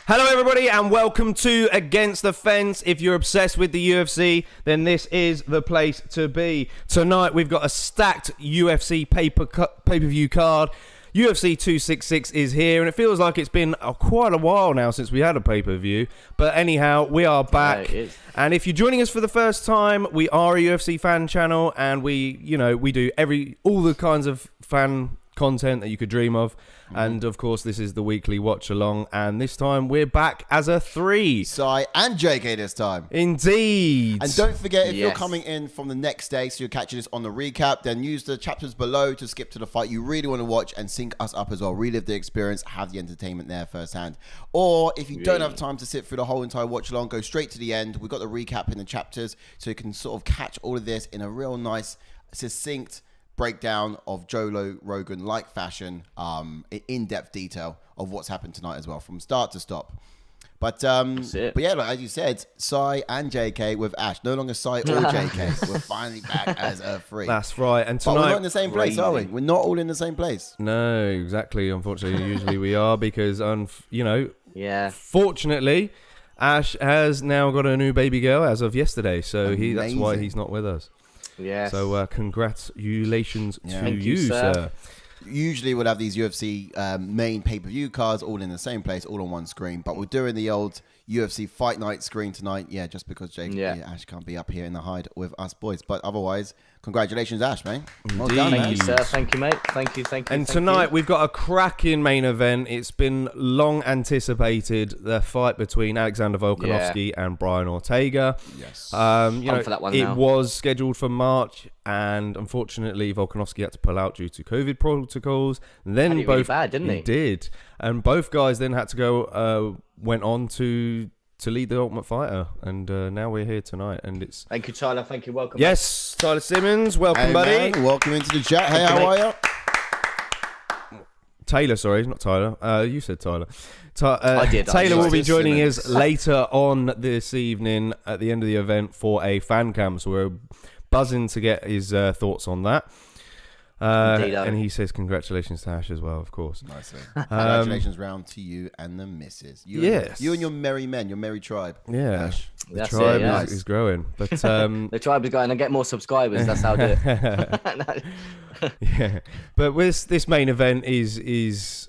Hello everybody and welcome to Against the Fence. If you're obsessed with the UFC, then this is the place to be. Tonight we've got a stacked UFC pay-per-view card. UFC 266 is here and it feels like it's been quite a while now since we had a pay-per-view. But anyhow, we are back. Yeah, it is. And if you're joining us for the first time, we are a UFC fan channel and we do all the kinds of fan content that you could dream of. And of course, this is the weekly watch along, and this time we're back as a 3. Cy and JK this time. Indeed. And don't forget, if you're coming in from the next day, so you're catching this on the recap, then use the chapters below to skip to the fight you really want to watch and sync us up as well. Relive the experience, have the entertainment there firsthand. Or if you don't have time to sit through the whole entire watch along, go straight to the end. We've got the recap in the chapters, so you can sort of catch all of this in a real nice, succinct breakdown of Joe Rogan-like fashion, in-depth detail of what's happened tonight as well, from start to stop. But yeah, like, as you said, Cy and JK with Ash. No longer Cy or JK. We're finally back as a 3. That's right. And tonight, but we're not in the same place, are we? We're not all in the same place. No, exactly. Unfortunately, usually we are because, fortunately, Ash has now got a new baby girl as of yesterday. So that's why he's not with us. Yes. So congratulations to you, sir. Usually we'll have these UFC main pay-per-view cards all in the same place, all on one screen. But we're doing the old UFC Fight Night screen tonight. Yeah, just because Ash can't be up here in the hide with us boys. But otherwise, congratulations, Ash, man. Well done, thank you, sir. Thank you, mate. Thank you. And tonight we've got a cracking main event. It's been long anticipated, the fight between Alexander Volkanovski and Brian Ortega. Yes. For that one it now. was scheduled for March, and unfortunately Volkanovski had to pull out due to COVID protocols. And then both really bad, didn't he? Did, and both guys then had to go. Went on to lead the Ultimate Fighter, and now we're here tonight, and it's... Thank you, Tyler. Thank you. Welcome. Yes, Tyler Simmons. Welcome, hey, buddy. Man, welcome into the chat. Hey, how are you? Taylor, sorry, not Tyler. You said Tyler. I did. Taylor will be joining us later on this evening at the end of the event for a fan cam, so we're buzzing to get his thoughts on that. And he says congratulations to Ash as well, of course. Nicely. Congratulations round to you and the missus. You and your merry men, your merry tribe. Yeah. Ash. The tribe is growing. But the tribe is going to get more subscribers. That's how I do it. Yeah. But with this main event it's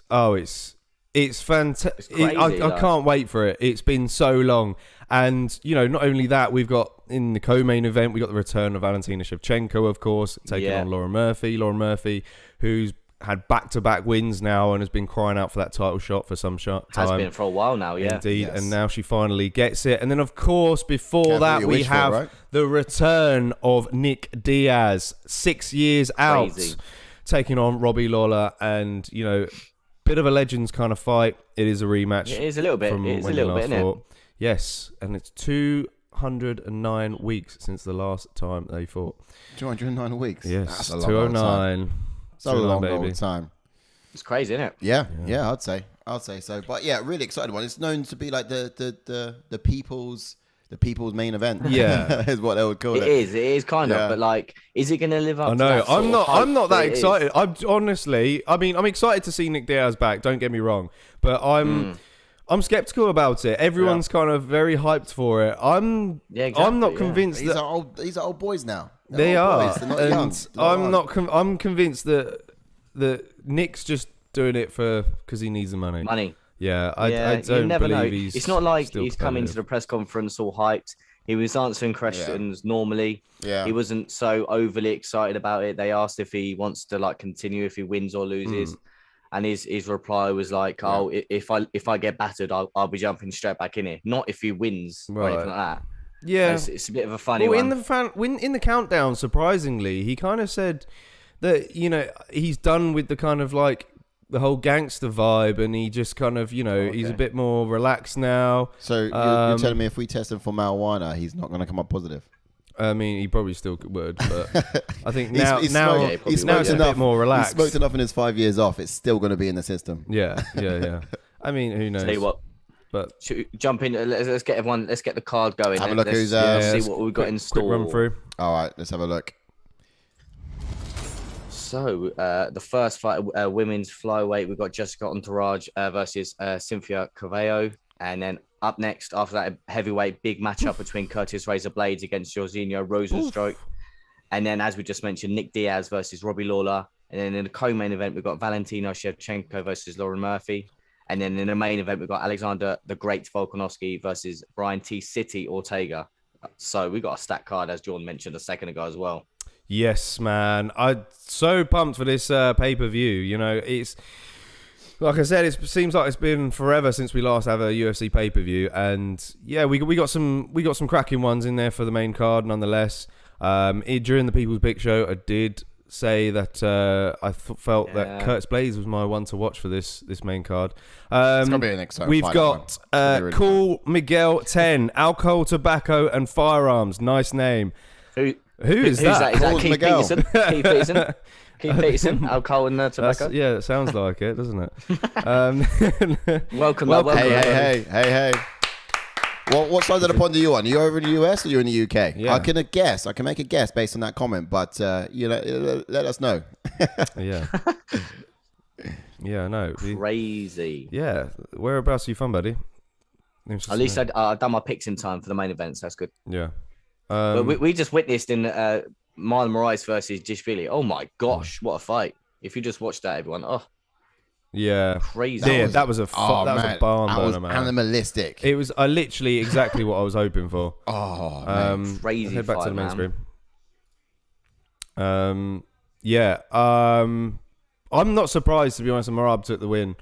fantastic. I can't wait for it. It's been so long. And, not only that, we've got in the co-main event, we got the return of Valentina Shevchenko, of course, taking on Lauren Murphy. Lauren Murphy, who's had back-to-back wins now and has been crying out for that title shot for some time. Has been for a while now, yeah. Indeed, and now she finally gets it. And then, of course, before that, we have the return of Nick Diaz, 6 years out, taking on Robbie Lawler. And, bit of a Legends kind of fight. It is a rematch. It is a little bit. It is a little bit, isn't it? Yes, and it's 209 weeks since the last time they fought. 209 weeks? Yes, that's a long 209. It's a long old time. It's crazy, isn't it? Yeah, I'd say so. But yeah, really excited one. It's known to be like the people's main event. Yeah, is what they would call it. It is kind of, but like, is it going to live up? I know. To that I'm not that excited. I'm excited to see Nick Diaz back. Don't get me wrong, but I'm skeptical about it. Everyone's kind of very hyped for it. I'm not convinced. These are old boys now. They are. They're not young. I'm convinced that Nick's just doing it because he needs the money. Yeah, I don't you never know. He's it's not like he's coming to the press conference all hyped. He was answering questions normally. Yeah. He wasn't so overly excited about it. They asked if he wants to continue, if he wins or loses. And his reply was like, if I get battered, I'll be jumping straight back in here. Not if he wins or anything like that. Yeah. It's a bit of a funny one. In the countdown, surprisingly, he kind of said that, he's done with the kind of the whole gangster vibe, and he just kind of, he's a bit more relaxed now. So you're telling me if we test him for marijuana, he's not going to come up positive? I mean, he probably still would, but I think now it's a bit more relaxed. He smoked enough in his 5 years off. It's still going to be in the system. Yeah. I mean, who knows? Tell you what, but jump in. Let's get everyone. Let's get the card going. Have a look who's see what we've got in store. Quick run through. All right, let's have a look. So the first fight, women's flyweight, we've got Jessica Entourage versus CYNTHIA Calvillo. And then up next, after that, heavyweight big matchup between Curtis Razor Blades against JAIRZINHO Rozenstruik. And then, as we just mentioned, Nick Diaz versus Robbie Lawler. And then in the co-main event, we've got Valentina Shevchenko versus Lauren Murphy. And then in the main event, we've got Alexander the Great Volkanovski versus Brian T. City Ortega. So we got a stacked card, as Jordan mentioned a second ago as well. Yes, man. I'm so pumped for this pay-per-view. You know, it's like I said, it seems like it's been forever since we last had a UFC pay-per-view, and yeah, we got some cracking ones in there for the main card, nonetheless. During the People's Pick show, I did say that I felt that Curtis Blades was my one to watch for this main card. It's gonna be an exciting We've fight, got really Cool Miguel 10, alcohol, tobacco, and firearms. Nice name. Who is that? Is that Keith Miguel. Peterson? Keith Peterson? Keith Peterson, alcohol and tobacco? Yeah, it sounds like it, doesn't it? Welcome. Hey. Well, what side of the pond are you on? Are you over in the US or you're in the UK? Yeah. I can make a guess based on that comment, but let us know. Yeah. Yeah, no. Crazy. Yeah. Whereabouts are you from, buddy? At least I've done my picks in time for the main event, so that's good. Yeah. But we just witnessed in Marlon Moraes versus Dishvili. Oh my gosh, what a fight! If you just watched that, everyone, yeah, crazy. That was a barn burner, man. Animalistic. It was literally exactly what I was hoping for. Oh, man. Crazy. Head back fight, to the main man. screen. Yeah. I'm not surprised, to be honest. Marab took the win.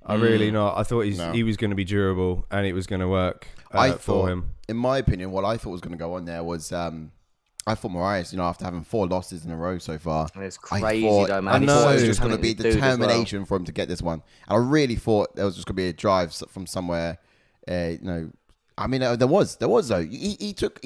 I really not. I thought he was going to be durable and it was going to work for him. In my opinion, what I thought was going to go on there was I thought Moraes, after having 4 losses in a row so far, it's crazy though, man. I thought it was just going to be determination for him to get this one. And I really thought there was just going to be a drive from somewhere. I mean, there was though. He took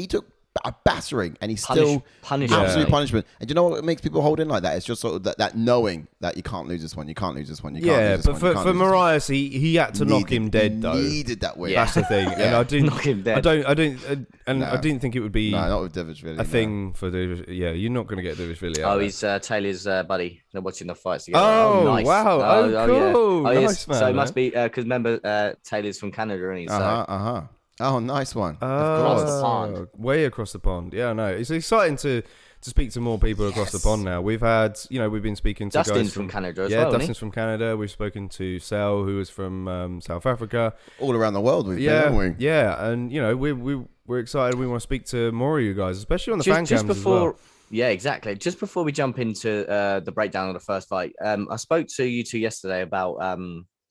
a battering, and he's still absolute punishment. And do you know what makes people hold in like that? It's just sort of that knowing that you can't lose this one, you can't lose this one, you can't lose this one. But for Moraes, he had to knock him dead though. Needed that win. That's the thing. And I didn't knock him dead. I didn't think it would be not with Divishvili, a thing for Divishvili. Yeah, you're not going to get Divishvili. Oh, he's Taylor's buddy. They're watching the fights together. Oh, nice. Wow. Cool. Yeah. Nice, man. So it must be because remember Taylor's from Canada, isn't he? So. Oh, nice one. Across the pond. Way across the pond. Yeah, no. It's exciting to speak to more people across the pond now. We've had, we've been speaking to Dustin's guys from Canada as well. well. Yeah, Dustin's from Canada. We've spoken to Sal, who is from South Africa. All around the world, we've been, haven't we? Yeah, and we're excited. We want to speak to more of you guys, especially on the fan cams as well. Yeah, exactly. Just before we jump into the breakdown of the first fight, I spoke to you two yesterday about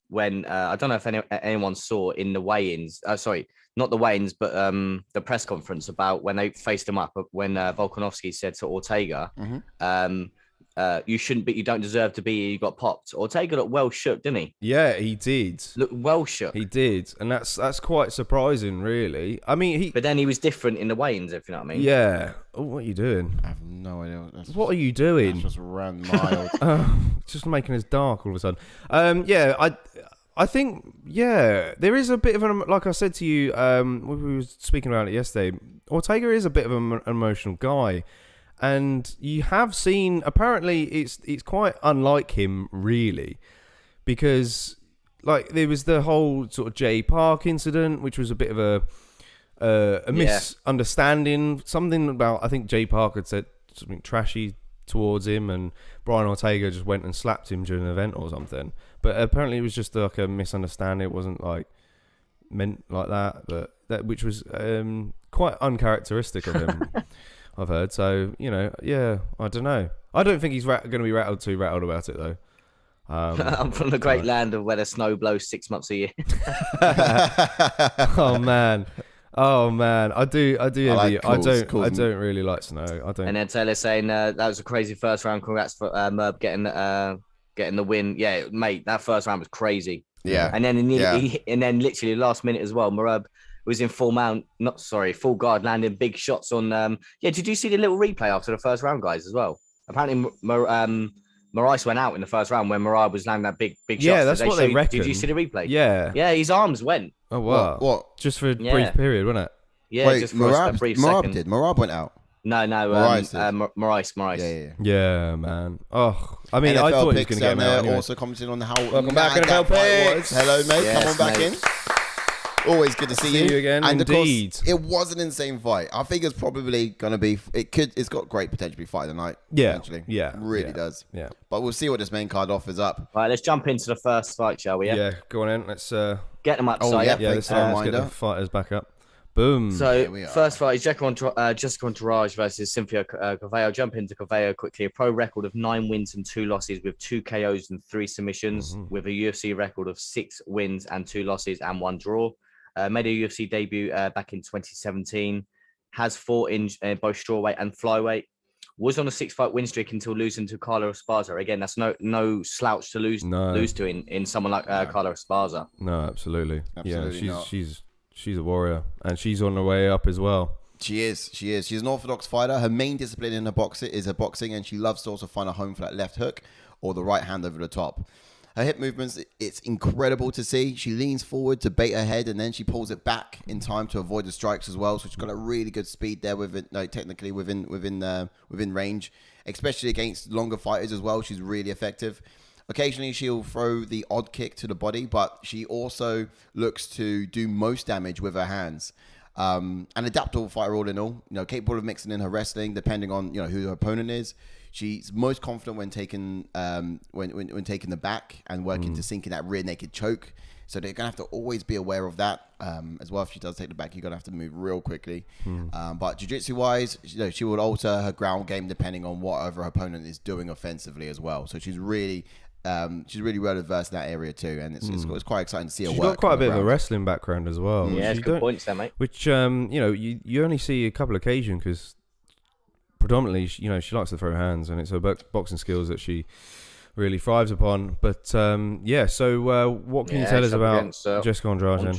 when I don't know if anyone saw in the weigh-ins. Sorry, not the weigh-ins, but the press conference about when they faced him up. When Volkanovski said to Ortega, "You shouldn't be. You don't deserve to be here. You got popped." Ortega looked well shook, didn't he? Yeah, he did. Look well shook. He did, and that's quite surprising, really. I mean, But then he was different in the weigh-ins, if you know what I mean. Yeah. Oh, what are you doing? I have no idea. What are you doing? That's just ran mild. Just making us dark all of a sudden. I think, there is a bit of an, like I said to you, we were speaking about it yesterday, Ortega is a bit of an emotional guy. And you have seen, apparently, it's quite unlike him, really. Because, like, there was the whole sort of Jay Park incident, which was a bit of a misunderstanding. Something about, I think Jay Park had said something trashy towards him, and Brian Ortega just went and slapped him during an event or something. But apparently it was just like a misunderstanding. It wasn't like meant like that, but which was quite uncharacteristic of him. I've heard. So I don't know. I don't think he's going to be rattled about it though. I'm from the great land of where the snow blows 6 months a year. Oh man, I do envy you. I don't really like snow. I don't. And then Taylor saying that was a crazy first round. Congrats for Merb getting the win. Yeah, mate, that first round was crazy. Yeah. And then and then literally last minute as well, Merab was in full guard, landing big shots on. Did you see the little replay after the first round, guys, as well? Apparently, Moraes went out in the first round when Merab was landing that big shot. Yeah, that's what they reckon. Did you see the replay? Yeah. Yeah, his arms went. Oh wow. What? Just for a brief period, wasn't it? Yeah, just for a brief second. Merab went out. No, Moraes. Yeah, man. Oh, I mean, NFL I thought he was going to get him out. Also commenting on how welcome back, NFL Picks. Hello, mate. Yes, come on back mate. in. Always good to see you again. And indeed. Of course, it was an insane fight. I think it's probably going to be. It's got great potential to be fight of the night. Yeah. Potentially. Yeah. Really does. Yeah. But we'll see what this main card offers up. Right, let's jump into the first fight, shall we? Yeah. Go on in. Let's get them up. Oh, yeah. let's get the fighters back up. Boom. So first fight is Jessica Andrade versus Cynthia Calvillo. Jump into Calvillo quickly. A pro record of 9 wins and 2 losses with 2 KOs and 3 submissions, with a UFC record of 6 wins and 2 losses and 1 draw. Made a UFC debut back in 2017. Has fought in both strawweight and flyweight. Was on a 6-fight win streak until losing to Carla Esparza. Again, that's no slouch to lose to in someone like Carla Esparza. No, absolutely. Absolutely She's a warrior, and she's on the way up as well. She is. She's an orthodox fighter. Her main discipline in her boxing is her boxing, and she loves to also find a home for that left hook or the right hand over the top. Her hip movements, it's incredible to see. She leans forward to bait her head, and then she pulls it back in time to avoid the strikes as well. So she's got a really good speed there technically within range, especially against longer fighters as well. She's really effective. Occasionally, she'll throw the odd kick to the body, but she also looks to do most damage with her hands. An adaptable fighter all in all, capable of mixing in her wrestling depending on who her opponent is. She's most confident when taking when taking the back and working to sink in that rear naked choke. So they're gonna have to always be aware of that as well. If she does take the back, you're gonna have to move real quickly. But jiu-jitsu wise, she would alter her ground game depending on whatever her opponent is doing offensively as well. So she's really well versed in that area too, and it's quite exciting to see her work. She's got quite a bit of a wrestling background as well. Yeah, it's good points there, mate. Which you only see a couple of occasions because predominantly she likes to throw hands, and it's her boxing skills that she really thrives upon. But so what can you tell us about Jessica Andrade?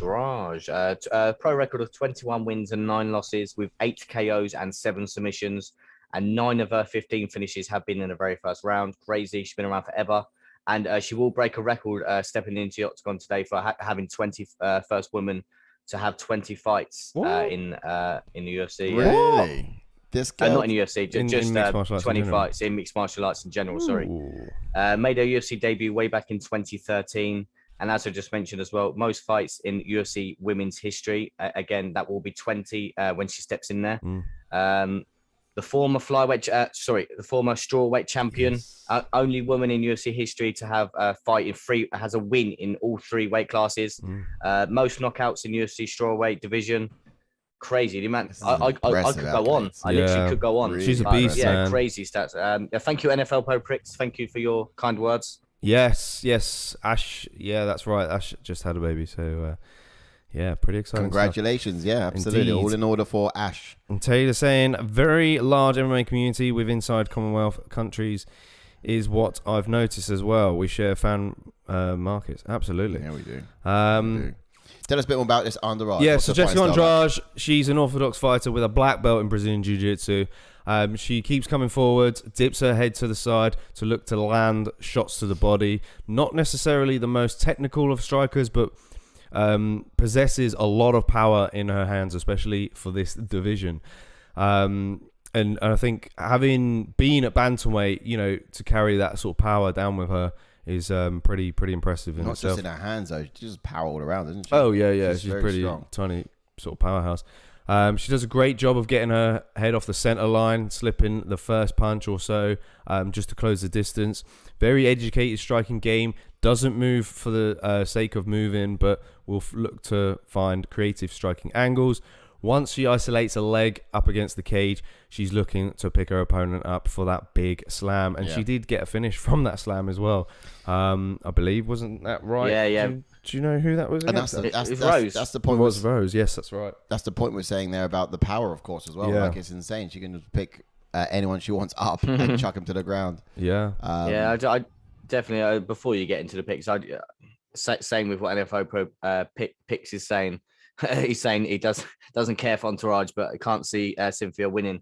Pro record of 21 wins and 9 losses with 8 KOs and 7 submissions, and 9 of her 15 finishes have been in the very first round. Crazy, she's been around forever. And she will break a record stepping into the octagon today for having 20 first woman to have 20 fights in the UFC. Really? This girl? Not in the UFC, just 20 fights in mixed martial arts in general. Sorry. Made her UFC debut way back in 2013. And as I just mentioned as well, most fights in UFC women's history. Again, that will be 20 when she steps in there. The former the former strawweight champion, only woman in UFC history to have has a win in all 3 weight classes. Most knockouts in UFC strawweight division. Crazy, man. I could go on. I literally could go on. Really? She's a beast. Yeah, crazy stats. Thank you, NFL Pro Pricks. Thank you for your kind words. Yes, Ash. Yeah, that's right. Ash just had a baby, so. Pretty exciting. Congratulations. Stuff. Yeah, absolutely. Indeed. All in order for Ash. And Taylor saying a very large MMA community with inside Commonwealth countries is what I've noticed as well. We share fan markets. Absolutely. Yeah, we do. Tell us a bit more about this Andrade. Yeah, so Jessica Andrade, she's an orthodox fighter with a black belt in Brazilian Jiu-Jitsu. She keeps coming forward, dips her head to the side to look to land shots to the body. Not necessarily the most technical of strikers, but possesses a lot of power in her hands, especially for this division. And I think having been at bantamweight, to carry that sort of power down with her is pretty impressive in Not itself. Just in her hands though, she's just power all around, isn't she? Oh yeah, she's pretty strong. Tiny sort of powerhouse. She does a great job of getting her head off the center line, slipping the first punch or so, just to close the distance. Very educated striking game. Doesn't move for the sake of moving, but will look to find creative striking angles. Once she isolates a leg up against the cage, she's looking to pick her opponent up for that big slam. And she did get a finish from that slam as well. I believe, wasn't that right? Yeah. Do you know who that was? And that's the point. It was Rose. Yes, that's right. That's the point we're saying there about the power, of course, as well. Yeah. Like, it's insane. She can just pick anyone she wants up and chuck him to the ground. Yeah. I definitely, before you get into the picks, same with what NFO Pro Picks is saying. He's saying he doesn't care for Entourage, but I can't see Cynthia winning.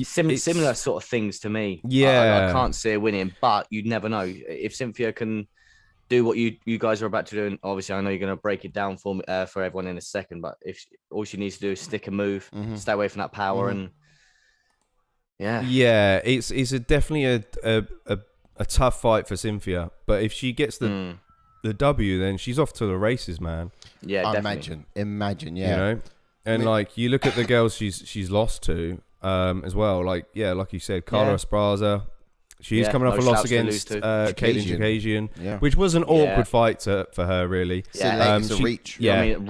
Similar sort of things to me. Yeah, I can't see her winning, but you'd never know if Cynthia can do what you guys are about to do. And obviously, I know you're going to break it down for everyone in a second. But if all she needs to do is stick and move, stay away from that power, and it's definitely a tough fight for Cynthia. But if she gets the the W, then she's off to the races, man. Yeah, definitely. Imagine, yeah. You know, and like you look at the girls she's lost to as well. Like like you said, Carla Esparza. She's coming off a loss against Caitlin Chikagian, which was an awkward fight for her, really. Yeah, reach. Yeah, I mean,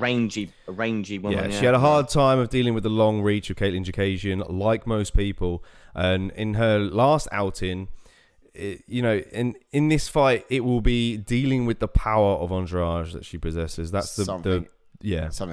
a rangy woman. Yeah, she had a hard time of dealing with the long reach of Caitlin Chikagian, like most people. And in her last outing, in this fight, it will be dealing with the power of Andrade that she possesses. That's something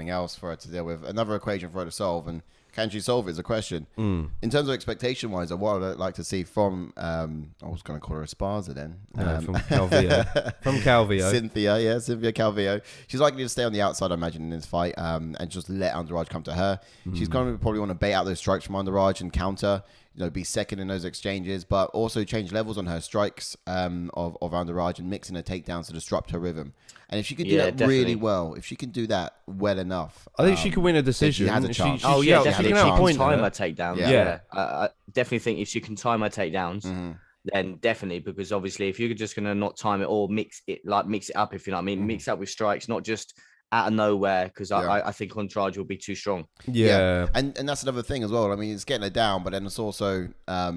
else for her to deal with. Another equation for her to solve, and can she solve it is a question. In terms of expectation-wise, what I'd like to see from, I was going to call her Esparza then. From Calvillo. From Calvillo. Cynthia Calvillo. She's likely to stay on the outside, I imagine, in this fight, and just let Andrade come to her. She's going to probably want to bait out those strikes from Andrade and counter, be second in those exchanges, but also change levels on her strikes of Andrade and mixing her takedowns to disrupt her rhythm. And if she can do that really well, if she can do that well enough, I think she could win a decision. She has a chance. Definitely. If she can time her takedowns. Yeah. I definitely think if she can time her takedowns, then definitely, because obviously if you're just going to not time it or mix it up, if you know what I mean, mix up with strikes, not just out of nowhere, because I think Andrade will be too strong. Yeah. And that's another thing as well. I mean, it's getting her down, but then it's also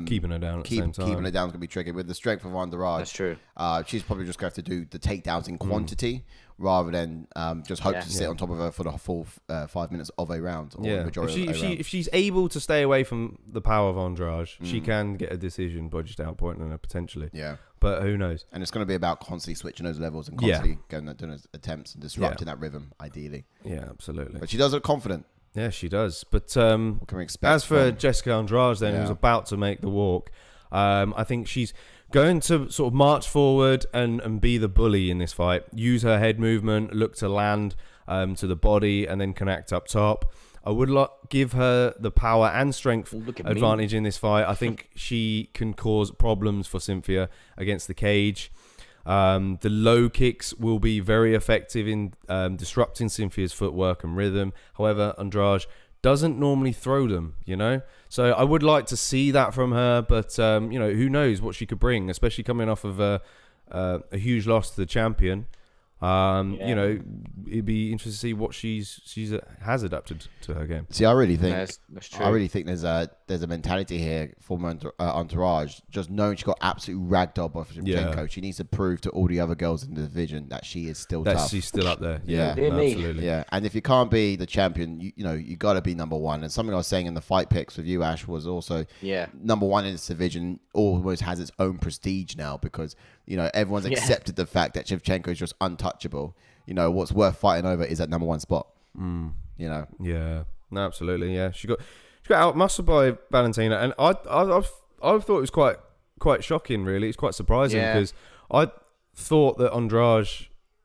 keeping her down at the same time. Keeping her down is going to be tricky. With the strength of Andrade, that's true. She's probably just going to have to do the takedowns in quantity rather than just hope to sit on top of her for the full 5 minutes of a round. Or the majority of a round. If she's able to stay away from the power of Andrade, she can get a decision by just outpointing her potentially. Yeah. But who knows? And it's going to be about constantly switching those levels and constantly doing attempts and disrupting that rhythm, ideally. Yeah, absolutely. But she does look confident. Yeah, she does. But what can we expect as for Jessica Andrade, then, who's about to make the walk, I think she's going to sort of march forward and be the bully in this fight. Use her head movement, look to land to the body, and then connect up top. I would give her the power and strength advantage in this fight. I think she can cause problems for Cynthia against the cage. The low kicks will be very effective in disrupting Cynthia's footwork and rhythm. However, Andrade doesn't normally throw them, So I would like to see that from her, but, who knows what she could bring, especially coming off of a huge loss to the champion. It'd be interesting to see what she has adapted to her game. See, I really think that's true. I really think there's a mentality here for Entourage, just knowing she got absolutely ragdolled by Shevchenko. She needs to prove to all the other girls in the division that she is still tough. She's still up there. Yeah, absolutely. Yeah, and if you can't be the champion, you got to be number one. And something I was saying in the fight picks with you, Ash, was also number one in this division almost has its own prestige now, because everyone's accepted the fact that Shevchenko is just untouchable. What's worth fighting over is that number one spot. Yeah, no, absolutely. Yeah, she got out muscled by Valentina, and I thought it was quite shocking. Really, it's quite surprising because I thought that Andrade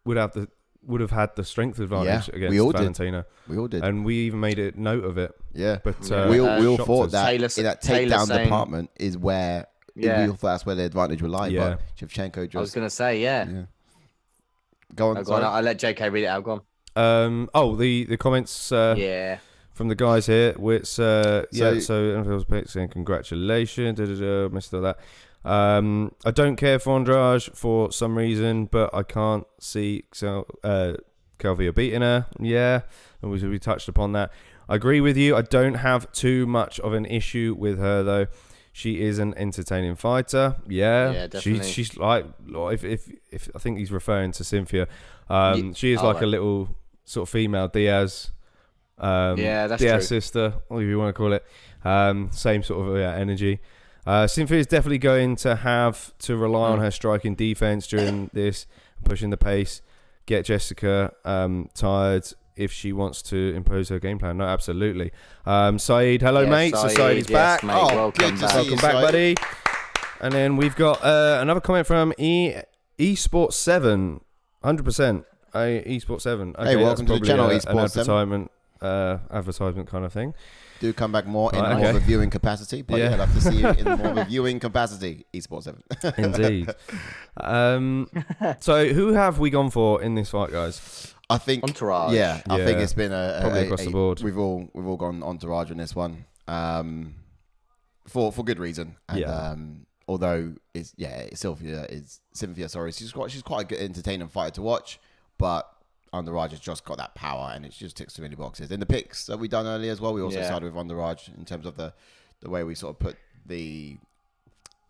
would have had the strength advantage against Valentina. We all did, and we even made a note of it. Yeah, but we all thought that in that takedown department is where. We all thought that's where the advantage would lie, but Shevchenko just... I was going to say, Go on, I'll let JK read it out, go on. The comments from the guys here, which, so NFL's pick saying congratulations, missed all that. I don't care for Andrade for some reason, but I can't see Calvillo beating her. Yeah, and we touched upon that. I agree with you. I don't have too much of an issue with her, though. She is an entertaining fighter. Yeah, definitely. She's like, if I think he's referring to Cynthia. She is like a little sort of female Diaz. That's Diaz true. Sister, whatever you want to call it. Same sort of energy. Cynthia is definitely going to have to rely on her striking defense during this, pushing the pace, get Jessica tired if she wants to impose her game plan. No, absolutely. Saeed, hello, mate. So Saeed is back. Mate, welcome back, buddy. And then we've got another comment from eSports 7, 100%. eSports 7. Okay, hey, welcome to the channel, eSports 7. Advertisement kind of thing. Do come back more in more of a viewing capacity, but I'd love to see you in more of a viewing capacity, eSports 7. Indeed. So who have we gone for in this fight, guys? I think Entourage. Yeah, I think it's been probably across the board. We've all gone Entourage on this one, for good reason. And, although Cynthia, sorry, she's quite a good entertaining fighter to watch, but Andrade has just got that power, and it just ticks too many boxes. In the picks that we done earlier as well, we also started with Andrade in terms of the way we sort of put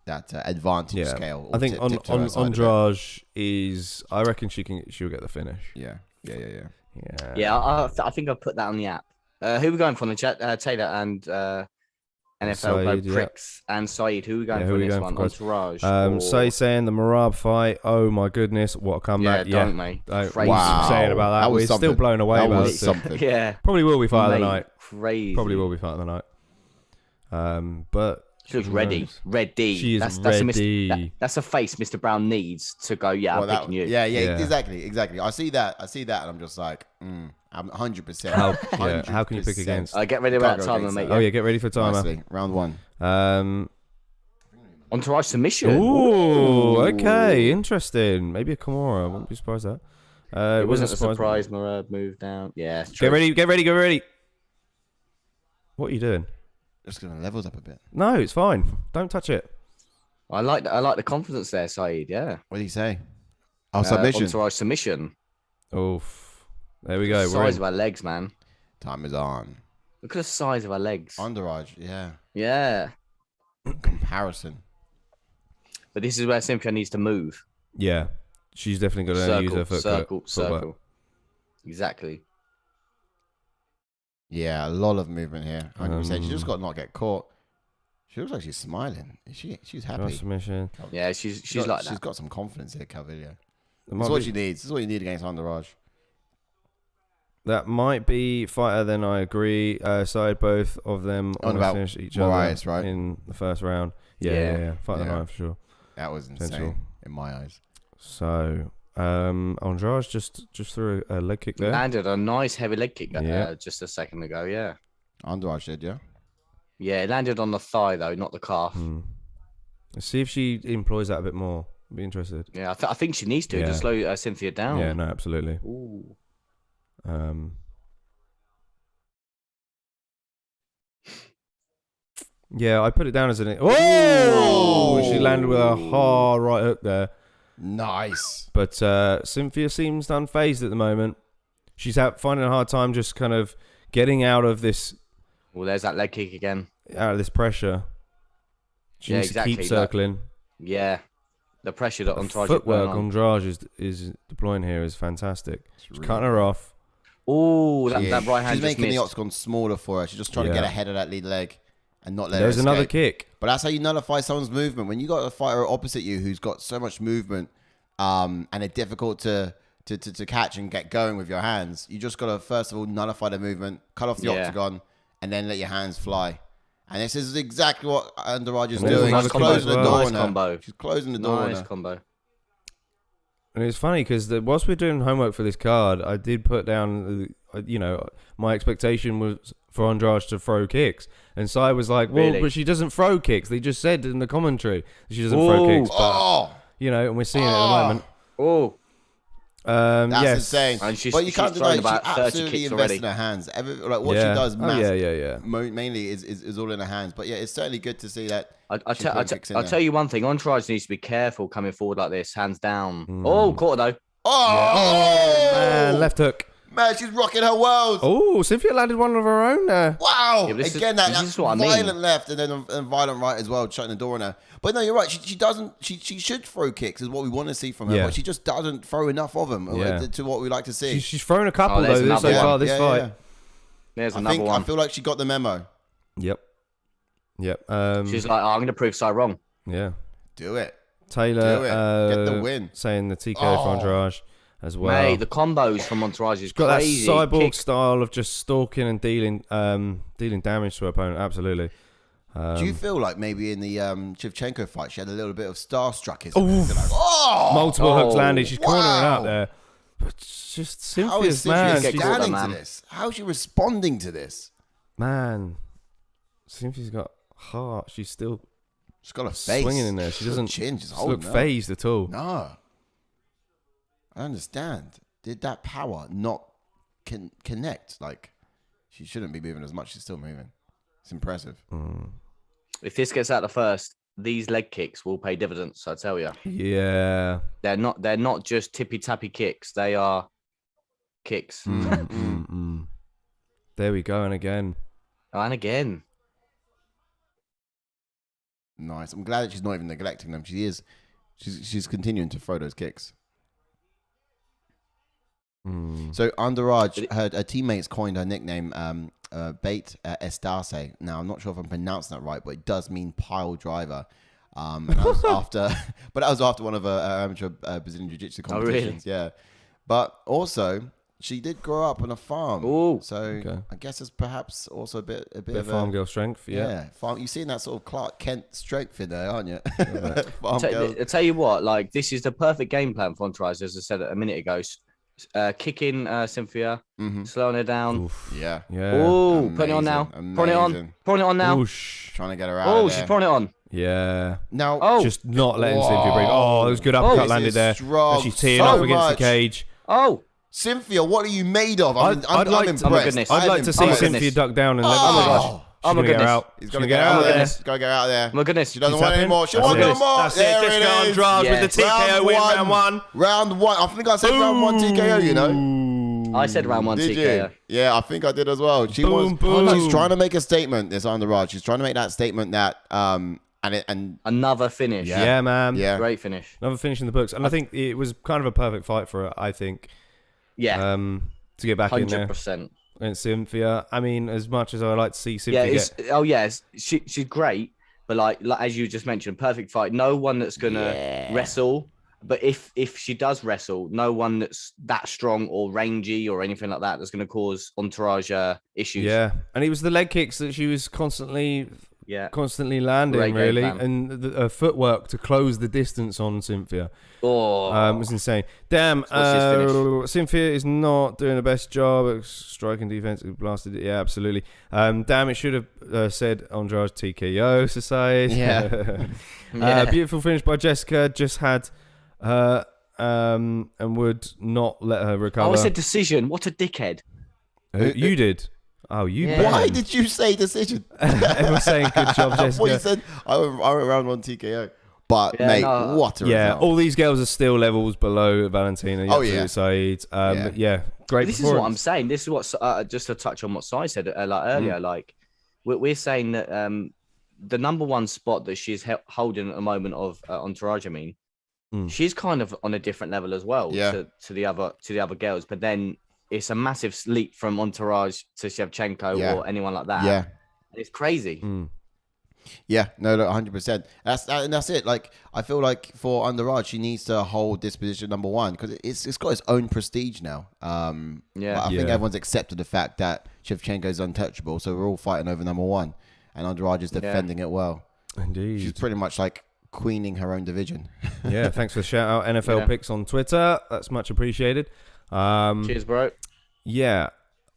that advantage scale. I think Andrade is. I reckon she'll get the finish. Yeah. I think I'll put that on the app. Who are we going for in the chat? Taylor and NFL Pricks and Saeed. Who are we going for this one? Entourage. Saeed saying the Merab fight. Oh my goodness, what a comeback! Yeah, don't they? Crazy. Saying about that. We're still blown away about it. Yeah, probably will be fight of the night. Crazy. Probably will be fight of the night. But she was ready. She is ready. That's a face Mr. Brown needs to go. Yeah, I'm picking you. Yeah, exactly. I see that, and I'm just like, I'm 100%. How can you pick against? Get ready about timer, mate. Oh yeah, get ready for timer. Honestly, round 1. Entourage submission. Ooh, okay, interesting. Maybe a Kimura. I wouldn't be surprised at that. It wasn't a surprise. Merab moved down. Yeah. Get ready. What are you doing? Just gonna levels up a bit. No, it's fine. Don't touch it. I like the confidence there, Saeed. Yeah. What did he say? Oh, submission. Entourage submission. Oof. There we go. The size of our legs, man. Time is on. Look at the size of our legs. Entourage, yeah. Yeah. Comparison. But this is where Cynthia needs to move. Yeah. She's definitely got to use her foot. Circle. Exactly. Yeah, a lot of movement here. 100%. She just got to not get caught. She looks like she's smiling. She's happy. Submission. Yeah, she's like that. She's got some confidence here, CALVILLA. That's what she needs. This is what you need against Andrade. That might be fighter. Then I agree. Side both of them on about finish each Moraes, other right? In the first round. Yeah. Fight the night for sure. That was insane in my eyes. So Andrade just threw a leg kick there. Landed a nice heavy leg kick just a second ago. Yeah. Andrade did, yeah. Yeah, it landed on the thigh though, not the calf. Let's see if she employs that a bit more. I'd be interested. Yeah, I think she needs to slow Cynthia down. Yeah, no, absolutely. Ooh. Yeah, I put it down as an. Oh, she landed with a hard right hook there. Nice. But Cynthia seems unfazed at the moment. She's finding a hard time just kind of getting out of this. Well, there's that leg kick again. Out of this pressure. She needs to keep circling. The pressure that Andrade footwork Andrade is deploying here is fantastic. She's cutting her off. Oh, that right hand. She's making the octagon smaller for her. She's just trying to get ahead of that lead leg and not let her escape. There's another kick. But that's how you nullify someone's movement. When you got a fighter opposite you who's got so much movement and it's difficult to catch and get going with your hands, you just got to, first of all, nullify the movement, cut off the octagon, and then let your hands fly. And this is exactly what Andrade is doing. She's closing the door on her. She's closing the door on her. Nice combo. And it's funny because whilst we're doing homework for this card, I did put down, my expectation was for Andrade to throw kicks. And Sai was like, well, but she doesn't throw kicks. They just said in the commentary she doesn't throw kicks. But, and we're seeing it at the moment. Oh. That's insane. And but you can't deny she absolutely invests in her hands. What she does mainly is all in her hands. But yeah, it's certainly good to see that. I'll tell you one thing. Andrade needs to be careful coming forward like this, hands down. Oh, caught her though. Oh, man, left hook. Man, she's rocking her world. Oh, Cynthia landed one of her own there. Wow. Again, that's violent left and then a violent right as well, shutting the door on her. But no, you're right. She doesn't. She should throw kicks, is what we want to see from her. But she just doesn't throw enough of them to what we like to see. She's thrown a couple though so far this fight. Yeah. There's another one. I feel like she got the memo. Yep. She's like, I'm going to prove Sai wrong. Yeah. Do it. Taylor, get the win. Saying the TKO for Andrade as well. Mate, the combos from Andrade is got crazy. That cyborg style of just stalking and dealing damage to her opponent. Absolutely. Do you feel like maybe in the Shevchenko fight she had a little bit of starstruck? Multiple hooks landed. She's cornering out there. But just Cynthia's man. She's responding to this. How is she responding to this? Man, Cynthia's got heart. She's got a face swinging in there. She doesn't look phased at all. No. I understand. Did that power not connect? Like, she shouldn't be moving as much. She's still moving. It's impressive. If this gets out the first, these leg kicks will pay dividends. I tell you. Yeah. They're not just tippy tappy kicks. They are kicks. There we go, and again. And again. Nice. I'm glad that she's not even neglecting them. She is. She's continuing to throw those kicks. So Andrade, her teammates coined her nickname Bait Estace. Now I'm not sure if I'm pronouncing that right, but it does mean pile driver. And that was after one of her amateur Brazilian Jiu-Jitsu competitions. Oh, really? Yeah, but also she did grow up on a farm. Ooh. So I guess it's perhaps also a bit of farm girl strength. Yeah, farm. You're seeing that sort of Clark Kent strength in there, aren't you? I'll tell you what, like this is the perfect game plan for Entourage, as I said a minute ago. Kicking Cynthia, slowing her down. Oof. Yeah. Oh, putting it on now. Putting it on now. Oosh. Trying to get her out. Oh, she's putting it on. Yeah. Now, just not letting Cynthia breathe. Oh, there was good uppercut landed there. Strong. And she's teeing up against the cage. Oh. Cynthia, what are you made of? I'm impressed. Oh my goodness. I'd like to see Cynthia duck down and let Oh my goodness. He's got to get out of there. He's got to get out of there. Oh my goodness. She doesn't want any more. She wants no more. That's it. Jessica Andrade with the TKO win round one. Round one. I think I said round one TKO, you know. I said round one did TKO. You? Yeah, I think I did as well. She's trying to make a statement, this Andrade. She's trying to make that statement that and another finish. Yeah, man. Yeah. Great finish. Another finish in the books. And I think it was kind of a perfect fight for her, I think. Yeah. To get back 100%. in there. And Cynthia, I mean, as much as I would like to see Cynthia she's great, but like as you just mentioned, perfect fight. No one that's gonna wrestle, but if she does wrestle, no one that's that strong or rangy or anything like that that's gonna cause Entourage issues. Yeah, and it was the leg kicks that she was constantly landing, great really, and the footwork to close the distance on Cynthia. Was insane. Damn, Cynthia is not doing the best job at striking defense. Blasted it. Yeah, absolutely. Damn, it should have said Andrade TKO Society. Yeah. Beautiful finish by Jessica. Just had and would not let her recover. I said decision. What a dickhead. You did. Oh, you. Yeah. Why did you say decision? Everyone's saying good job, Jessica. What you said? I went round one TKO. But what a result. All these girls are still levels below Valentina. Said. Great. This is what I'm saying. This is what just to touch on what Sai said earlier. Like we're saying that the number one spot that she's holding at the moment of Entourage. I mean, she's kind of on a different level as well to the other girls. But then it's a massive leap from Entourage to Shevchenko or anyone like that. Yeah, it's crazy. Yeah, no, 100%. That's it. Like, I feel like for Andrade, she needs to hold this position number one because it's got its own prestige now. I think everyone's accepted the fact that Shevchenko is untouchable, so we're all fighting over number one, and Andrade is defending it well. Indeed, she's pretty much like queening her own division. Yeah, thanks for the shout out, NFL Picks on Twitter. That's much appreciated. Cheers, bro. Yeah,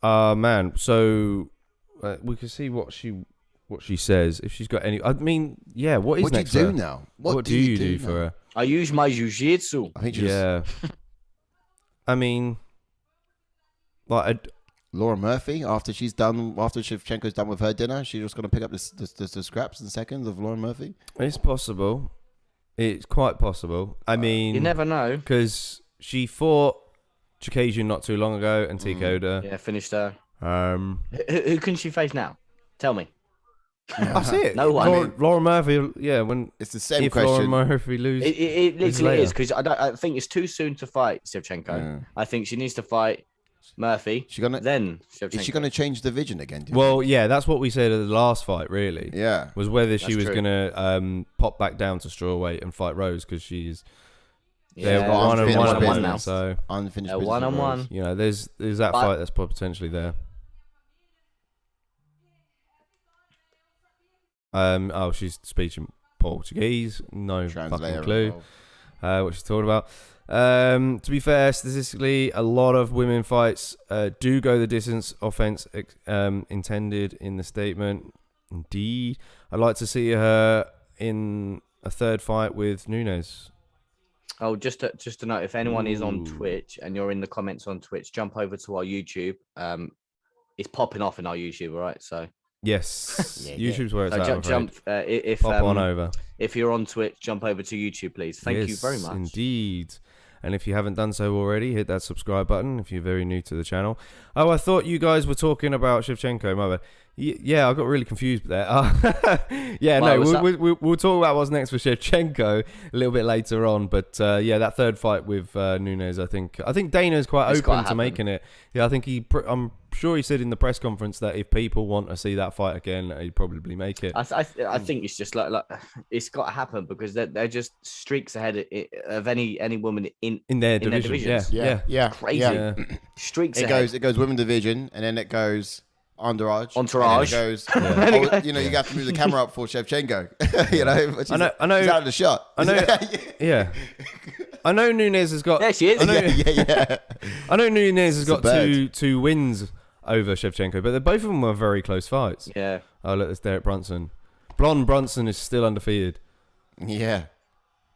man. So we can see what she says, if she's got any. I mean, yeah, what is next? What do you do now? What do you do for her? I use my jiu-jitsu. I think I mean, like Laura Murphy, after Shevchenko's done with her dinner, she's just going to pick up the scraps and seconds of Laura Murphy? It's possible. It's quite possible. I mean, you never know. Because she fought Chikazian not too long ago and TKO'd her. Yeah, finished her. Who can she face now? Tell me. That's it. No one. Laura Murphy. Yeah, when it's the same if question. Laura Murphy loses, it literally is because I think it's too soon to fight Shevchenko. Yeah. I think she needs to fight Murphy. Then Shevchenko. Is she gonna change division again? Well, yeah, that's what we said at the last fight. Really, yeah, was whether she was gonna pop back down to strawweight and fight Rose because she's they're one-on-one now. So unfinished one-on-one. You know, there's that fight that's potentially there. She's speaking Portuguese. No fucking clue what she's talking about. To be fair, statistically, a lot of women fights do go the distance. Offense intended in the statement. Indeed, I'd like to see her in a third fight with Nunes. Oh, just to note, if anyone is on Twitch and you're in the comments on Twitch, jump over to our YouTube. It's popping off in our YouTube, all right? So. Yes, YouTube's where it's at. Jump if pop on over. if you're on Twitch, jump over to YouTube, please. Thank you very much. Indeed. And if you haven't done so already, hit that subscribe button if you're very new to the channel. Oh, I thought you guys were talking about Shevchenko, my bad. Yeah, I got really confused there. Yeah, Well, no, we'll talk about what's next for Shevchenko a little bit later on. But yeah, that third fight with Nunes, I think Dana's quite open to making it. Yeah, I think I'm sure he said in the press conference that if people want to see that fight again, he'd probably make it. I think it's just like it's got to happen because they're just streaks ahead of any woman in their division. Yeah, crazy. Yeah. Streaks. It goes women division, and then it goes entourage. And then it goes. You know, you have to move the camera up for Shevchenko. You know, which is, I know. He's out of the shot. I know. Yeah. I know Nunes has got. There she is. I know Nunes has got two wins over Shevchenko, but both of them were very close fights. Yeah. Oh, look, there's Derek Brunson. Blonde Brunson is still undefeated. Yeah.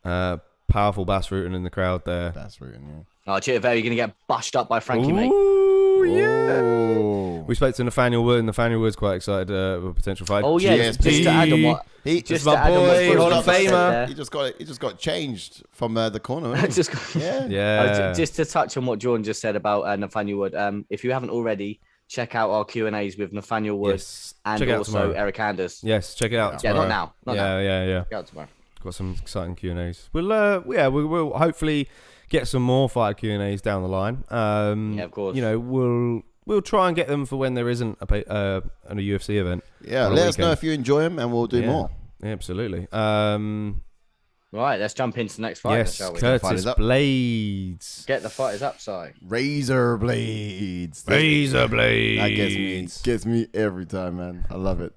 Powerful Bass Rutten in the crowd there. Bass Rutten, yeah. Oh, Chitaveri, you're going to get bashed up by Frankie, mate. Ooh, yeah. We spoke to Nathaniel Wood, and Nathaniel Wood's quite excited with a potential fight. Oh, yeah. Just to add on what... Just my boy, Hall of Famer. He just got changed from the corner. Just to touch on what Jordan just said about Nathaniel Wood. If you haven't already, check out our Q&As with Nathaniel Wood and also Eric Anders. Yes, check it out. Yeah, not now. Not now. Yeah. Check it out tomorrow. Got some exciting Q&As. We'll hopefully get some more fight Q&As down the line. Yeah, of course. You know, we'll try and get them for when there isn't a UFC event. Yeah, let us know if you enjoy them, and we'll do more. Yeah, absolutely. Right, let's jump into the next fight, yes, shall we? Curtis Blades. Get the fighters up, Si. Razor Blades. Razor Blades. That gets me every time, man. I love it.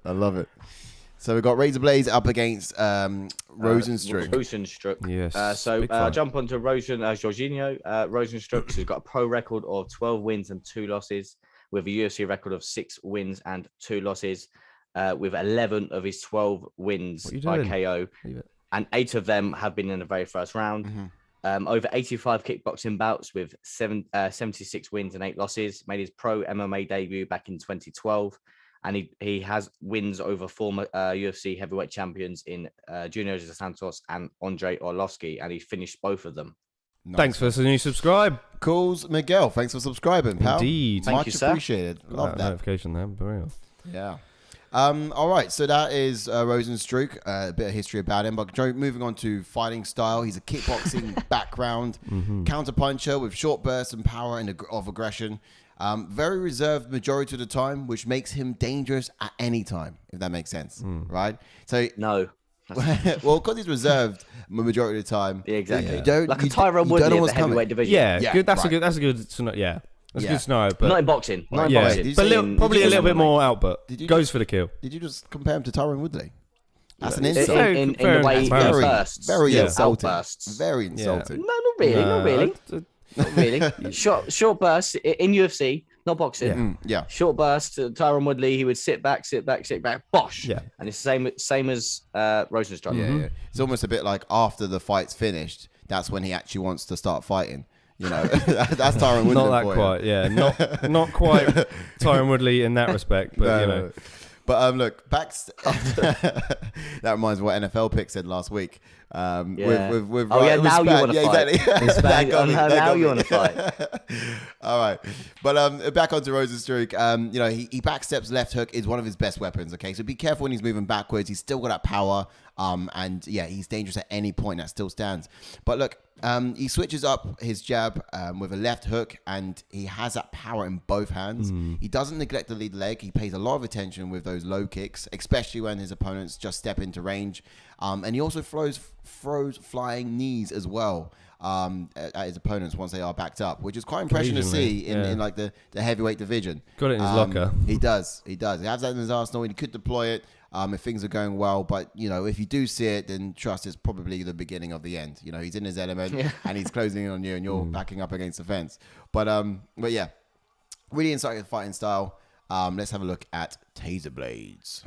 So we've got Razor Blades up against Rozenstruk. Rozenstruk. Yes. So jump onto Jorginho. Rozenstruk has got a pro record of 12 wins and 2 losses, with a UFC record of 6 wins and 2 losses, with 11 of his 12 wins by KO. And 8 of them have been in the very first round. Mm-hmm. Over 85 kickboxing bouts with 76 wins and 8 losses. Made his pro MMA debut back in 2012. And he has wins over former UFC heavyweight champions in Junior Dos Santos and Andre Orlovsky. And he finished both of them. Nice. Thanks for the new subscribe. Calls Miguel. Thanks for subscribing, pal. Indeed. Thank you, sir. Appreciated. Love that. Notification there. Brilliant. Yeah. All right, so that is Rozenstruk, a bit of history about him. But moving on to fighting style, he's a kickboxing background, counter-puncher with short bursts and power of aggression. Very reserved majority of the time, which makes him dangerous at any time, if that makes sense, right? So no. Well, because he's reserved majority of the time. Yeah, exactly. You don't, like a Tyron Woodley of the heavyweight division. Yeah, good. That's a good scenario. Yeah. That's a good scenario, but not in boxing. Not in boxing. But probably a little bit more output. Goes for the kill. Did you just compare him to Tyron Woodley? That's an insult. In the way he bursts. Very insulting. Outbursts. Very insulting. No, not really. Not really. Not really. Short bursts in UFC, not boxing. Yeah. Short bursts. Tyron Woodley, he would sit back, bosh. Yeah. And it's the same as Rozenstruk. Yeah. It's almost a bit like after the fight's finished, that's when he actually wants to start fighting. You know, that's Tyron Woodley. Not that quite, yeah. Not quite Tyron Woodley in that respect, but you know. But look, that reminds me what NFL pick said last week. Now you want to fight. Exactly. Now you want to fight. All right, but back onto Rozenstruk. You know, he backsteps left hook is one of his best weapons. Okay, so be careful when he's moving backwards. He's still got that power. And yeah, he's dangerous at any point. That still stands. But look, he switches up his jab with a left hook, and he has that power in both hands. He doesn't neglect the lead leg. He pays a lot of attention with those low kicks, especially when his opponents just step into range. And he also throws flying knees as well at his opponents once they are backed up, which is quite impressive to see in like the heavyweight division. Got it in his locker. He does. He has that in his arsenal, and he could deploy it if things are going well. But, you know, if you do see it, then trust it's probably the beginning of the end. You know, he's in his element and he's closing in on you, and you're backing up against the fence. But yeah, really insightful fighting style. Let's have a look at Taser Blades.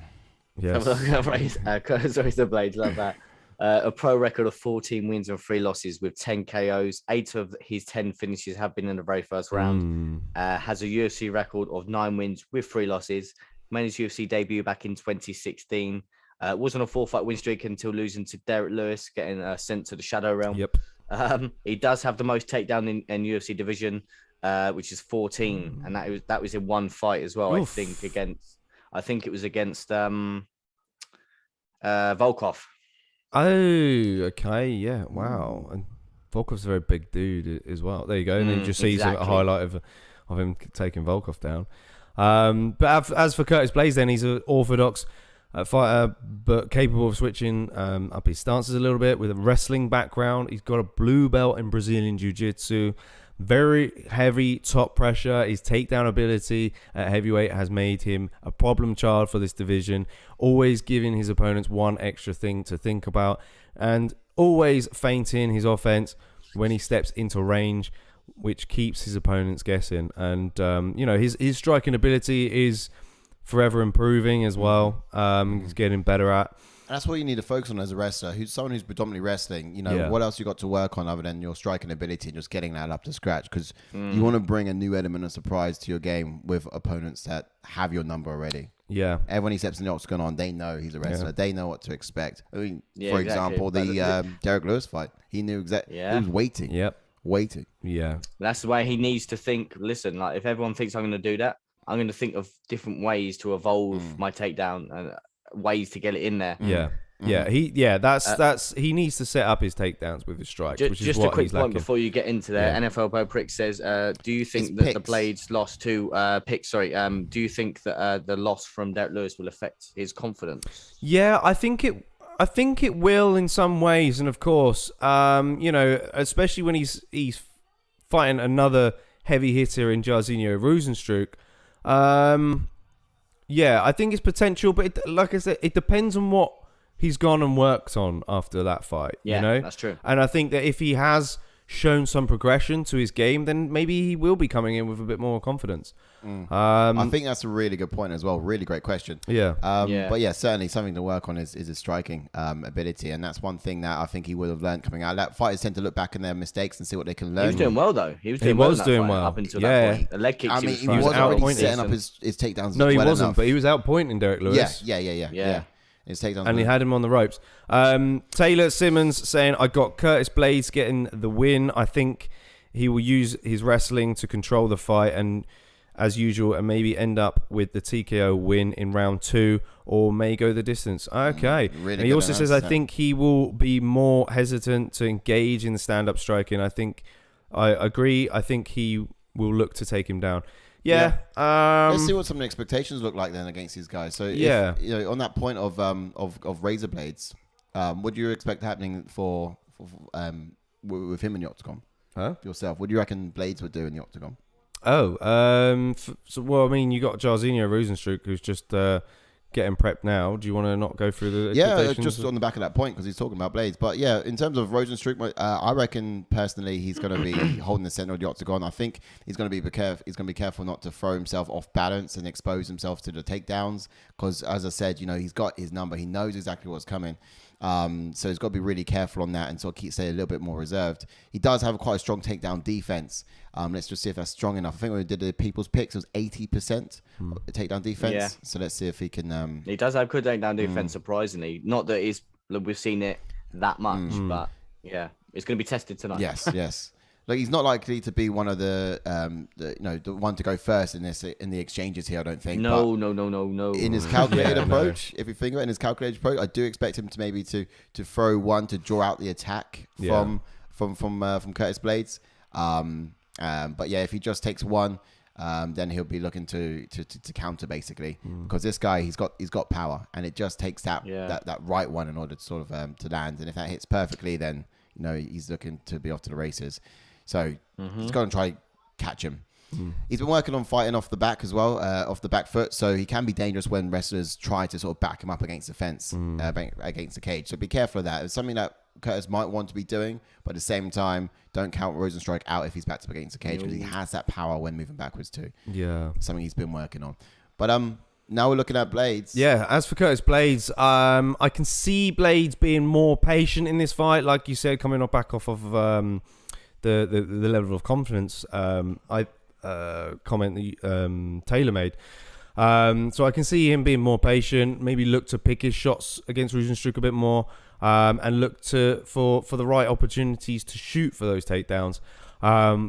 Yes. Razor Blades, love that. A pro record of 14 wins and 3 losses with 10 KOs. 8 of his 10 finishes have been in the very first round. Has a UFC record of 9 wins with 3 losses. Made his UFC debut back in 2016. Was on a 4-fight win streak until losing to Derek Lewis, getting sent to the Shadow Realm. Yep. He does have the most takedown in UFC division, which is 14, and that was in one fight as well. Oof. I think it was against Volkov. Oh, okay, yeah, wow. And Volkov's a very big dude as well. There you go. And then you just see a highlight of him taking Volkov down. But as for Curtis Blaydes, then he's an orthodox fighter, but capable of switching up his stances a little bit with a wrestling background. He's got a blue belt in Brazilian Jiu-Jitsu. Very heavy top pressure. His takedown ability at heavyweight has made him a problem child for this division, always giving his opponents one extra thing to think about, and always feinting his offense when he steps into range, which keeps his opponents guessing. And his striking ability is forever improving as well. He's getting better at. And that's what you need to focus on as a wrestler, someone who's predominantly wrestling. What else you got to work on other than your striking ability and just getting that up to scratch? Because you want to bring a new element of surprise to your game with opponents that have your number already. Yeah. Everyone he steps in the octagon, they know he's a wrestler. Yeah. They know what to expect. I mean, for example, the Derek Lewis fight, he knew exactly. Yeah. He was waiting. Yep. Waiting. Yeah. That's the way he needs to think. Listen, like if everyone thinks I'm going to do that, I'm going to think of different ways to evolve my takedown and ways to get it in there. Yeah. Yeah, that's he needs to set up his takedowns with his strikes. Just a quick point before you get into there. NFL Bo Prick says, "Do you think that the Blaydes lost to picks? Sorry, do you think that the loss from Derek Lewis will affect his confidence?" Yeah, I think it will in some ways, and of course, especially when he's fighting another heavy hitter in JAIRZINHO Rozenstruik. I think it's potential, but like I said, it depends on what he's gone and worked on after that fight. Yeah, that's true. And I think that if he has shown some progression to his game, then maybe he will be coming in with a bit more confidence. I think that's a really good point as well. Really great question. Yeah. But yeah, certainly something to work on is his striking ability, and that's one thing that I think he would have learned coming out. That fighters tend to look back on their mistakes and see what they can learn. He was doing well though. He was doing well up until that point. The leg kicks. He was already setting up his takedowns. No, he wasn't, enough. but he was outpointing Derek Lewis. Yeah. And he had him on the ropes. Taylor Simmons saying, I got Curtis Blaydes getting the win. I think he will use his wrestling to control the fight and, as usual, and maybe end up with the TKO win in round 2 or may go the distance. Okay. Really and he also says, I think he will be more hesitant to engage in the stand-up striking. I agree. I think he will look to take him down. Yeah. Let's see what some of the expectations look like then against these guys. So if, on that point of razor blades, what do you expect happening for with him in the octagon? Yourself, what do you reckon Blaydes would do in the octagon? Well, I mean, you got JAIRZINHO Rozenstruik, who's just getting prepped now. Do you want to not go through the expectations? Just on the back of that point because he's talking about Blaydes. But yeah, in terms of Rozenstruik, I reckon personally he's going to be holding the center of the octagon. I think he's going to be careful. He's going to be careful not to throw himself off balance and expose himself to the takedowns. Because as I said, he's got his number. He knows exactly what's coming. So he's got to be really careful on that and sort of stay a little bit more reserved. He does have quite a strong takedown defense. Let's just see if that's strong enough. I think when we did the people's picks, it was 80% takedown defense. Yeah. So let's see if he can. He does have good takedown defense, surprisingly. Not that we've seen it that much, but yeah, it's going to be tested tonight. Yes. Like he's not likely to be one of the one to go first in the exchanges here. I don't think. No. In his calculated approach, if you think about it, in his calculated approach, I do expect him to maybe to throw one to draw out the attack from Curtis Blaydes. But yeah, if he just takes one, then he'll be looking to counter basically because this guy he's got power and it just takes that right one in order to sort of to land, and if that hits perfectly, then he's looking to be off to the races. So he's going to try catch him. He's been working on fighting off the back as well, off the back foot. So he can be dangerous when wrestlers try to sort of back him up against the fence, against the cage. So be careful of that. It's something that Curtis might want to be doing, but at the same time, don't count Rozenstruik out if he's backed up against the cage because he has that power when moving backwards too. Yeah, something he's been working on. But now we're looking at Blaydes. Yeah, as for Curtis Blaydes, I can see Blaydes being more patient in this fight, like you said, coming back off of the level of confidence comment that Taylor made. So I can see him being more patient, maybe look to pick his shots against Rozenstruik a bit more, and look for the right opportunities to shoot for those takedowns.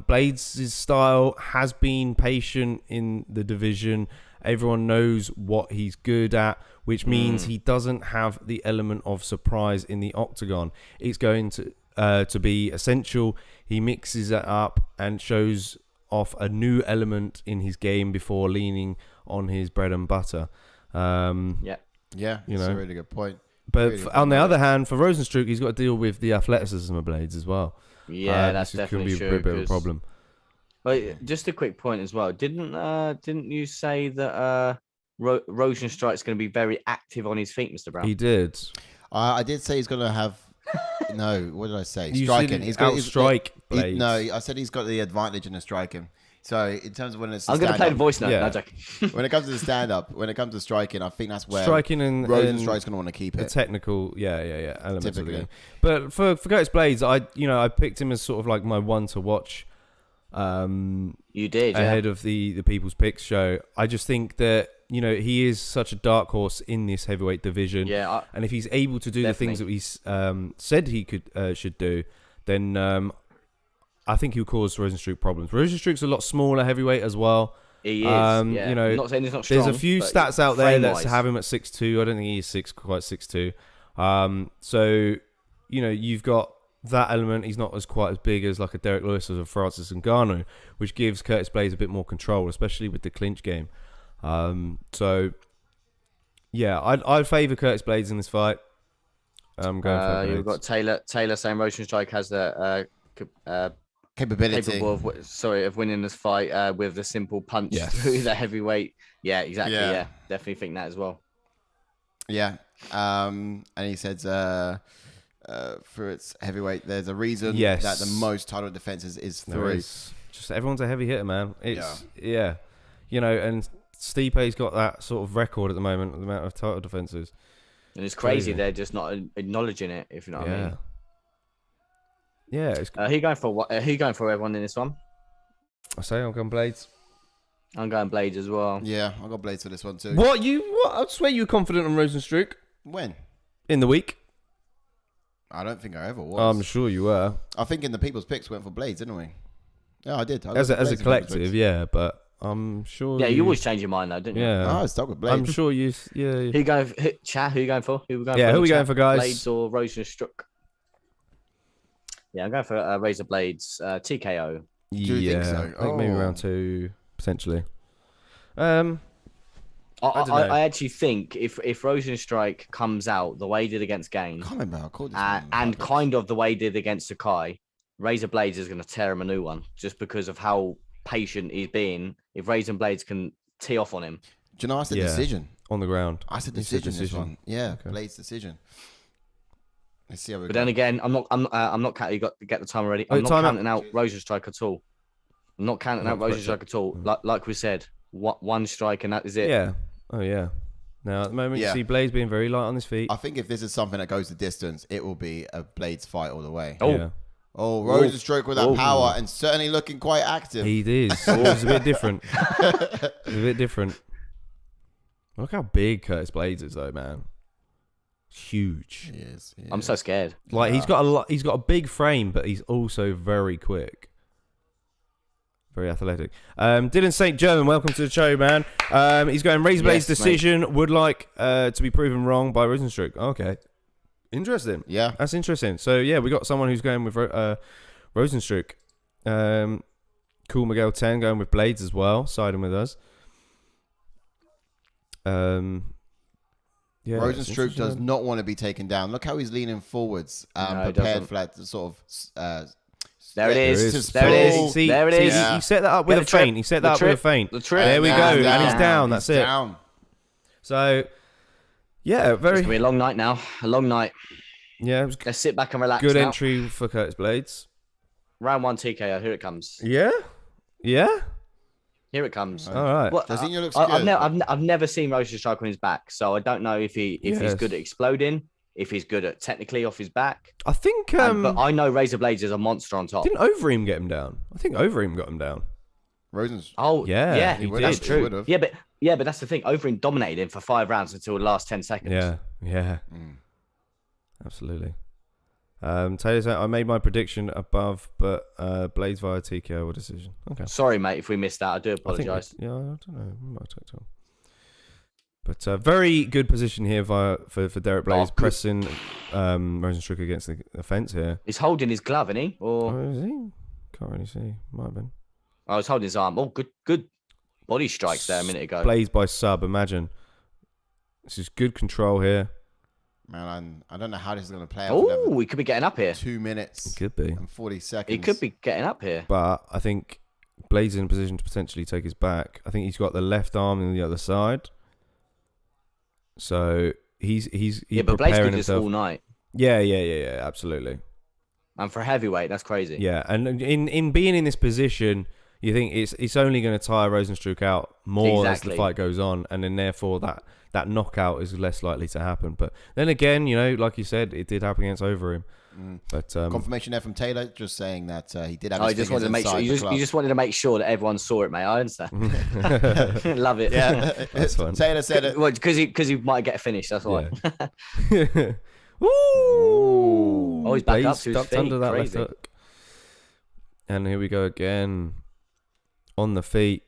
Blades' style has been patient in the division. Everyone knows what he's good at, which means he doesn't have the element of surprise in the octagon. It's going to be essential. He mixes it up and shows off a new element in his game before leaning on his bread and butter. Yeah, that's a really good point. But on the other hand, for Rozenstruik, he's got to deal with the athleticism of Blades as well. Yeah, that's definitely true. A bit of a problem. But just a quick point as well. Didn't you say that Rozenstruik's going to be very active on his feet, Mr. Brown? He did. I did say he's going to have. No, what did I say? You Striking. He's got strike Blades. No, I said he's got the advantage in the striking. So in terms of when it's I'm going to play the voice note. Yeah. No, joking. When it comes to the stand-up, when it comes to striking, I think that's where striking and Rozenstruik's going to want to keep it. The technical, elements Typically. of it. But for Curtis Blades, I picked him as sort of like my one to watch. You did ahead of the People's Picks show. I just think that he is such a dark horse in this heavyweight division. Yeah, and if he's able to do the things that he's said he should do, then I think he'll cause Rozenstruik problems. Rozenstruik's a lot smaller heavyweight as well. He is. I'm not saying he's not strong. There's a few stats out there that have him at 6'2". I don't think he's quite 6'2". So you've got that element. He's not quite as big as like a Derek Lewis or a Francis Ngannou, which gives Curtis Blades a bit more control, especially with the clinch game. So yeah, I'd favour Curtis Blades in this fight. I'm going for Blades. You've got Taylor saying Rozenstruik has the capability capable of winning this fight with the simple punch through the heavyweight. Yeah, exactly. Yeah, definitely think that as well. Yeah, and he said for its heavyweight, there's a reason that the most title defenses is 3. Just everyone's a heavy hitter, man. It's and Stipe's got that sort of record at the moment, the amount of title defenses. And it's crazy they're just not acknowledging it, if you know what I mean. Yeah. Who you going for? Who you going for? Everyone in this one? I say I'm going Blades. I'm going Blades as well. Yeah, I got Blades for this one too. What? I swear you were confident on Rozenstruik. When? In the week. I don't think I ever was. I'm sure you were. I think in the People's Picks we went for Blades, didn't we? Yeah, I did. As a collective, yeah, but I'm sure. Yeah, you always change your mind though, didn't you? Yeah, I stuck with Blades. I'm sure you. Yeah. Who you going? Chat. Who you going for? Who are we going for, guys? Blades or Rozenstruik? Yeah, I'm going for Razor Blades TKO. Do you think so? I think maybe round 2 potentially. I actually think if Rozenstruik comes out the way he did against Gain, and kind of the way he did against Sakai, Razor Blades is going to tear him a new one just because of how patient he's being. If Razor Blades can tee off on him, do you know I said decision on the ground? I said decision. This one, okay. Blades decision. Let's see how we go. Then again, I'm not counting. You got to get the time already. I'm not counting out Rozenstruik at all. I'm not counting out Rozenstruik at all. Like we said, one strike and that is it. Yeah. Oh yeah. Now at the moment, you see Blades being very light on his feet. I think if this is something that goes the distance, it will be a Blades fight all the way. Rozenstruik with that power and certainly looking quite active. He is. It's a bit different. Look how big Curtis Blades is, though, man. Huge. He is. I'm so scared. Like he's got a big frame, but he's also very quick. Very athletic. Dylan St. German, welcome to the show, man. He's going Razor Blades decision. Mate. Would like to be proven wrong by Rozenstruik. Okay. Interesting. Yeah. That's interesting. So, yeah, we got someone who's going with Rozenstruik. Cool Miguel 10 going with Blades as well, siding with us. Rozenstruik does not want to be taken down. Look how he's leaning forwards, prepared for that sort of... There it is. There it is. There it is. He set that up with a feint. He set that up with a feint. There we go. And he's down. That's it. So, yeah, very. It's gonna be a long night now. A long night. Yeah. Let's sit back and relax. Good entry for Curtis Blades. Round 1 TKO. Here it comes. Yeah. Yeah. Here it comes. All right. Well, Jairzinho looks good. I've never seen Rozenstruik on his back, so I don't know if he's good at exploding. If he's good at technically off his back. I think... but I know Razor Blades is a monster on top. Didn't Overeem get him down? I think Overeem got him down. Rosen's. Oh, yeah, he that's did. true. Yeah, but that's the thing. Overeem dominated him for 5 rounds until the last 10 seconds. Yeah. Absolutely. Taylor said, I made my prediction above, but Blades via TKO or decision. Okay. Sorry, mate, if we missed that. I do apologise. Yeah, I don't know. But very good position here for Derek Blades, pressing Rozenstruik against the fence here. He's holding his glove, isn't he? Or is he? Can't really see. Might have been. I was holding his arm. Oh, good body strikes there a minute ago. Blades by sub, imagine. This is good control here. Man, I don't know how this is going to play out. Oh, we could be getting up here. 2 minutes. It could be. And 40 seconds. He could be getting up here. But I think Blades is in a position to potentially take his back. I think he's got the left arm on the other side. So he's but Blades preparing did this himself all night. Yeah, absolutely. And for heavyweight, that's crazy. Yeah, and in being in this position, you think it's only going to tire Rozenstruik out more as the fight goes on, and then therefore that knockout is less likely to happen. But then again, like you said, it did happen against Overeem. But confirmation there from Taylor, just saying that he did have. I just wanted to make sure. You just wanted to make sure that everyone saw it, mate. I understand. Love it. Yeah, that's fun. Taylor said it. Well, because he might get finished. That's why. Yeah. Ooh! Oh, he's back up to his feet. Under that crazy. left hook. And here we go again. On the feet.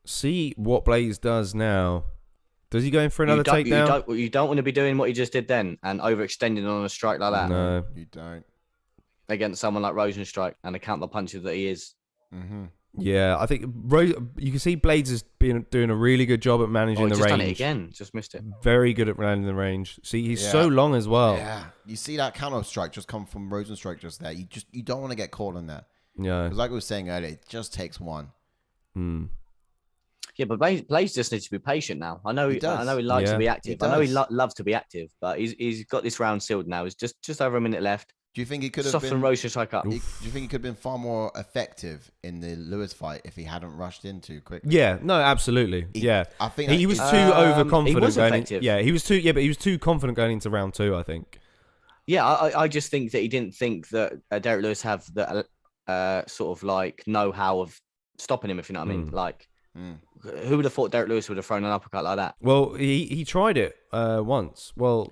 See what Blades does now. Does he go in for another takedown? You don't want to be doing what he just did then and overextending on a strike like that. No, you don't. Against someone like Rozenstruik and the counter puncher that he is. Yeah, I think you can see Blades is doing a really good job at managing the range. Done it again. Just missed it. Very good at managing the range. See, he's so long as well. Yeah, you see that counter strike just come from Rozenstruik just there. You don't want to get caught on that. Yeah, because like we were saying earlier, it just takes one. Yeah, but Blades just needs to be patient now. I know he likes to be active. I know he loves to be active, but he's got this round sealed now. It's just over a minute left. Do you think he could have soften Rozenstruik up? Do you think he could have been far more effective in the Lewis fight if he hadn't rushed in too quickly? Yeah, no, absolutely. I think he was too overconfident. He was effective. He was too. Yeah, but he was too confident going into round 2. I think. Yeah, I just think that he didn't think that Derek Lewis have the sort of like know-how of stopping him. If you know what I mean, like. Who would have thought Derek Lewis would have thrown an uppercut like that? Well, he tried it once. Well,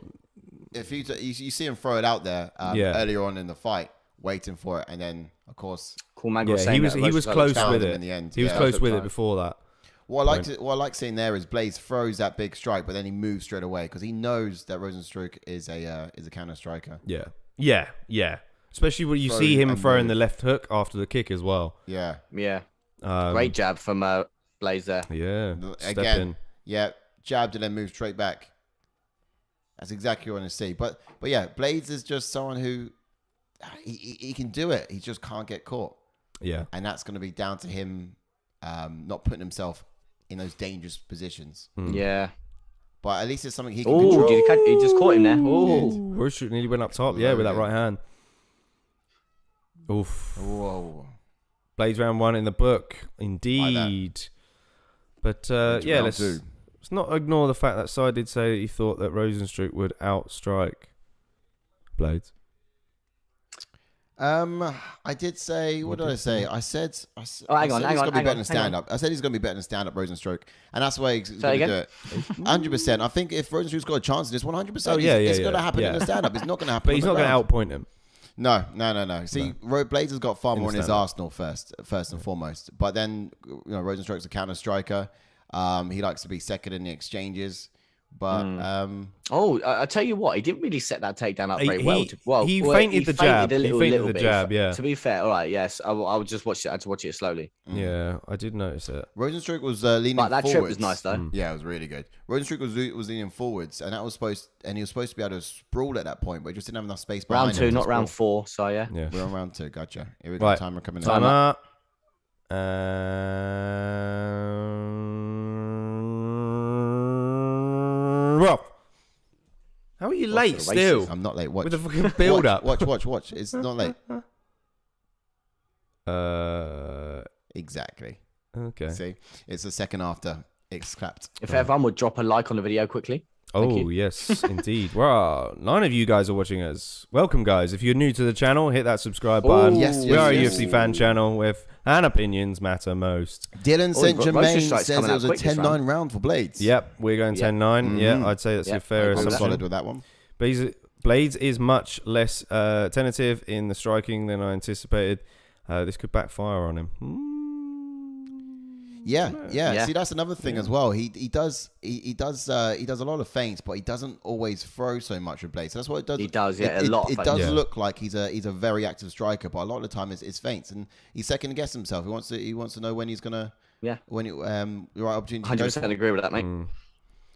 if you see him throw it out there earlier on in the fight, waiting for it, and then of course, he was close with it in the end. He was close with it before that. What I like seeing there is Blades throws that big strike, but then he moves straight away because he knows that Rozenstruik is a counter striker. Yeah. Especially when you see him throwing the left hook after the kick as well. Yeah. Great jab from Blades there. Yeah. Again. Yeah. Jabbed and then moved straight back. That's exactly what I want to see. But yeah, Blades is just someone who he can do it. He just can't get caught. Yeah. And that's going to be down to him not putting himself in those dangerous positions. Yeah. But at least it's something he can control. He just caught him there. Oh, Rozenstruik nearly went up top. Yeah, with that right hand. Oof. Whoa. Blades round 1 in the book. Indeed. But let's not ignore the fact that Sai did say that he thought that Rozenstruik would outstrike Blades. I did say, what did I say? I said he's going to be better than stand-up. I said he's going to be better than stand-up Rozenstruik. And that's the way he's going to do it. 100%. I think if Rozenstruik's got a chance in this, 100%, it's going to happen in the stand-up. It's not going to happen. But he's not going to outpoint him. No. See, Blades has got far more in his arsenal first and foremost. But then, Rozenstruik's a counter striker. He likes to be second in the exchanges. But I tell you what, he didn't really set that takedown up very well. He feinted the jab. He feinted the jab. Yeah. To be fair, all right, yes, I would just watch it. I had to watch it slowly. Yeah, I did notice it. Rozenstruik was leaning forwards. But that trip was nice though. Yeah, it was really good. Rozenstruik was leaning forwards, and he was supposed to be able to sprawl at that point, but he just didn't have enough space. Round 2, not round 4. So yeah. We're on round 2. Gotcha. Here we go. Right. Timer coming. Time up. Well. How are you late still? I'm not late. Watch. With the fucking build up. Watch. It's not late. Exactly. Okay. See, it's the second after it's clapped. If everyone would drop a like on the video quickly. Yes, indeed. Well, 9 of you guys are watching us. Welcome, guys. If you're new to the channel, hit that subscribe button. Yes, we are a UFC fan channel with and opinions matter most. Dylan St. Germain says it was a 10-9 round for Blades. Yep, we're going 10-9. Yeah, I'd say that's your fair assumption. Solid with that one. Blades is much less tentative in the striking than I anticipated. This could backfire on him. Yeah. See, that's another thing as well. He does a lot of feints, but he doesn't always throw so much with Blades. So that's what it does. He does, a lot. It does look like he's a very active striker, but a lot of the time it's feints, and he second guesses himself. He wants to know when he's gonna the right opportunity. 100% agree with that, mate.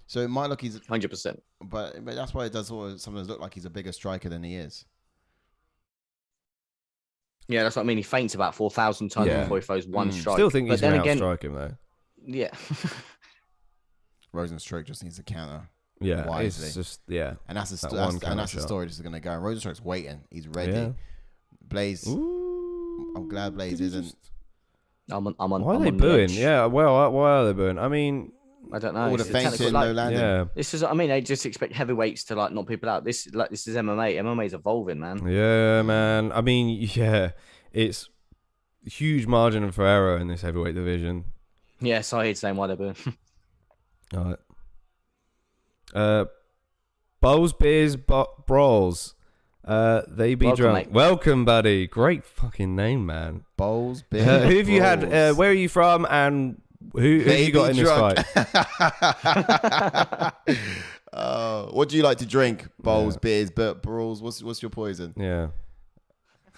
So it might look he's 100%, but that's why it does sometimes look like he's a bigger striker than he is. Yeah, that's what I mean. He feints about 4,000 times before he throws one strike. Still think he's going to outstrike him, though. Yeah. ROZENSTRUIK just needs a counter. Yeah, wisely. it's just, And that's the story this is going to go. ROZENSTRUIK's waiting. He's ready. Yeah. Blaze. I'm glad Blaze isn't. I'm on. Why are they booing? Yeah, well, why are they booing? I mean, I don't know. All the feinting, no landing. Yeah. This is. I mean, they just expect heavyweights to knock people out. This is MMA. MMA's evolving, man. Yeah, man. I mean, it's a huge margin for error in this heavyweight division. Yeah, Saeed's saying why they're booing. All right. Bowls, beers, brawls. They be drunk. Mate. Welcome, buddy. Great fucking name, man. Bowls, beers, who have you had? Where are you from? And who have you got in this fight? What do you like to drink? Bowls, beers, but brawls. What's your poison? Yeah.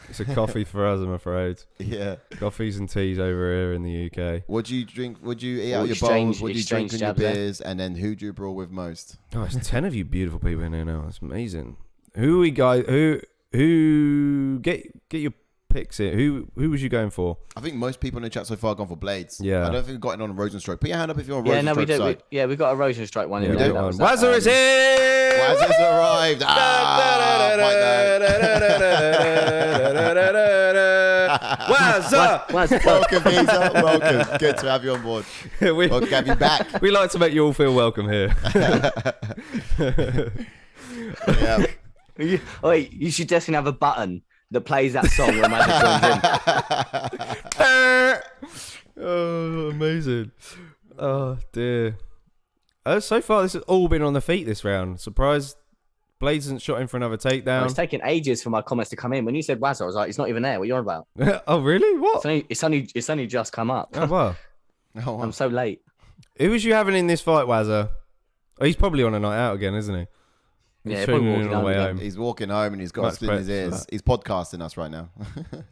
It's a coffee for us, I'm afraid. Yeah. Coffees and teas over here in the UK. What do you drink? Would you eat out your bowls? What do you drink in your beers? And then who do you brawl with most? Oh, it's 10 of you beautiful people in here now. That's amazing. Who we guys? Who get your picks here? Who was you going for? I think most people in the chat so far have gone for Blades. Yeah. I don't think we've got it on ROZENSTRUIK. Put your hand up if you're on ROZENSTRUIK. Yeah, no, we do. We've got a ROZENSTRUIK one. Yeah, we do. Wazza is here! Wazza's arrived. Wazza! Welcome, Visa. Welcome. Good to have you on board. Welcome to have you back. We like to make you all feel welcome here. Yeah. Wait, you should definitely have a button that plays that song when Magic joins in. Oh, amazing. Oh, dear. So far, this has all been on the feet this round. Surprised Blades hasn't shot in for another takedown. It's taking ages for my comments to come in. When you said Wazza, I was like, it's not even there. What are you on about? Oh, really? What? It's only just come up. Oh, wow. I'm so late. Who was you having in this fight, Wazza? Oh, he's probably on a night out again, isn't he? Yeah, probably walking on the way home. He's walking home and he's got us in his ears. He's podcasting us right now.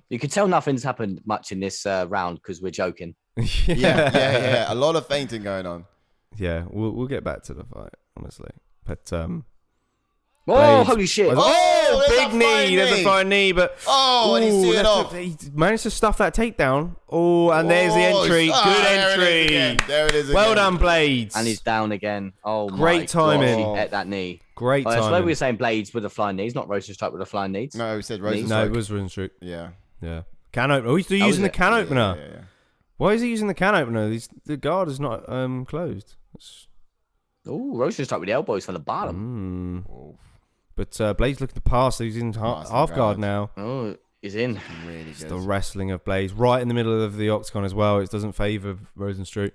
You can tell nothing's happened much in this round because we're joking. Yeah. A lot of fainting going on. Yeah, we'll get back to the fight, honestly. But Blades, holy shit! Oh, big knee. There's a fine knee, but and he's seeing it off. He managed to stuff that takedown. Oh, and there's the entry. Good entry. There it is again. Well done, Blades. And he's down again. Oh, great timing. He hit that knee. Great timing. That's why we were saying Blades with a flying knee. He's not ROZENSTRUIK with a flying knee. No, we said ROZENSTRUIK. No, it was ROZENSTRUIK. Yeah. Can opener. Oh, he's still using the can opener. Yeah. Why is he using the can opener? The guard is not closed. Oh, ROZENSTRUIK with the elbows from the bottom. But Blades looking to pass. He's in half guard now. Oh, he's in. Really it's good. the wrestling of Blades right in the middle of the octagon as well. It doesn't favour ROZENSTRUIK.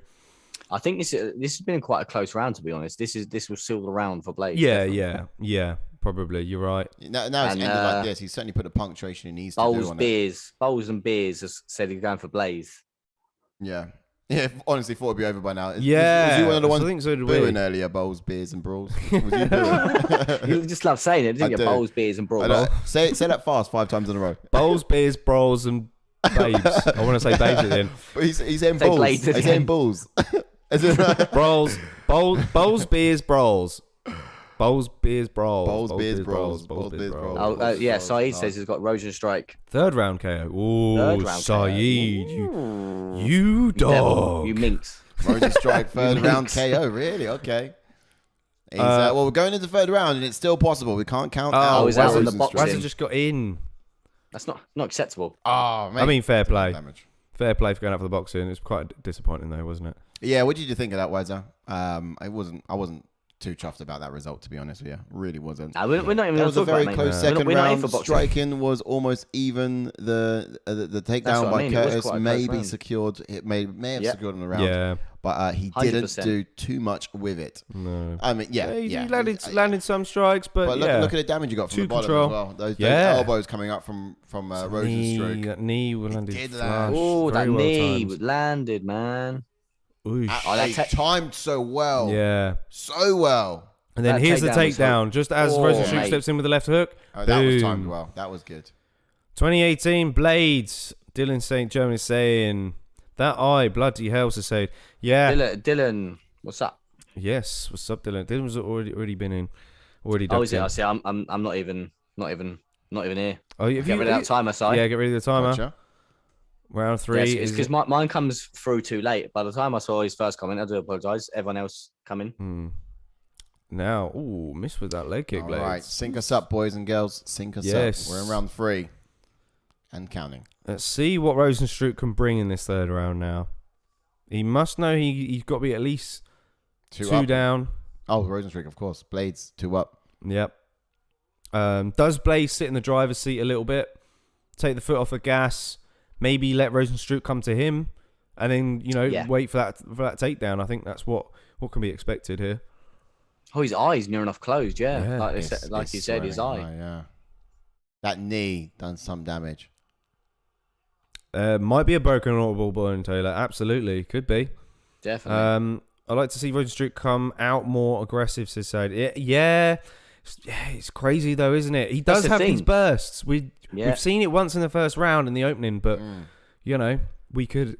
I think this has been quite a close round, to be honest. This will seal the round for Blades. Yeah. Probably, you're right. Now it's ended like this. He's certainly put the punctuation he needs to do on it. Bowls and Beers has said he's going for Blaze. Yeah. Honestly, thought it'd be over by now. Was you one of the ones booing earlier? Bowls, beers, and brawls. Was you booing? You just love saying it, didn't you? Bowls, beers, and brawls. Say that fast 5 times in a row. Bowls, beers, brawls, and babes. I want to say babes at the end. But he's saying balls. He's saying balls. Brawls, bowls, beers, brawls. Bowls, beers, brawls. Bowls, beers, brawls. Bowls, beers, brawls. Oh, yeah. Saeed says he's got ROZENSTRUIK. Third round KO. Ooh, Saeed, you dog. You minx. ROZENSTRUIK, third round KO. Really? Okay. Well, we're going into the third round, and it's still possible. We can't count out. He's out on the boxing. Wazza just got in. That's not acceptable. Oh, mate. I mean, fair play. Fair play for going out for the boxing. It's quite disappointing, though, wasn't it? Yeah. What did you think of that, Wazza? I wasn't too chuffed about that result, to be honest with you. Really wasn't. Nah, we're not even. That was a very close second round. For striking was almost even. The takedown by Curtis maybe secured. It may have secured in the round. Yeah. But he 100%. didn't do too much with it. No. I mean, He landed some strikes, but look at the damage you got from the bottom as well. Those elbows coming up from Rozenstruik. That knee landed flush. Oh, that knee landed, man. Timed so well. Yeah. So well. And then here's the takedown. Just as Rozenstruik slips in with the left hook. Oh, that was timed well. That was good. 2018 Blades. Dylan St. German is saying, that eye, bloody hell, to say. Yeah. Dylan, what's up? Yes, what's up, Dylan? Dylan's already been in. Already done. Oh, is it? I see. I'm not even here. Oh, get rid of that timer, Si. Yeah, get rid of the timer. Gotcha. Round 3. It's because mine comes through too late. By the time I saw his first comment, I do apologise. Everyone else coming. Now, missed with that leg kick, Blades. All right, sync us up, boys and girls. Sync us up. We're in round 3 and counting. Let's see what Rozenstruik can bring in this third round now. He must know he's got to be at least two down. Oh, Rozenstruik, of course. Blades 2 up. Yep. Does Blades sit in the driver's seat a little bit? Take the foot off the gas. Maybe let Rozenstruik come to him, and then wait for that takedown. I think that's what can be expected here. Oh, his eye's near enough closed. Yeah, like you said, his eye. Yeah, that knee done some damage. Might be a broken audible bone, Taylor. Absolutely, could be. Definitely. I'd like to see Rozenstruik come out more aggressive. Society. Yeah. It's crazy though, isn't it? He does have these bursts. We've seen it once in the first round in the opening, but we could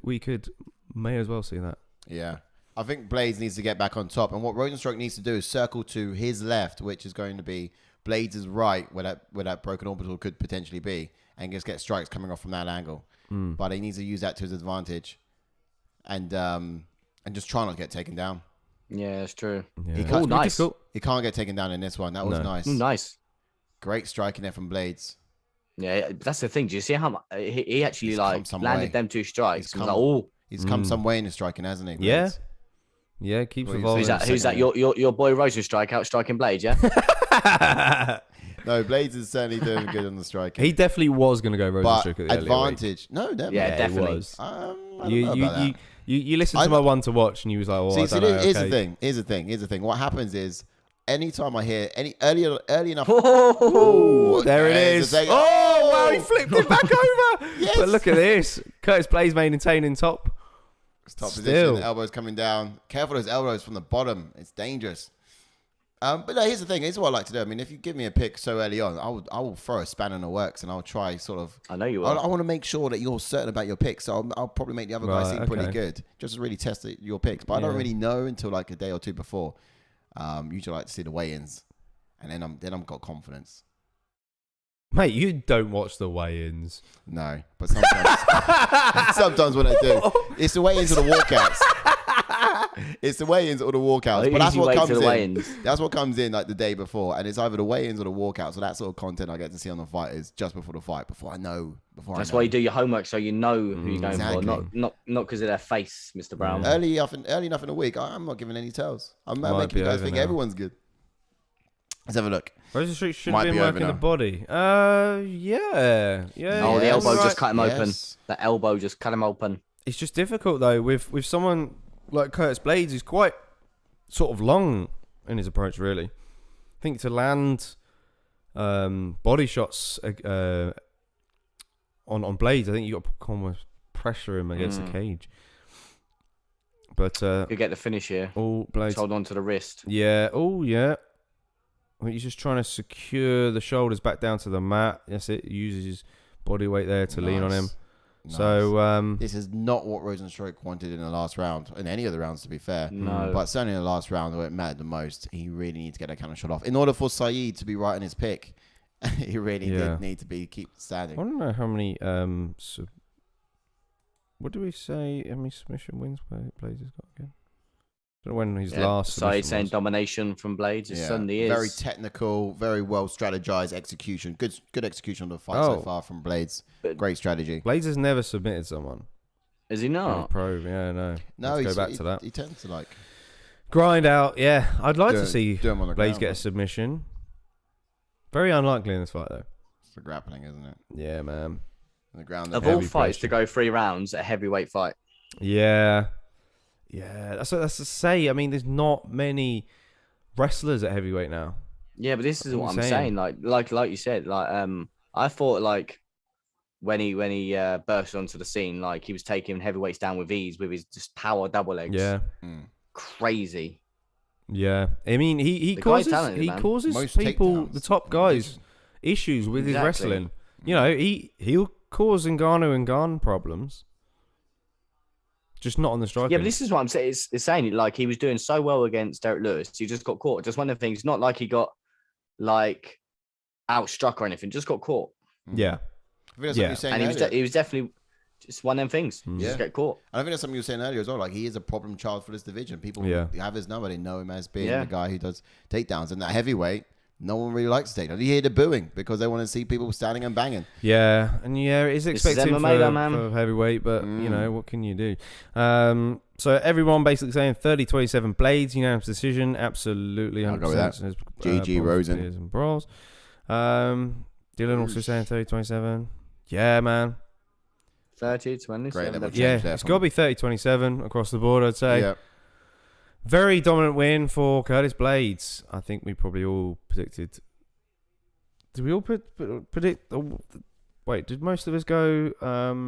may as well see that. Yeah. I think Blades needs to get back on top, and what Rozenstruik needs to do is circle to his left, which is going to be Blades' right, where that broken orbital could potentially be, and just get strikes coming off from that angle. But he needs to use that to his advantage, and just try not to get taken down. Yeah, that's true. Yeah. Nice. He can't get taken down in this one. That was nice. Nice. Great striking there from Blades. Yeah, that's the thing. Do you see how much he actually landed them 2 strikes? He's come some way in his striking, hasn't he? Blades? Yeah, keeps evolving. Who's that? Your boy Rozenstruik out striking Blades, yeah? No, Blades is certainly doing good on the striking. He definitely was going to go Rozenstruik at the advantage. No, definitely. Yeah, definitely. Was. I don't know about that. You listened to my one to watch, and you was like, "Oh, I don't know." Here's the thing. What happens is, anytime I hear any early enough, there it is. Oh wow, he flipped it back over. Yes. But look at this. Curtis Blades maintaining top. Top position. The elbows coming down. Careful those elbows from the bottom. It's dangerous. But no, here's the thing. Here's what I like to do. I mean, if you give me a pick so early on, I will throw a spanner in the works, and I'll try sort of. I know you will. I want to make sure that you're certain about your picks, so I'll probably make the other guys seem pretty good, just to really test your picks. But I don't really know until like a day or two before. Usually I like to see the weigh-ins, and then I'm got confidence. Mate, you don't watch the weigh-ins. No, but sometimes when I do, it's the weigh-ins or the walkouts. It's the weigh-ins or the walkouts, but that's what comes in. That's what comes in like the day before, and it's either the weigh-ins or the walkouts. So that sort of content I get to see on the fighters just before the fight, before I know. That's why you do your homework, so you know who you're going for, not because of their face, Mr. Brown. Early enough in the week, I'm not giving any tells. I'm making you guys think everyone's good. Let's have a look. Rozenstruik should have been working the body. Yeah. Oh, the elbow just cut him open. That elbow just cut him open. It's just difficult though with someone like Curtis Blades, who's quite sort of long in his approach. Really, I think to land body shots on Blades, I think you got to almost pressure him against the cage. But you get the finish here. Oh, Blades, hold on to the wrist. Yeah. Oh, yeah. I think he's just trying to secure the shoulders back down to the mat. That's it. He uses his body weight there to lean on him. Nice. So this is not what Rozenstruik wanted in the last round, in any of the rounds, to be fair. No. But certainly in the last round where it mattered the most, he really needs to get that counter shot off. In order for Saeed to be right in his pick, he really did need to keep standing. I don't know how many what do we say? How many submission wins Blades has got again? I don't know when his last. So he's saying domination from Blades. It certainly is. Very technical, very well strategized execution. Good execution of the fight so far from Blades. Great strategy. Blades has never submitted someone. Is he not? Pro, yeah, no. No, Let's go back to that. He tends to like. Grind out, yeah. I'd like to see him on the Blaydes ground, get a submission. Very unlikely in this fight, though. It's the grappling, isn't it? Yeah, man. On the ground. Of all fights to go 3 rounds, a heavyweight fight. Yeah. Yeah, that's to say. I mean, there's not many wrestlers at heavyweight now. Yeah, but this is what I'm saying. Like you said, I thought like when he burst onto the scene, like he was taking heavyweights down with ease with his just power double legs. Yeah. Crazy. Yeah. I mean, he causes Most people, takedowns. the top guys, issues with his wrestling. You know, he'll cause Ngannou problems. Just not on the striking. Yeah, but this is what I'm saying. It's saying like he was doing so well against Derek Lewis. He just got caught. Just one of the things. Not like he got like outstruck or anything. Just got caught. Yeah. I think that's And he was definitely just one of them things. Just get caught. And I think that's something you were saying earlier as well. Like he is a problem child for this division. People have his number. They know him as being the guy who does takedowns. And that heavyweight, no one really likes to take. You hear the booing because they want to see people standing and banging. Yeah, and it is expected for heavyweight, but you know, what can you do? So everyone basically saying 30-27 Blaydes, unanimous decision, absolutely 100%. I'll go with that. GG Rosen. And brawls. Dylan also saying 30-27. Yeah, man. 30-27. Great. Yeah, it's got to be 30-27 across the board, I'd say. Yeah. Very dominant win for Curtis Blaydes. I think we probably all predicted. Did we all predict? Wait, did most of us go?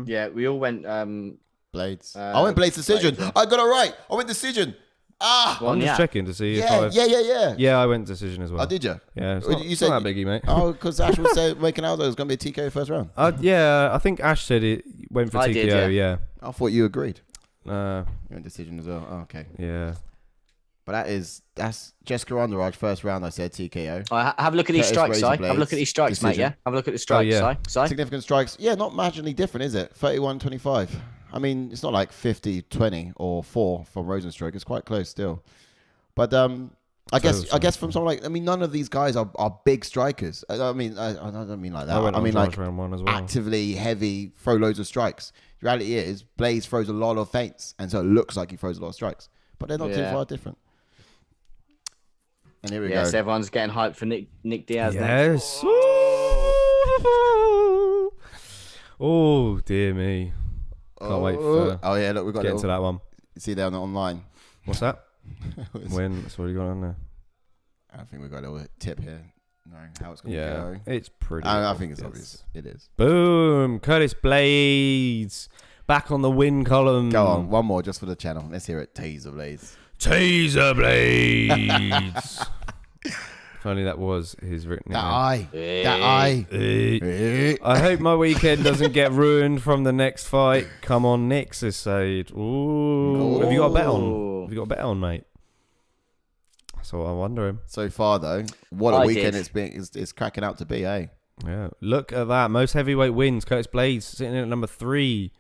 Yeah, we all went Blaydes. I went Blaydes decision. I got it right. I went decision. I'm just checking to see. Yeah, I went decision as well. Oh, did you? Yeah, you said that biggie, mate. Oh, because Ash was making out that it was going to be a TKO first round. Yeah, I think Ash said it went for TKO. Did, yeah. I thought you agreed. You went decision as well. Oh, okay. Yeah. But that's Jessica Andrade first round. I said TKO. Have a look at these strikes, Si. Have a look at these strikes, mate. Yeah, have a look at the strikes, Si. Significant strikes. Yeah, not marginally different, is it? 31-25. I mean, it's not like 50-20 or 4 from Rozenstruik. It's quite close still. But I guess from someone like, I mean, none of these guys are big strikers. I mean, I don't mean like that. I mean like round one as well. Actively heavy, throw loads of strikes. The reality is, Blaydes throws a lot of feints, and so it looks like he throws a lot of strikes. But they're not too far different. And here we go. Yes, everyone's getting hyped for Nick Diaz. Yes. Oh, dear me. Can't wait for yeah, look, we've got get into that one. You see there on the online. What's that? That's what you got on there. I think we've got a little tip here, knowing how it's going to go. It's pretty I think it's obvious. It is. Boom. Curtis Blaydes back on the win column. Go on, one more just for the channel. Let's hear it. Taser Blaydes. Taser Blaydes. If only that was his written name. That eye. I hope my weekend doesn't get ruined from the next fight. Come on, Nick's side. Ooh. Have you got a bet on? Have you got a bet on, mate? That's what I'm wondering. So far, though, what a weekend it's cracking out to be, eh? Yeah. Look at that. Most heavyweight wins. Curtis Blaydes sitting in at number 3.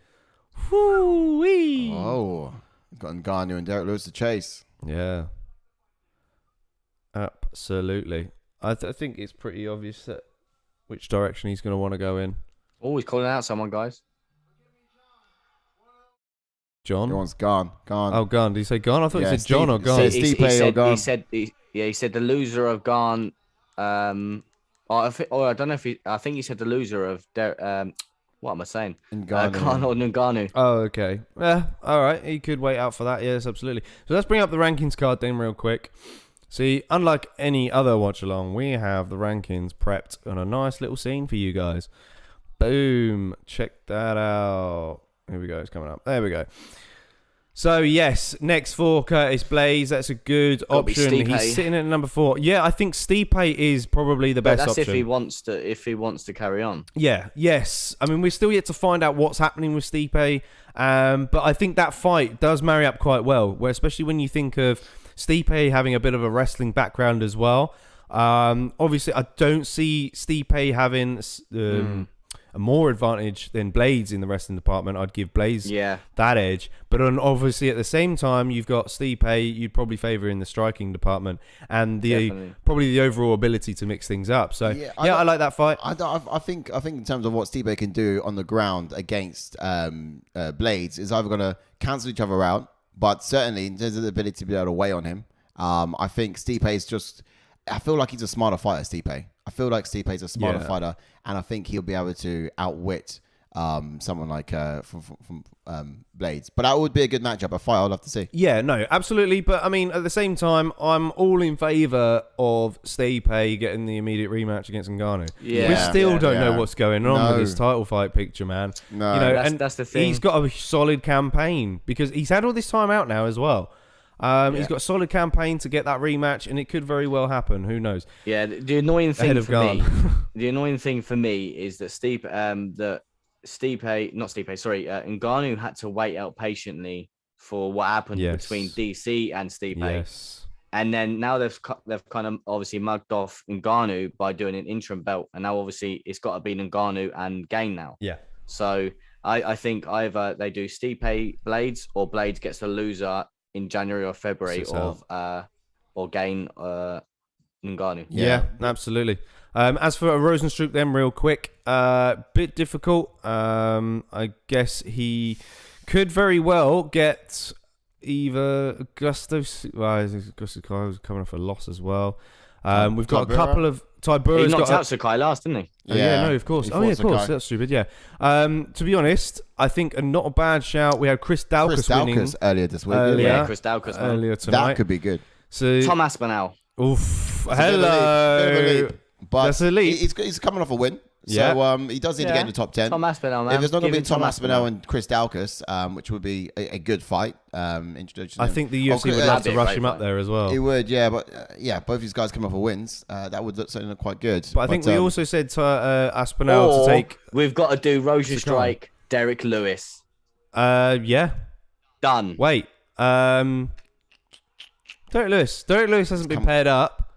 Whoo-wee. Oh. Got Ngannou and Derek Lewis to chase. Yeah. Absolutely. I think it's pretty obvious that which direction he's going to want to go in. Always calling out someone, guys. John? Everyone's gone. Oh, gone. Did he say gone? I thought he said John or gone. He said the loser of Gone. I don't know if I think he said the loser of what am I saying? Gone or Ngannou. Oh, okay. Yeah, all right. He could wait out for that. Yes, absolutely. So let's bring up the rankings card then real quick. See, unlike any other watch-along, we have the rankings prepped on a nice little scene for you guys. Boom. Check that out. Here we go. It's coming up. There we go. So, yes, next for Curtis Blaydes. That's a good option. He's sitting at number 4. Yeah, I think Stipe is probably the best option. That's if he wants to carry on. Yeah, yes. I mean, we're still yet to find out what's happening with Stipe. But I think that fight does marry up quite well, where especially when you think of Stipe having a bit of a wrestling background as well. Obviously, I don't see Stipe having a more advantage than Blaydes in the wrestling department. I'd give Blaydes that edge. But obviously, at the same time, you've got Stipe you'd probably favour in the striking department and probably the overall ability to mix things up. So, I like that fight. I think in terms of what Stipe can do on the ground against Blaydes is either going to cancel each other out, but certainly there's the ability to be able to weigh on him. I think Stipe is just. I feel like he's a smarter fighter, Stipe. I feel like Stipe is a smarter fighter, and I think he'll be able to outwit someone like from Blaydes. But that would be a good matchup, a fight I'd love to see. Yeah, no, absolutely. But I mean, at the same time, I'm all in favour of Stipe getting the immediate rematch against Ngannou. Yeah. We still don't know what's going on with his title fight picture, man. No, you know, that's the thing. He's got a solid campaign because he's had all this time out now as well. He's got a solid campaign to get that rematch, and it could very well happen. Who knows? Yeah, the annoying thing for me, the annoying thing for me is that Ngannou had to wait out patiently for what happened between DC and Stipe. Yes. And then now they've kind of obviously mugged off Ngannou by doing an interim belt, and now obviously it's got to be Ngannou and Gain now. Yeah. So I think either they do Stipe Blaydes, or Blaydes gets the loser in January or February of or Gain Ngannou. Yeah, absolutely. As for a Rozenstruik, then real quick, bit difficult. I guess he could very well get either Augusto. Well, Augusto was coming off a loss as well. We've got a couple of Tybura. He knocked out Sakai last, didn't he? Yeah, no, of course. Oh, yeah, of course. That's stupid. Yeah. To be honest, I think not a bad shout. We had Chris Daukaus winning earlier this week. Yeah, Chris Daukaus earlier tonight. That could be good. So Tom Aspinall. Oof. Hello. But that's elite. He's coming off a win. Yeah. So he does need to get in the top 10. Tom Aspinall, man. If there's not going to be Tom Aspinall and Chris Daukaus, which would be a good fight. Introduction. I think the UFC would love to rush him up there as well. It would, yeah. But both these guys come off with wins. That would certainly look quite good. But I think we also said to Aspinall to take. We've got to do Rozenstruik, Derek Lewis. Yeah. Done. Wait. Derek Lewis. Derek Lewis hasn't been paired up.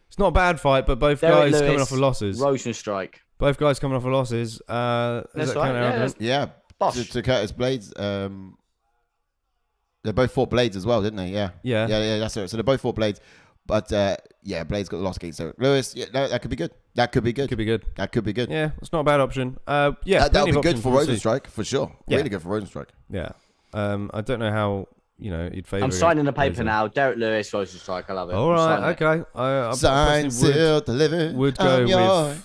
It's not a bad fight, but both guys coming off of losses. Rozenstruik. Both guys coming off of losses. That's right. Yeah. To Curtis Blaydes. They both fought Blaydes as well, didn't they? Yeah. Yeah. That's it. So they both fought Blaydes. But Blaydes got the loss against Derek Lewis. Yeah, no, that could be good. That could be good. That could be good. Yeah, it's not a bad option. That would be good for Rozenstruik, for sure. Yeah. Really good for Rozenstruik. Yeah. I don't know how, you'd favour. I'm signing the paper now. Derek Lewis, Rozenstruik. I love it. All right, okay. I Signed, sealed, delivered. Would go with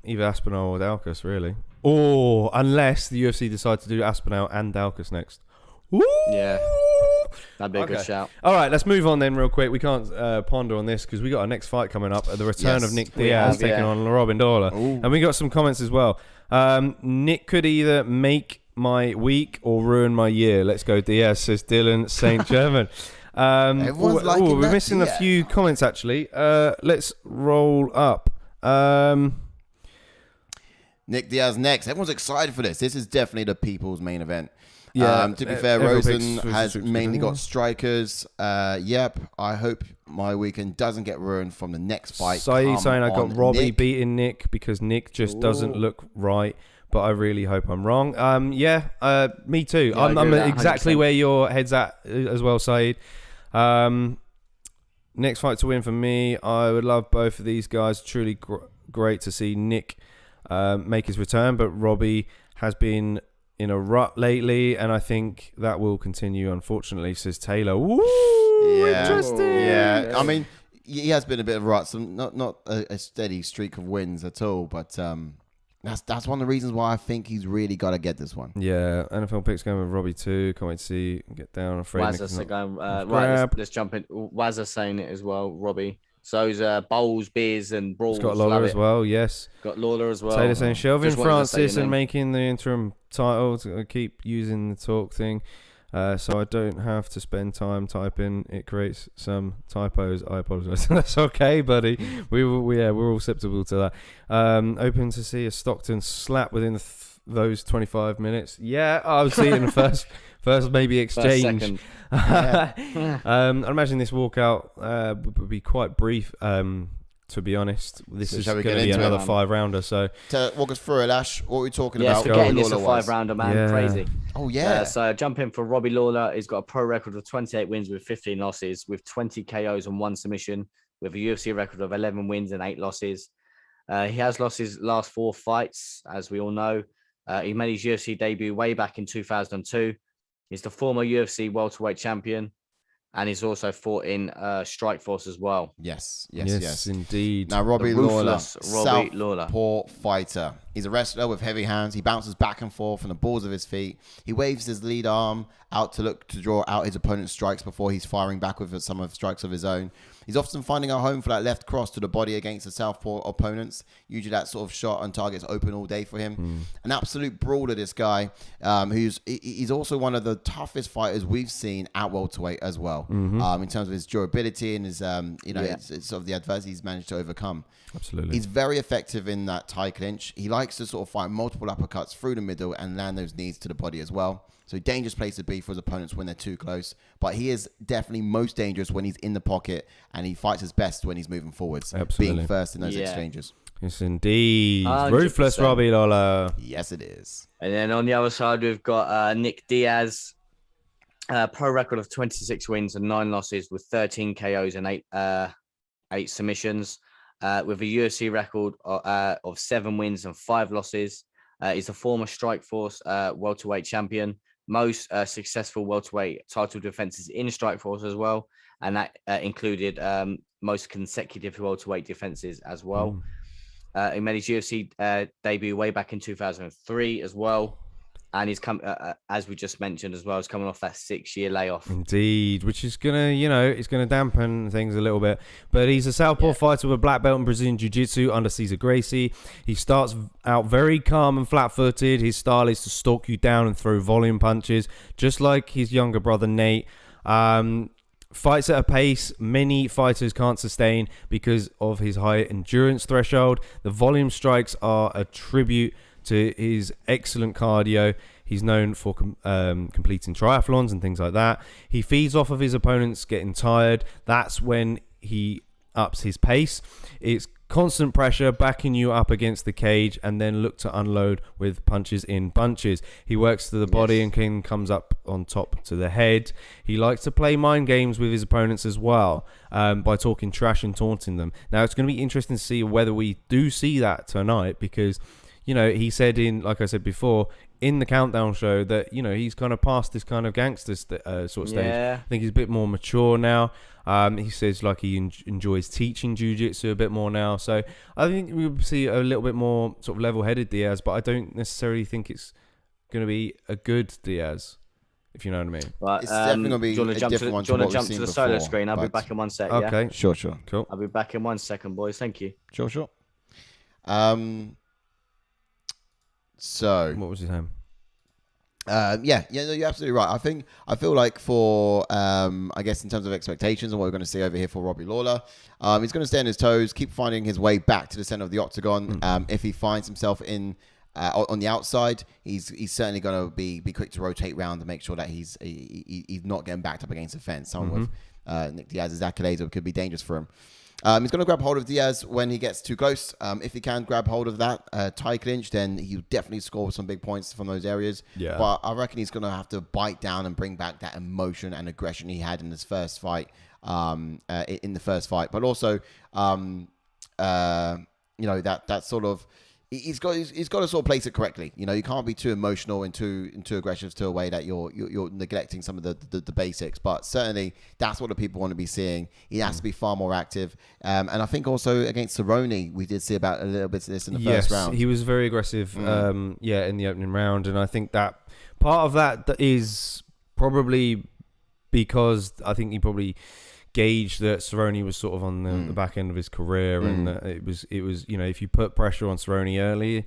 either Aspinall or Daukaus, really. Or unless the UFC decide to do Aspinall and Daukaus next. Woo! Yeah. That'd be a good shout. All right, let's move on then real quick. We can't ponder on this because we got our next fight coming up. The return of Nick Diaz taking on Robbie Lawler. And we got some comments as well. Nick could either make my week or ruin my year. Let's go Diaz, says Dylan St. German. We're missing a few comments actually. Let's roll up. Nick Diaz next. Everyone's excited for this. This is definitely the people's main event. Yeah. To be fair, Rosen has mainly got strikers. Yep. I hope my weekend doesn't get ruined from the next fight. Saying I got Robbie beating Nick because Nick just doesn't look right. But I really hope I'm wrong. Me too. Yeah, I'm exactly 100%. where your head's at as well, Saeed. Next fight to win for me. I would love both of these guys. Truly great to see Nick make his return, but Robbie has been in a rut lately, and I think that will continue, unfortunately, says Taylor. Ooh, interesting. Yeah, I mean, he has been a bit of a rut, so not a steady streak of wins at all, but that's one of the reasons why I think he's really got to get this one. Yeah, NFL picks going with Robbie too. Can't wait to see get down. Afraid Wazza going. Right, let's jump in. Wazza saying it as well. Robbie. So he's bowls, beers, and brawls. He's got Lawler as well. Yes. Got Lawler as well. Taylor saying Shelvin Francis and making the interim title. To keep using the talk thing. So I don't have to spend time typing. It creates some typos. I apologize. That's okay, buddy. We're all susceptible to that. Open to see a Stockton slap within those 25 minutes. Yeah, I'll see it in the first maybe exchange. I imagine this walkout would be quite brief. To be honest, this is going to be another 5-rounder. So walk us through it, Ash. What are we talking about? Forgetting this a 5-rounder, man. Yeah. Crazy. Oh, yeah. So jump in for Robbie Lawler. He's got a pro record of 28 wins with 15 losses, with 20 KOs and 1 submission, with a UFC record of 11 wins and 8 losses. He has lost his last 4 fights, as we all know. He made his UFC debut way back in 2002. He's the former UFC welterweight champion. and he's also fought in Strikeforce as well. Yes, indeed. Now, Robbie Lawler, Lawler, southpaw fighter. He's a wrestler with heavy hands. He bounces back and forth from the balls of his feet. He waves his lead arm out to look to draw out his opponent's strikes before he's firing back with some of strikes of his own. He's often finding a home for that left cross to the body against the southpaw opponents. Usually that sort of shot on target's open all day for him. An absolute brawler, this guy, he's also one of the toughest fighters we've seen at welterweight as well, in terms of his durability and his, it's sort of the adversity he's managed to overcome. Absolutely. He's very effective in that tie clinch. He likes to sort of fight multiple uppercuts through the middle and land those knees to the body as well. So dangerous place to be for his opponents when they're too close. But he is definitely most dangerous when he's in the pocket, and he fights his best when he's moving forwards. Absolutely. Being first in those exchanges. Yes, indeed. 100%. Ruthless Robbie Lawler. Yes, it is. And then on the other side, we've got Nick Diaz. Pro record of 26 wins and 9 losses with 13 KOs and 8 submissions. With a UFC record of 7 wins and 5 losses. He's a former Strikeforce welterweight champion. Most successful welterweight title defenses in Strikeforce as well. And that included most consecutive welterweight defenses as well. He made his UFC debut way back in 2003 as well. And he's come, as we just mentioned as well, he's coming off that 6-year layoff. Indeed, which is gonna, it's gonna dampen things a little bit. But he's a southpaw fighter with a black belt in Brazilian Jiu-Jitsu under Cesar Gracie. He starts out very calm and flat-footed. His style is to stalk you down and throw volume punches, just like his younger brother Nate. Fights at a pace many fighters can't sustain because of his high endurance threshold. The volume strikes are a tribute to his excellent cardio. He's known for completing triathlons and things like that. He feeds off of his opponents getting tired. That's when he ups his pace. It's constant pressure, backing you up against the cage, and then look to unload with punches in bunches. He works to the body and comes up on top to the head. He likes to play mind games with his opponents as well, by talking trash and taunting them. Now, it's going to be interesting to see whether we do see that tonight, because he said like I said before, in the countdown show that, he's kind of past this kind of gangster sort of stage. I think he's a bit more mature now. He says like he enjoys teaching jiu-jitsu a bit more now. So I think we'll see a little bit more sort of level-headed Diaz, but I don't necessarily think it's going to be a good Diaz, if you know what I mean. But it's definitely going to be a different one. Do you want to jump to the solo before, screen? I'll be back in 1 sec. Okay. Yeah? Sure. Cool. I'll be back in 1 second, boys. Thank you. Sure. So What was his name? No, you're absolutely right. I feel like for I guess in terms of expectations and what we're going to see over here for Robbie Lawler, he's going to stay on his toes, keep finding his way back to the center of the octagon. If he finds himself in on the outside, he's certainly going to be quick to rotate round to make sure that he's not getting backed up against the fence. Someone with Nick Diaz's accolades could be dangerous for him. He's going to grab hold of Diaz when he gets too close. If he can grab hold of that tie clinch, then he'll definitely score some big points from those areas. Yeah. But I reckon he's going to have to bite down and bring back that emotion and aggression he had in his first fight. But also, that sort of. He's got to sort of place it correctly. You can't be too emotional and too aggressive to a way that you're neglecting some of the basics. But certainly that's what the people want to be seeing. He has to be far more active. And I think also against Cerrone, we did see about a little bit of this in the first round. He was very aggressive. In the opening round, and I think that part of that is probably because I think he probably gauged that Cerrone was sort of on the back end of his career, and that it was if you put pressure on Cerrone early,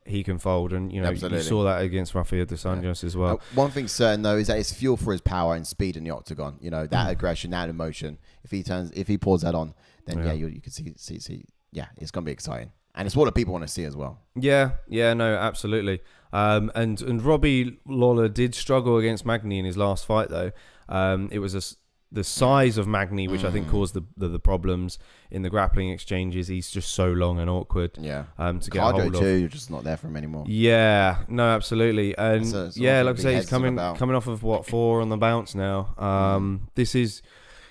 he can fold, and you saw that against Rafael dos Anjos as well. One thing's certain though is that it's fuel for his power and speed in the octagon. That aggression, that emotion. If he pours that on, then you can see it's gonna be exciting, and it's what the people want to see as well. No, absolutely. And Robbie Lawler did struggle against Magny in his last fight though. It was the size of Magny, which I think caused the problems in the grappling exchanges. He's just so long and awkward. To get a hold of. You're just not there for him anymore. Yeah, no, absolutely. And like I say, he's coming off of 4 on the bounce now. This is,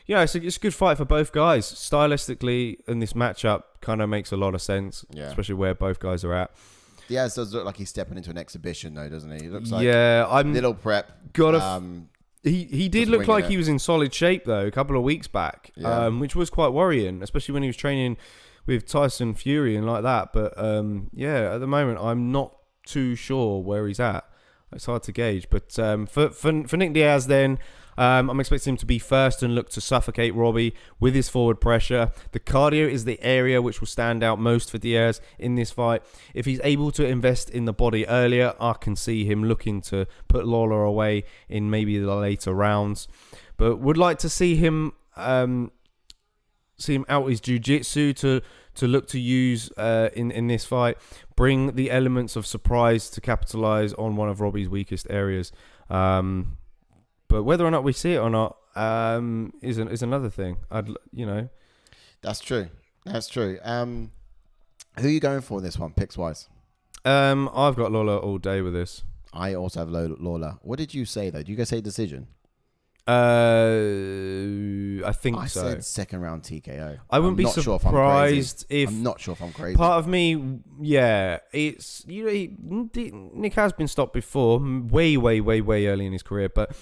it's a good fight for both guys. Stylistically, in this matchup, kind of makes a lot of sense, especially where both guys are at. Diaz does look like he's stepping into an exhibition, though, doesn't he? He looks like I'm little prep. He did look like he was in solid shape though a couple of weeks back, which was quite worrying, especially when he was training with Tyson Fury and like that. But yeah, at the moment I'm not too sure where he's at. It's hard to gauge. But for Nick Diaz then, I'm expecting him to be first and look to suffocate Robbie with his forward pressure. The cardio is the area which will stand out most for Diaz in this fight. If he's able to invest in the body earlier, I can see him looking to put Lawler away in maybe the later rounds. But would like to see him out his jiu-jitsu to look to use in this fight. Bring the elements of surprise to capitalize on one of Robbie's weakest areas. But whether or not we see it or not is another thing. That's true. That's true. Who are you going for this one, picks wise? I've got Lawler all day with this. I also have Lawler. What did you say though? Did you guys say decision? I think I so. I said second round TKO. I wouldn't be surprised if I'm not sure if I'm crazy. Part of me, yeah, it's Nick has been stopped before, way early in his career, but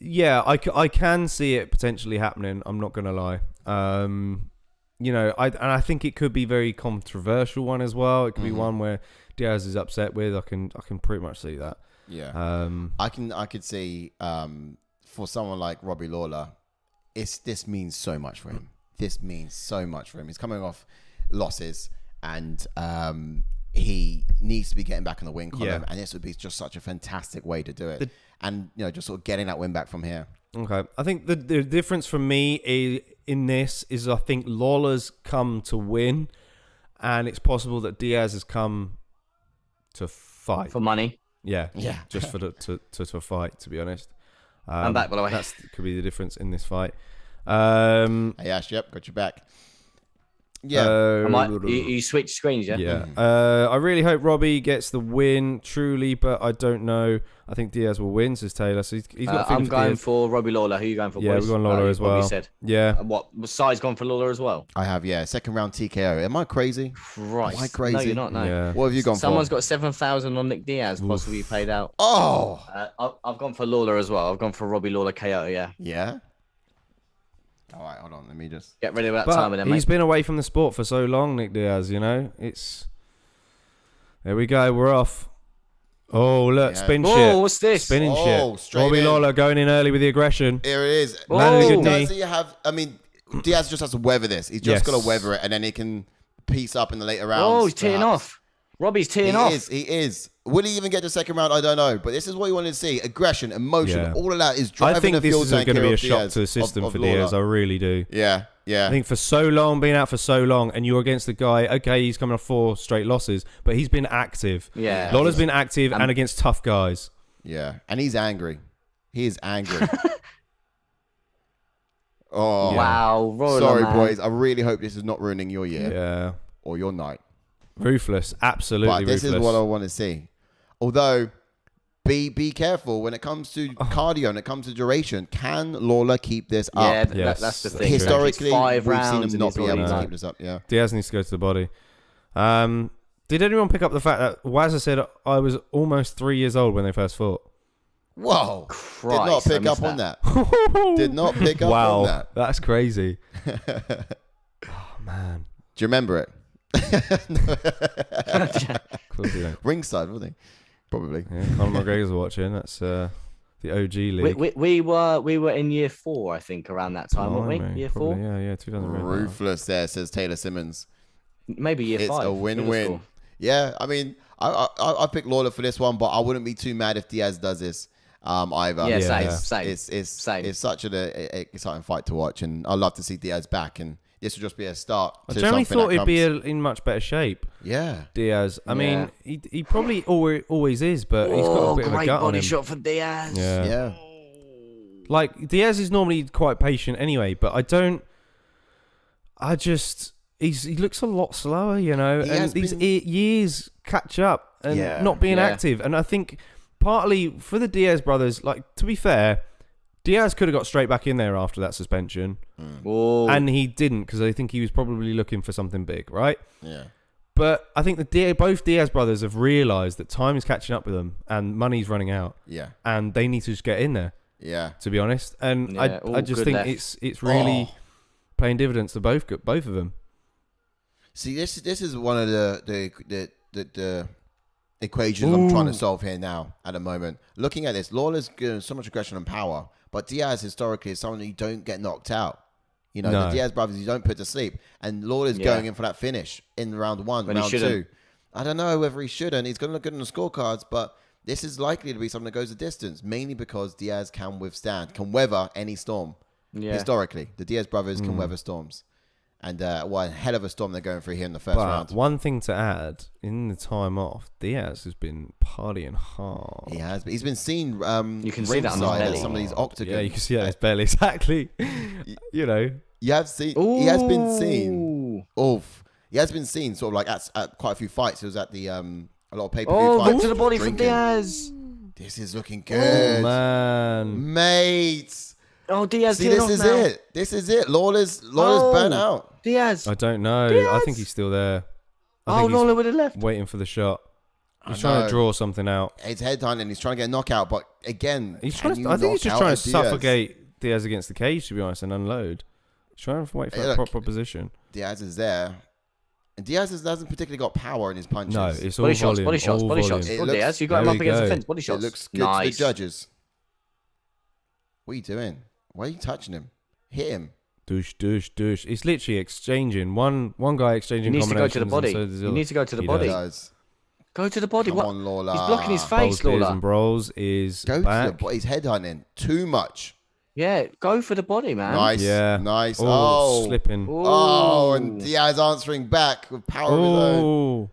yeah, I can see it potentially happening. I'm not gonna lie. I think it could be very controversial one as well. It could be one where Diaz is upset with. I can pretty much see that. Yeah. I could see for someone like Robbie Lawler, this means so much for him. This means so much for him. He's coming off losses and he needs to be getting back in the win column, and this would be just such a fantastic way to do it. And just sort of getting that win back from here. Okay, I think the difference for me in this is I think Lawler's come to win, and it's possible that Diaz has come to fight for money. Yeah, just for to fight. To be honest, I'm back by the way. That could be the difference in this fight. Hey Ash, yep, got you back. Yeah, you switch screens, yeah. Yeah. I really hope Robbie gets the win, truly, but I don't know. I think Diaz will win, says Taylor. So he's got. I'm going for Robbie Lawler. Who are you going for? Yeah, boys? we're going Lawler as well. You said. Yeah. What? Side's gone for Lawler as well. I have. Yeah, second round TKO. Am I crazy? Christ. Am I crazy? No, you're not. No. Yeah. What have you gone for? Someone's got 7,000 on Nick Diaz, possibly paid out. Oh. I've gone for Lawler as well. I've gone for Robbie Lawler KO. Yeah. Yeah. All right, hold on. Let me just get ready with that timer then, mate. He's been away from the sport for so long, Nick Diaz. There we go. We're off. Oh, look, spin shit. Oh, what's this? Spinning shit. Robbie Lawler going in early with the aggression. Here it is. Diaz just has to weather this. He's just got to weather it, and then he can piece up in the later rounds. Oh, he's teeing off. Robbie's teeing off. He is. Will he even get to second round? I don't know. But this is what you wanted to see. Aggression, emotion, all of that is driving the fuel tank. I think this is going to be a shock Diaz, to the system of for Lawler. Diaz. I really do. Yeah. I think for so long, being out for so long, and you're against the guy, okay, he's coming off 4 straight losses, but he's been active. Yeah. Lawler's been active and against tough guys. Yeah. And he's angry. He is angry. Oh. Wow. Sorry, boys. I really hope this is not ruining your year. Yeah. Or your night. Ruthless. Absolutely but this ruthless. Is what I want to see. Although, be careful when it comes to cardio and it comes to duration. Can Lawler keep this up? Yeah, that's the thing. Historically, we've seen him not be able to keep this up. Yeah, Diaz needs to go to the body. Did anyone pick up the fact that Wazza said I was almost 3 years old when they first fought? Whoa! Christ, did not pick up on that. Did not pick up on that. That's crazy. Oh man, do you remember it? Ringside, wasn't he? Probably. Yeah, Conor McGregor's watching. That's the OG league. We were in year 4, I think, around that time, weren't we? Year 4. Yeah, 2000. Ruthless there, says Taylor Simmons. Maybe year 5. It's a win-win. Yeah, I mean, I picked Lawler for this one, but I wouldn't be too mad if Diaz does this either. Yeah, same. It's such an exciting fight to watch, and I'd love to see Diaz back, and this would just be a start. I generally thought he'd be in much better shape. Yeah, Diaz. I mean, he probably always is, but he's got a bit of a gut on him. Great body shot for Diaz. Yeah. Like Diaz is normally quite patient anyway, but he looks a lot slower, and these years catch up and not being active. And I think partly for the Diaz brothers, like, to be fair, Diaz could have got straight back in there after that suspension. And he didn't, because I think he was probably looking for something big, right? Yeah. But I think both Diaz brothers have realised that time is catching up with them and money's running out. Yeah. And they need to just get in there. Yeah. To be honest, and I just think left. it's really playing dividends to both of them. See, this is one of the equations I'm trying to solve here now at the moment. Looking at this, Lawler's getting so much aggression and power, but Diaz historically is someone you don't get knocked out. You know, the Diaz brothers you don't put to sleep, and Lawler's going in for that finish in round 1, round 2. I don't know whether he shouldn't. He's going to look good on the scorecards, but this is likely to be something that goes the distance, mainly because Diaz can weather any storm. Yeah. Historically, the Diaz brothers can weather storms. And what a hell of a storm they're going through here in the first round. One thing to add, in the time off, Diaz has been partying hard. He has. But he's been seen you can see that on his belly. Some of these octagons. Yeah, you can see that on his belly. Exactly. You know. You have seen. He has been seen. He has been seen sort of like at quite a few fights. He was at the a lot of pay-per-view fights. Go to the body from Diaz. This is looking good. Oh, man. Mate. Oh, Diaz. See, this is it. This is it. Lawler's burnt out. Diaz. I don't know. Diaz. I think he's still there. I think Lawler would have left. Waiting for the shot. He's trying to draw something out. It's headhunting. He's trying to get a knockout, but again, I think he's just trying to suffocate Diaz against the cage, to be honest, and unload. He's trying to wait for a proper position. Diaz is there. And Diaz hasn't particularly got power in his punches. No, it's all body volume. Shots, body shots. Diaz, you got him up against the fence. Body shots. It looks good to the judges. What are you doing? Why are you touching him? Hit him. Douche. It's literally exchanging. One guy exchanging combinations. He needs to go to the body. He needs to go to the body. Go to the body. Come on, Lawler. He's blocking his face, Lawler. And Brawls is go back. To the body. He's headhunting. Too much. Yeah, go for the body, man. Nice. Yeah. Nice. Slipping. And Diaz answering back with power of his own.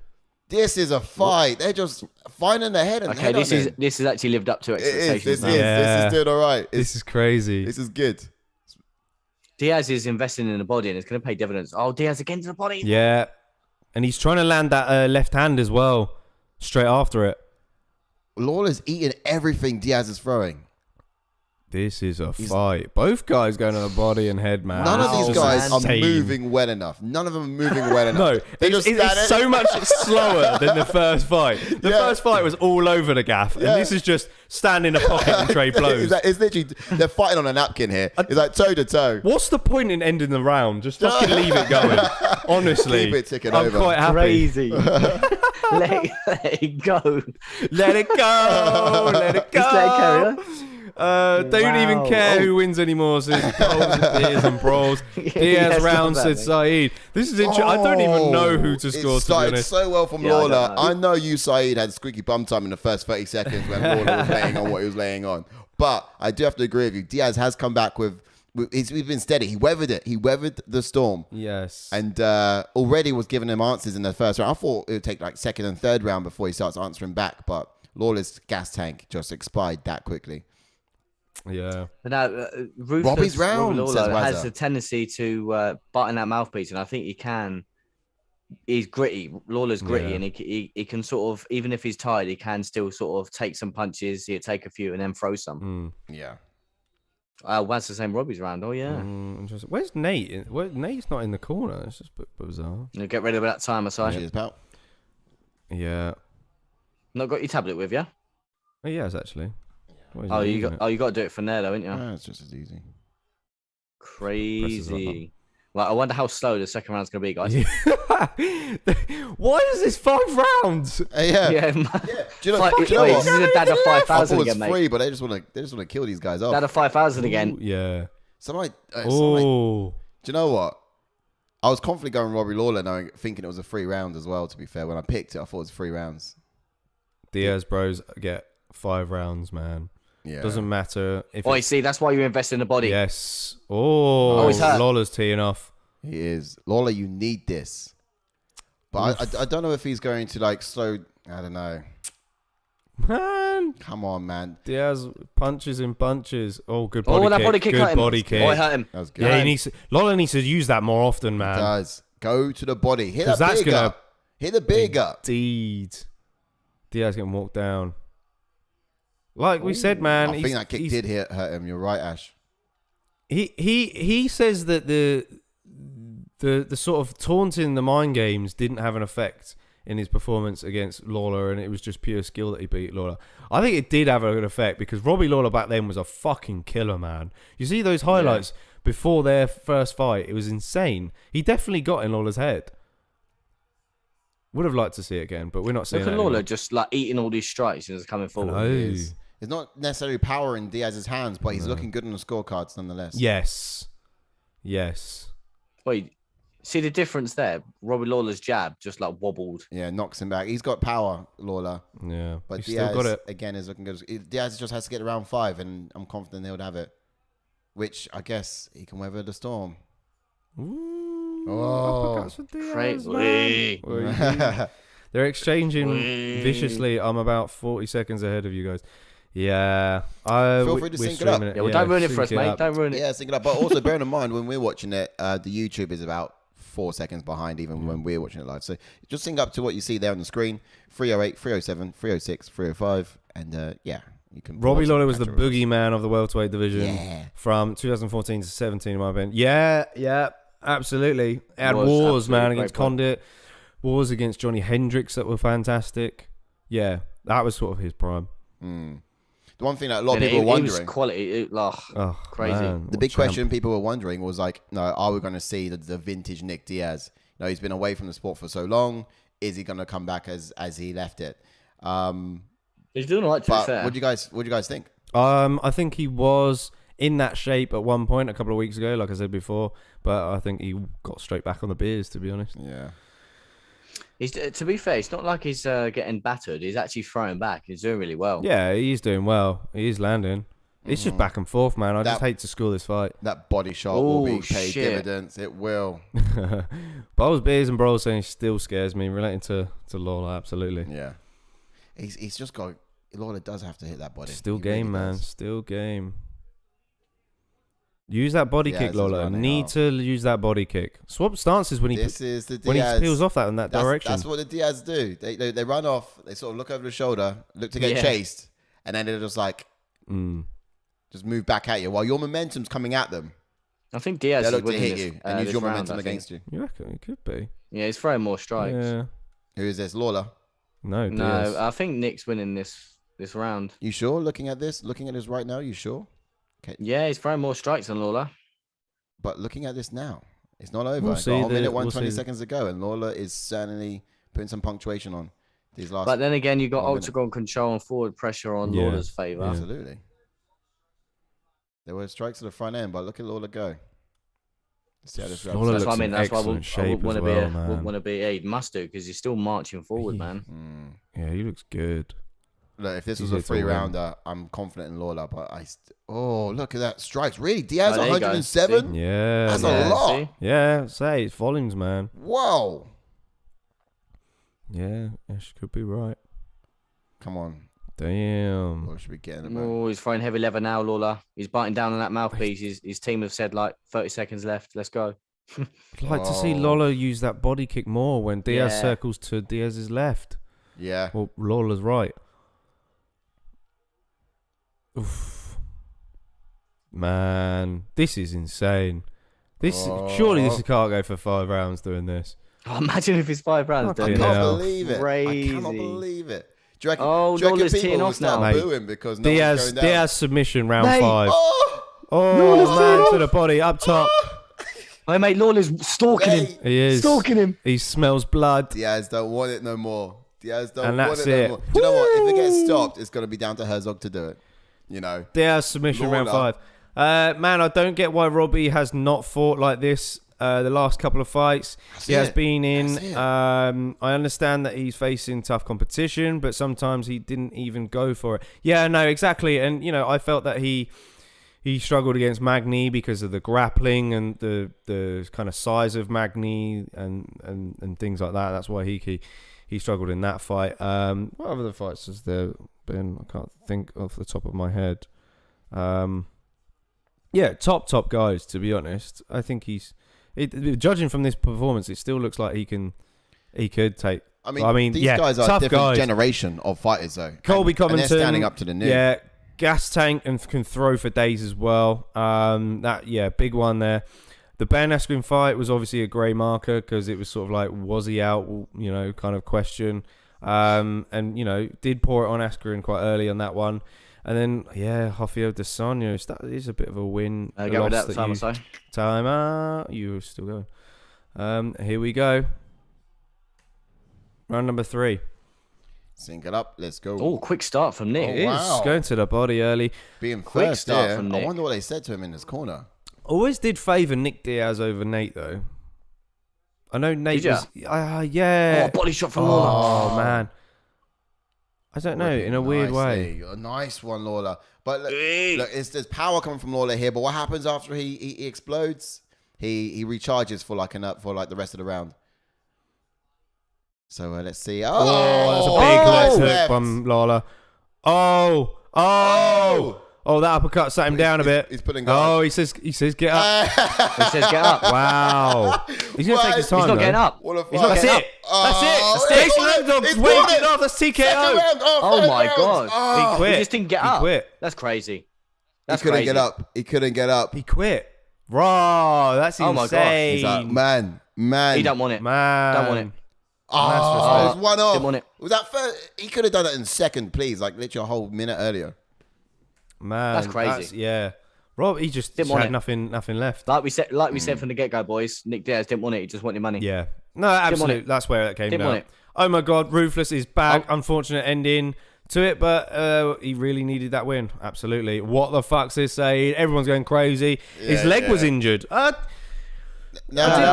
This is a fight. They're just finding the head and okay, this has actually lived up to expectations. This is doing all right. This is crazy. This is good. Diaz is investing in the body and it's going to pay dividends. Oh, Diaz again to the body. Yeah. And he's trying to land that left hand as well, straight after it. Lawler's eating everything Diaz is throwing. This is a fight. Both guys going on the body and head, man. None of these guys are moving well enough. None of them are moving well enough. No, it's so much slower than the first fight. The first fight was all over the gaff, and this is just stand in a pocket and trade blows. It's literally, they're fighting on a napkin here. It's like toe to toe. What's the point in ending the round? Just fucking leave it going. Honestly, keep it ticking I'm over. quite happy. Crazy. let it go. Let it go. Let it go. Just let it carry on. Don't even care who wins anymore. Says Diaz and Brawls. Diaz round said Saeed. This is interesting. I don't even know who to score. It started to be honest. so well from Lawler. I know you, Saeed, had squeaky bum time in the first 30 seconds when Lawler was laying on what he was laying on. But I do have to agree with you. Diaz has come back with he's been steady. He weathered it. He weathered the storm. Yes. And already was giving him answers in the first round. I thought it would take like second and third round before he starts answering back. But Lawler's gas tank just expired that quickly. Yeah. But now, Robbie's round Lawler has a tendency to bite in that mouthpiece, and I think he can. He's gritty. Lawler's gritty, and he can sort of, even if he's tired, he can still sort of take some punches. He'll take a few and then throw some. Yeah. That's the same Robbie's round. Oh yeah. Where's Nate? Nate's not in the corner. It's just bizarre. You get ready with that timer, Si. Cheers, pal. Yeah. Not got your tablet with you? Oh, yes, actually. You got to do it from there though, ain't you? No, it's just as easy. Crazy. Well, I wonder how slow the second round's gonna be, guys. Why is this 5 rounds? Yeah. Do you know, this is a dad of 5,000 I thought it was again, free, mate. but they just want to kill these guys off. Dad of 5,000 again. Yeah. Do you know what? I was confidently going Robbie Lawler, thinking it was a 3 round as well. To be fair, when I picked it, I thought it was 3 rounds. Diaz bros get 5 rounds, man. Yeah. Doesn't matter if. You see, that's why you invest in the body. Yes. He's hurt. Lawler's teeing off. He is. Lawler, you need this. But I don't know if he's going to slow. I don't know. Man. Come on, man. Diaz punches in bunches. Oh, good body kick. That body kick good body kick. Oh, I hurt him. That was good. Yeah, Lawler needs to use that more often, man. He does. Go to the body. Hit that that's big up. Hit the big up. Indeed. Diaz getting walked down. Like we said, man. I think that kick did hurt him. You're right, Ash. He says that the sort of taunting the mind games didn't have an effect in his performance against Lawler, and it was just pure skill that he beat Lawler. I think it did have a good effect because Robbie Lawler back then was a fucking killer, man. You see those highlights before their first fight, it was insane. He definitely got in Lawler's head. Would have liked to see it again, but we're not seeing it. Look at Lawler just like eating all these strikes and just coming forward. It's not necessarily power in Diaz's hands, but he's looking good on the scorecards nonetheless. Yes. Wait, see the difference there? Robbie Lawler's jab just like wobbled. Yeah, knocks him back. He's got power, Lawler. Yeah, but he's Diaz still got it. Again is looking good. Diaz just has to get to round 5, and I'm confident he'll have it. Which I guess he can weather the storm. Ooh, oh, crazy! They're exchanging viciously. I'm about 40 seconds ahead of you guys. Yeah, feel free to sync it up. Yeah, well, don't ruin it for us, mate. Don't ruin it. Yeah, sync it up. But also bearing in mind when we're watching it, the YouTube is about 4 seconds behind, even when we're watching it live. So just sync up to what you see there on the screen: 308, 307, 306, 305, and yeah. You can Robbie Lawler was the boogeyman of the welterweight division from 2014 to 17, in my opinion. Yeah, absolutely. It had wars, man, against Condit, wars against Johnny Hendricks that were fantastic. Yeah, that was sort of his prime. The one thing that a lot of people were wondering, it was quality, crazy. Man, the big question people were wondering was like, no, are we going to see the vintage Nick Diaz? You know, he's been away from the sport for so long. Is he going to come back as he left it? He's doing all right, to be fair. What do you guys think? I think he was in that shape at one point a couple of weeks ago, like I said before, but I think he got straight back on the beers, to be honest. Yeah. To be fair, it's not like he's getting battered. He's actually throwing back. He's doing really well. Yeah, he's doing well. He's landing. It's just back and forth, man. I just hate to score this fight. That body shot will be paid dividends. It will. Bowls, beers, and brawls saying still scares me. Relating to Lawler, absolutely. Yeah. He's just got... Lawler does have to hit that body. Still game, man. Still game. Use that body kick, Lawler. Need to use that body kick. Swap stances when he peels off that in that direction. That's what the Diaz do. They run off. They sort of look over the shoulder, look to get chased, and then they're just like, just move back at you while your momentum's coming at them. I think Diaz is look to winning hit this, you and use your momentum against you. You reckon it could be? Yeah, he's throwing more strikes. Yeah. Who is this, Lawler? No, Diaz. I think Nick's winning this round. You sure? Looking at this right now, you sure? Okay. Yeah, he's throwing more strikes than Lawler. But looking at this now, it's not over. We'll see. Got a minute 120 seconds to go, and Lawler is certainly putting some punctuation on these last. But then again, you got octagon control and forward pressure on Lawler's favor. Yeah. Absolutely. There were strikes to the front end, but look at Lawler go. See how this that's what I mean. That's why I would want to be. Yeah, he must do because he's still marching forward, man. Yeah, he looks good. Look, if this was a 3-rounder, I'm confident in Lawler, but look at that strikes. Really, Diaz 107. Yeah, that's a lot. See? Yeah, say it's volumes, man. Whoa. Yeah, she could be right. Come on. Damn. What should we get him? Oh, he's throwing heavy leather now, Lawler. He's biting down on that mouthpiece. His team have said like 30 seconds left. Let's go. I'd like to see Lawler use that body kick more when Diaz circles to Diaz's left. Yeah. Well, Lawler's right. Oof. Man, this is insane. Surely this can't go for 5 rounds doing this. Oh, imagine if it's 5 rounds. I can't believe it. Crazy. I cannot believe it. Do you reckon, Lawler's teeing off now, booing because Diaz submission round 5. Man, to the body up top. Oh, mate, Lawler's stalking him. He is stalking him. He smells blood. Diaz don't want it no more. Diaz don't and want that's it it. no more. Do you know what? If it gets stopped, it's going to be down to Herzog to do it. You know. Diaz submission round 5. Man, I don't get why Robbie has not fought like this the last couple of fights. He has been in. I understand that he's facing tough competition, but sometimes he didn't even go for it. Yeah, no, exactly. And, you know, I felt that he struggled against Magny because of the grappling and the kind of size of Magny and things like that. That's why he struggled in that fight. What other fights has there been? I can't think off the top of my head. Yeah, top guys, to be honest. I think judging from this performance, it still looks like he could take. I mean, these guys are a different generation of fighters, though. Colby Covington, and they're standing up to the new. Yeah, gas tank and can throw for days as well. Big one there. The Ben Askren fight was obviously a grey marker because it was sort of like, was he out? You know, kind of question. And you know, did pour it on Askren quite early on that one. And then, yeah, Rafael dos Anjos, that is a bit of a win. Get rid of that time or so. Time out. You're still going. Here we go. Round number 3. Sync it up. Let's go. Oh, quick start from Nick. It is going to the body early. Being quick first start from Nick. I wonder what they said to him in his corner. Always did favour Nick Diaz over Nate, though. I know Nate was... yeah. Oh, body shot from Lawler. Oh, man. I don't know, in a weird way. A nice one, Lawler. But look, there's power coming from Lawler here. But what happens after he explodes? He recharges for like the rest of the round. So let's see. Oh, that's a big left hook from Lawler. Oh, that uppercut sat him down a bit. He's putting guard. Oh, he says get up. He says get up. Wow. He's going to take his time. He's not getting up. That's it. That's it. That's waved it off. That's TKO. Oh my God. He quit. He just didn't get up. He quit. That's crazy. He couldn't get up. He couldn't get up. He quit. Raw. That's insane. Oh my God. He's like, man. He don't want it. Man. Don't want it. Oh, it was one off. Didn't want it. Was that first? He could have done it in second, please. Like literally a whole minute earlier. Man, that's crazy. Yeah, Rob, he just had nothing left. Like we said from the get-go, boys. Nick Diaz didn't want it. He just wanted money. Yeah, no, absolutely. That's where it came down. Want it. Oh my God, Ruthless is back. Unfortunate ending to it, but he really needed that win. Absolutely. What the fuck's this saying? Everyone's going crazy. His leg was injured. I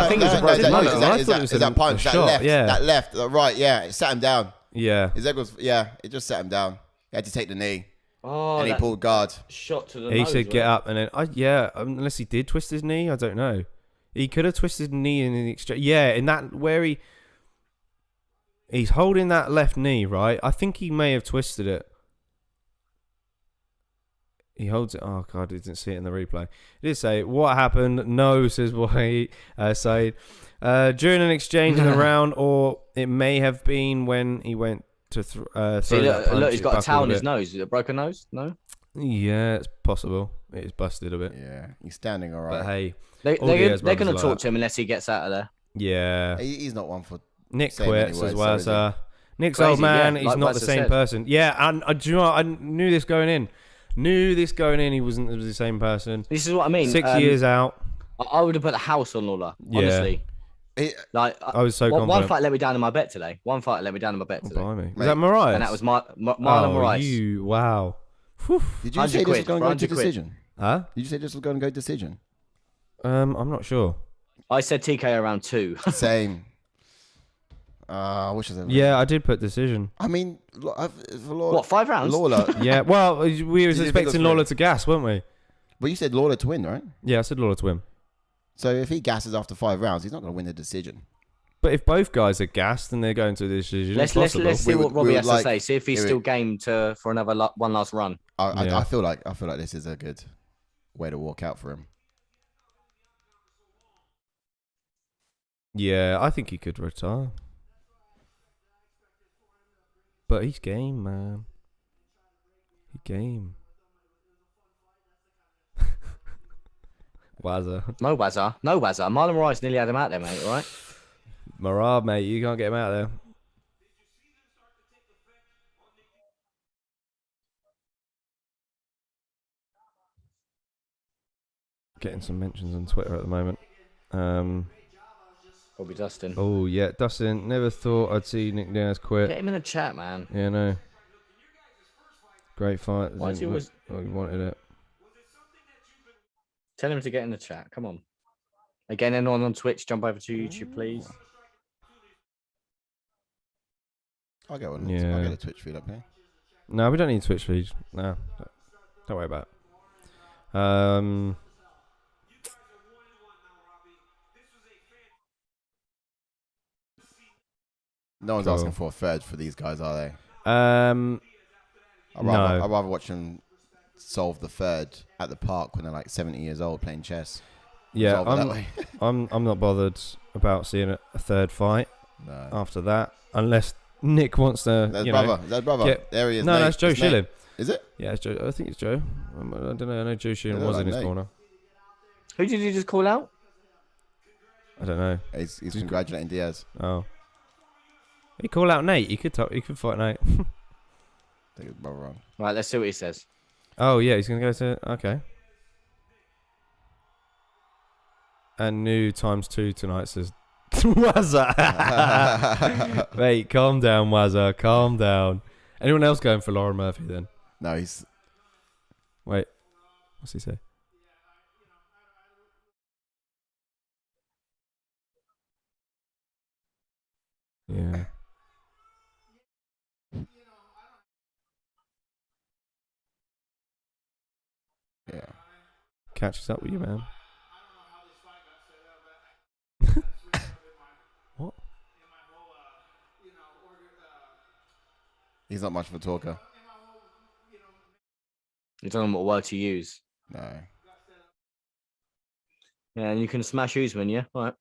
think it was a broken nose. Is that punch? That left. Yeah. That left. Right. Yeah. It sat him down. Yeah. His leg was. Yeah. It just sat him down. He had to take the knee. Oh, and he pulled guard. Shot to the nose. He said get up, and then unless he did twist his knee, I don't know. He could have twisted his knee in the exchange. Yeah, in that where he's holding that left knee, right? I think he may have twisted it. He holds it. Oh God, I didn't see it in the replay. He did say what happened. No, says Wahid Said. During an exchange in the round, or it may have been when he went to throw. See, look, he's got a towel in his nose. Is it a broken nose? No. Yeah, it's possible. It is busted a bit. Yeah, he's standing all right. But hey, they're going to talk to him unless he gets out of there. Yeah, he's not one for. Nick quits as well. So Nick's old man. He's not the same person. Yeah, and do you know what? I knew this going in. He wasn't the same person. This is what I mean. 6 years out. I would have put a house on Lawler. Honestly. I was so confident. One fight let me down in my bet today. Was that Mariah? And that was Marlon Moraes. Wow. Did you say this was going to go to decision? Huh? Did you say this was going to go decision? I'm not sure. I said TK around 2. Same. I wish I said. Yeah, I did put decision. I mean, for Lawler, what, 5 rounds? Lawler. Yeah. Well, we was expecting Lawler to gas, weren't we? But you said Lawler to win, right? Yeah, I said Lawler to win. So if he gasses after 5 rounds, he's not going to win the decision. But if both guys are gassed and they're going to the decision, let's see what Robbie has to say. See if he's still game for another one last run. I feel like this is a good way to walk out for him. Yeah, I think he could retire. But he's game, man. He game. Wazza. No Wazza. Marlon Moraes nearly had him out there, mate, all right? Marab, mate, you can't get him out there. Getting some mentions on Twitter at the moment. Probably Dustin. Oh, yeah, Dustin. Never thought I'd see Nick Diaz quit. Get him in the chat, man. Yeah, no. Great fight. Why he wanted it. Tell him to get in the chat. Come on. Again, anyone on Twitch, jump over to YouTube, please. I'll get one. Yeah. I'll get a Twitch feed up here. No, we don't need Twitch feed. No. Don't worry about it. No one's asking for a third for these guys, are they? I'd rather watch them solve the third at the park when they're like 70 years old playing chess. Yeah, I'm not bothered about seeing a third fight after that, unless Nick wants to. That's brother. There he is. No, that's Joe Schilling. Is it? Yeah, it's Joe. I think it's Joe. I don't know. I know Joe Schilling was in his corner. Who did you just call out? I don't know. He's congratulating Diaz. Oh. He call out Nate. He could fight Nate. I think it's about wrong. Right, let's see what he says. Oh, yeah, he's going to go to... Okay. And new ×2 tonight says... Wazza! Wait, calm down, Wazza. Calm down. Anyone else going for Lauren Murphy then? No, he's... Wait. What's he say? Yeah. Yeah. Catches up with you, man. What? He's not much of a talker. You don't know what word to use. No. Yeah, and you can smash Usman, yeah? All right.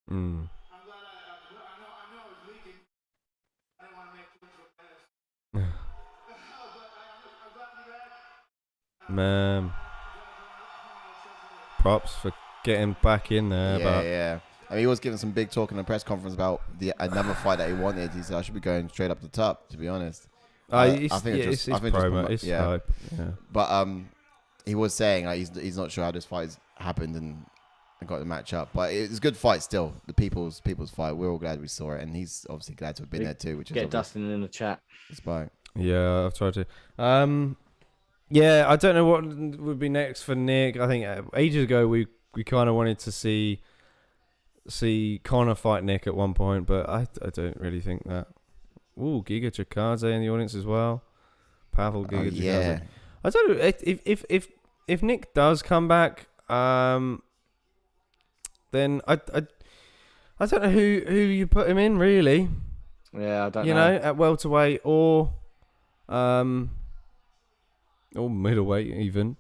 Mm. Man, props for getting back in there. Yeah. I mean, he was giving some big talk in the press conference about another fight that he wanted. He said, "I should be going straight up the top." To be honest, I think it's promo. It's hype. Yeah. But he was saying he's not sure how this fight's happened and got the match up. But it's a good fight still. The people's fight. We're all glad we saw it, and he's obviously glad to have been there too. Which is get Dustin in the chat. Despite. Yeah, I've tried to. Yeah, I don't know what would be next for Nick. I think ages ago we kind of wanted to see Conor fight Nick at one point, but I don't really think that. Ooh, Giga Chikadze in the audience as well. Powerful Giga Chikadze. Yeah. I don't know if Nick does come back. Then I don't know who you put him in really. Yeah, I don't know. You know, at welterweight or middleweight even.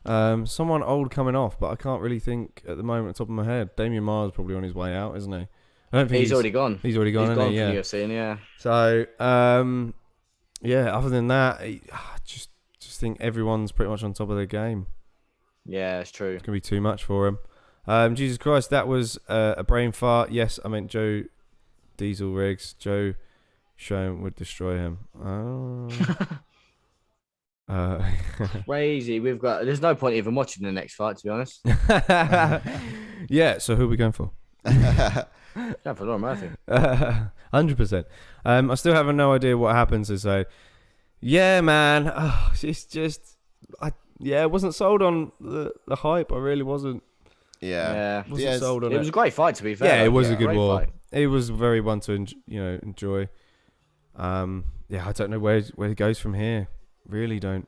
Someone old coming off, but I can't really think at the moment, top of my head. Damian Maher's probably on his way out, isn't he? I don't think he's already gone. He's already gone, isn't he? Yeah. Yeah. UFC, yeah. So, yeah. Other than that, just think everyone's pretty much on top of their game. Yeah, it's true. It's gonna be too much for him. Jesus Christ, that was a brain fart. Yes, I meant Joe Diesel Riggs. Joe Schoen would destroy him. Oh. Crazy. There's no point even watching the next fight, to be honest. Yeah, so who are we going for? Going for Lauren Murphy. 100%. I still have no idea what happens. So, yeah, man. It's just, I wasn't sold on the hype. I really wasn't. Yeah. Wasn't sold on it. It was a great fight, to be fair. Yeah, it was a good war. Fight. It was very one to enjoy. Yeah, I don't know where it goes from here. Really don't.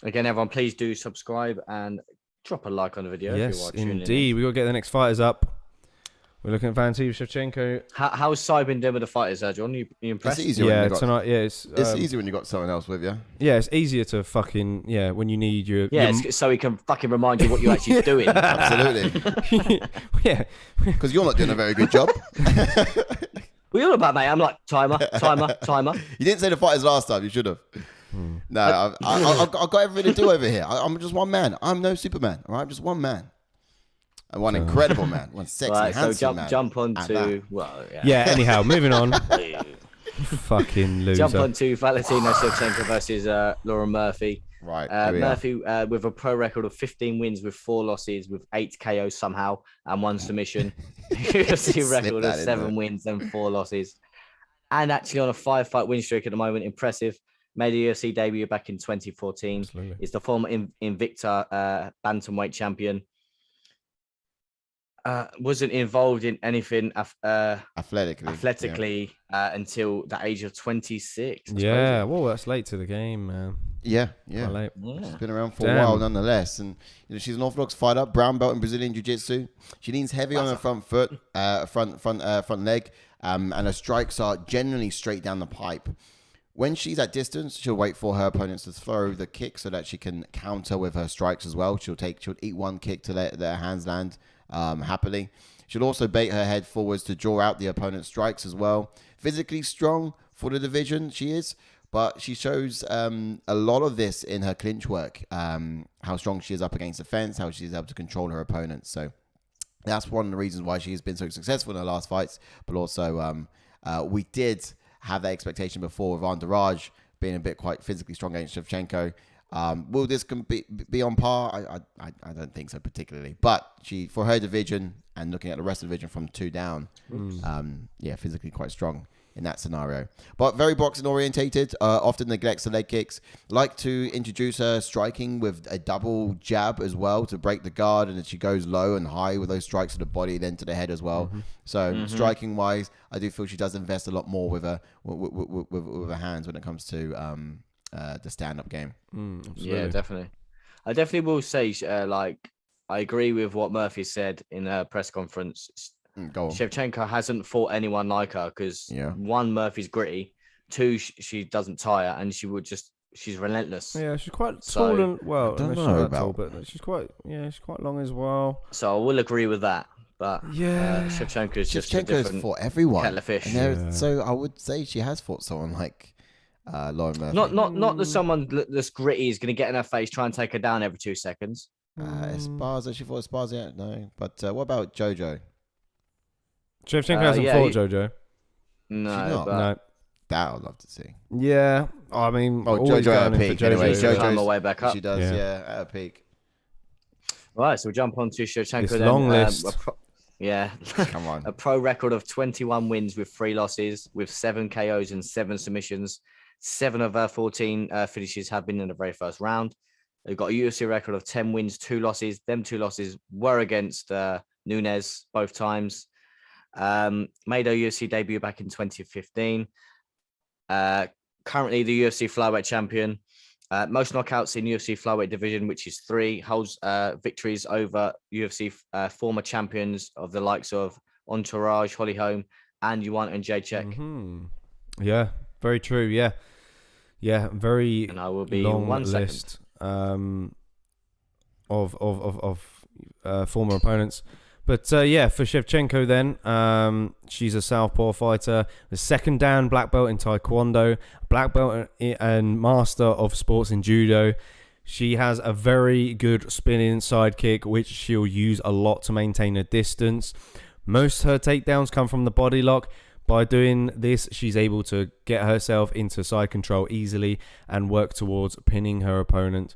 Again, everyone, please do subscribe and drop a like on the video. Yes, if you are indeed. We got to get the next fighters up. We're looking at Valentina Shevchenko. How's Cy been doing with the fighters, John? You impressed? It's easier tonight. Yeah, it's easier when you got someone else with you. Yeah, it's easier to fucking when you need your so he can fucking remind you what you're actually doing. Absolutely. Yeah, because you're not doing a very good job. What are you all about, mate? I'm like timer. You didn't say the fighters last time. You should have. No, I've got everything to do over here. I'm just one man. I'm no Superman. All right, I'm just one man. And one incredible man, one sexy, handsome man. Jump on to Anyhow, moving on. Fucking loser. Jump on to Valentina Shevchenko versus Lauren Murphy. Right. Murphy with a pro record of 15 wins with 4 losses, with 8 KOs somehow and 1 submission. UFC record of 7 wins and 4 losses. And actually on a 5-fight win streak at the moment. Impressive. Made a UFC debut back in 2014. Absolutely. Is the former Invicta bantamweight champion. Wasn't involved in anything athletically until the age of 26. Yeah, well, that's late to the game, man. Yeah. Late. She's been around for a while, nonetheless, and she's an orthodox fighter, brown belt in Brazilian Jiu-Jitsu. She leans heavy on her front foot, front leg, and her strikes are generally straight down the pipe. When she's at distance, she'll wait for her opponents to throw the kick so that she can counter with her strikes as well. She'll eat one kick to let their hands land happily. She'll also bait her head forwards to draw out the opponent's strikes as well. Physically strong for the division, she is, But she shows a lot of this in her clinch work, how strong she is up against the fence, how she's able to control her opponents. So that's one of the reasons why she has been so successful in her last fights. But also, we did have that expectation before with ANDRADE being a bit quite physically strong against Shevchenko. Will this be on par? I don't think so particularly. But for her division and looking at the rest of the division from 2 down, physically quite strong in that scenario. But very boxing orientated, often neglects the leg kicks. Like to introduce her striking with a double jab as well to break the guard, and then she goes low and high with those strikes to the body, then to the head as well. So striking wise, I do feel she does invest a lot more with her hands when it comes to the stand-up game. Yeah, definitely. I definitely will say, I agree with what Murphy said in her press conference. Go on. Shevchenko hasn't fought anyone like her because one, Murphy's gritty, two, she doesn't tire, and she's relentless. Yeah, she's quite tall and I don't know about, but she's quite long as well. So I will agree with that. But Shevchenko is just a different fought everyone. kettle of fish. So I would say she has fought someone like Lauren Murphy. Not that someone that's gritty is going to get in her face, try and take her down every 2 seconds. Esparza, she fought Esparza yet? No. But what about Jojo? Shevchenko hasn't fought Jojo. No. That I'd love to see. Yeah, I mean, Jojo at her peak anyway. Jojo's on the way back up. She does, at her peak. Right, so we'll jump on to Shevchenko. This long list. Come on. A pro record of 21 wins with 3 losses, with 7 KOs and 7 submissions. 7 of her 14 finishes have been in the very first round. They've got a UFC record of 10 wins, 2 losses. Them 2 losses were against Nunes both times. Made her UFC debut back in 2015. Currently the UFC Flyweight champion. Most knockouts in UFC Flyweight division, which is 3. Holds victories over UFC former champions of the likes of Entourage, Holly Holm, and Yuan and Jacek. Yeah, very true. Yeah, very. And I will be long 1 list of former opponents. But for Shevchenko then, she's a southpaw fighter, the 2nd dan black belt in Taekwondo, black belt and master of sports in Judo. She has a very good spinning sidekick, which she'll use a lot to maintain her distance. Most of her takedowns come from the body lock. By doing this, she's able to get herself into side control easily and work towards pinning her opponent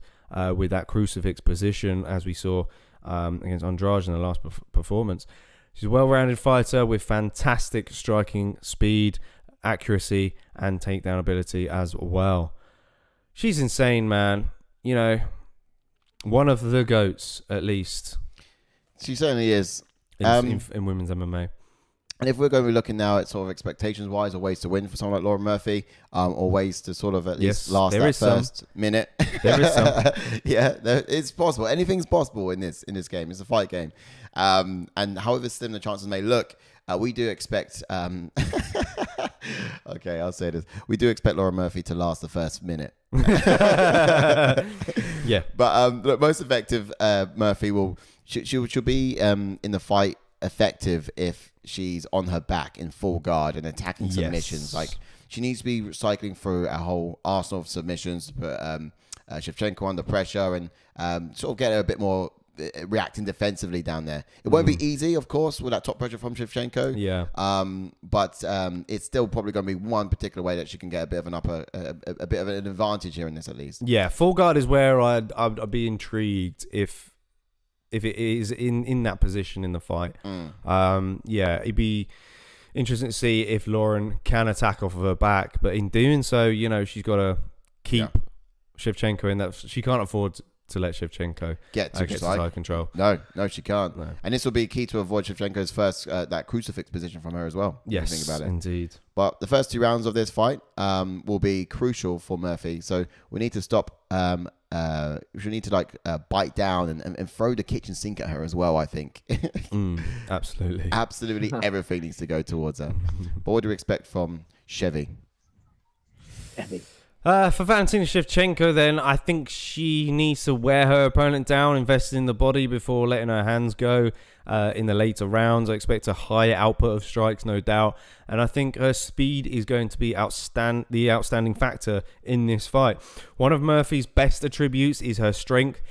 with that crucifix position, as we saw against Andrade in the last performance. She's a well-rounded fighter with fantastic striking speed, accuracy, and takedown ability as well. She's insane, man. You know, one of the GOATs, at least. She certainly is. In women's MMA. And if we're going to be looking now at sort of expectations-wise or ways to win for someone like Lauren Murphy, or ways to sort of at least last that first minute. There is some. It's possible. Anything's possible in this game. It's a fight game. And however slim the chances may look, we do expect... okay, I'll say this. We do expect Lauren Murphy to last the first minute. Yeah. But look, most effective Murphy she'll be in the fight effective if she's on her back in full guard and attacking submissions. Like, she needs to be cycling through a whole arsenal of submissions to put Shevchenko under pressure and sort of get her a bit more reacting defensively down there. It won't be easy, of course, with that top pressure from Shevchenko. Yeah. But it's still probably going to be one particular way that she can get a bit of an advantage here in this, at least. Yeah, full guard is where I'd be intrigued if it is in that position in the fight. It'd be interesting to see if Lauren can attack off of her back, but in doing so, you know, she's got to keep Shevchenko in that. She can't afford to let Shevchenko get to side control. No, she can't. No. And this will be key to avoid Shevchenko's first that crucifix position from her as well. Yes, think about it. Indeed. But the first 2 rounds of this fight will be crucial for Murphy. So we need to stop. We need to bite down and throw the kitchen sink at her as well, I think. Absolutely. Absolutely everything needs to go towards her. But what do you expect from Chevy? For Valentina Shevchenko, then, I think she needs to wear her opponent down, invest in the body before letting her hands go in the later rounds. I expect a higher output of strikes, no doubt. And I think her speed is going to be the outstanding factor in this fight. One of Murphy's best attributes is her strength.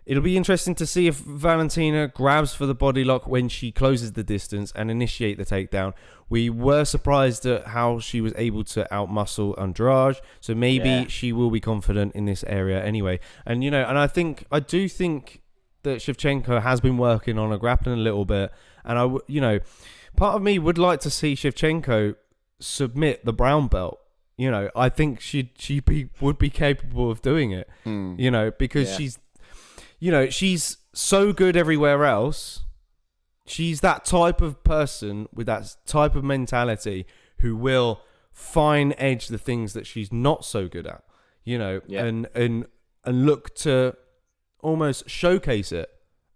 It'll be interesting to see if Valentina grabs for the body lock when she closes the distance and initiate the takedown. We were surprised at how she was able to outmuscle Andrade, so maybe she will be confident in this area anyway. And and I do think that Shevchenko has been working on her grappling a little bit, and part of me would like to see Shevchenko submit the brown belt. I think she would be capable of doing it. Because she's so good everywhere else. She's that type of person with that type of mentality who will fine edge the things that she's not so good at, and look to almost showcase it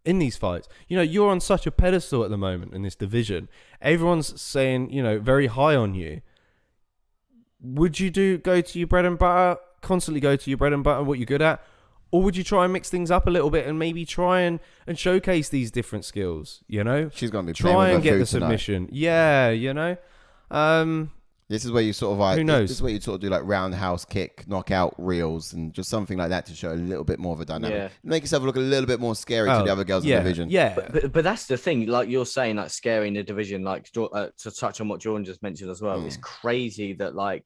in these fights. You're on such a pedestal at the moment in this division. Everyone's saying, very high on you. Would you go to your bread and butter, constantly go to your bread and butter, what you're good at? Or would you try and mix things up a little bit and maybe try and showcase these different skills? She's going to be try and get the tonight. submission. Yeah, This is where you sort of like. Who knows? This is where you sort of do like roundhouse kick, knockout reels, and just something like that to show a little bit more of a dynamic. Yeah. Make yourself look a little bit more scary to the other girls in the division. Yeah, but that's the thing. Like you're saying, like scary in the division. Like to touch on what Jordan just mentioned as well. It's crazy that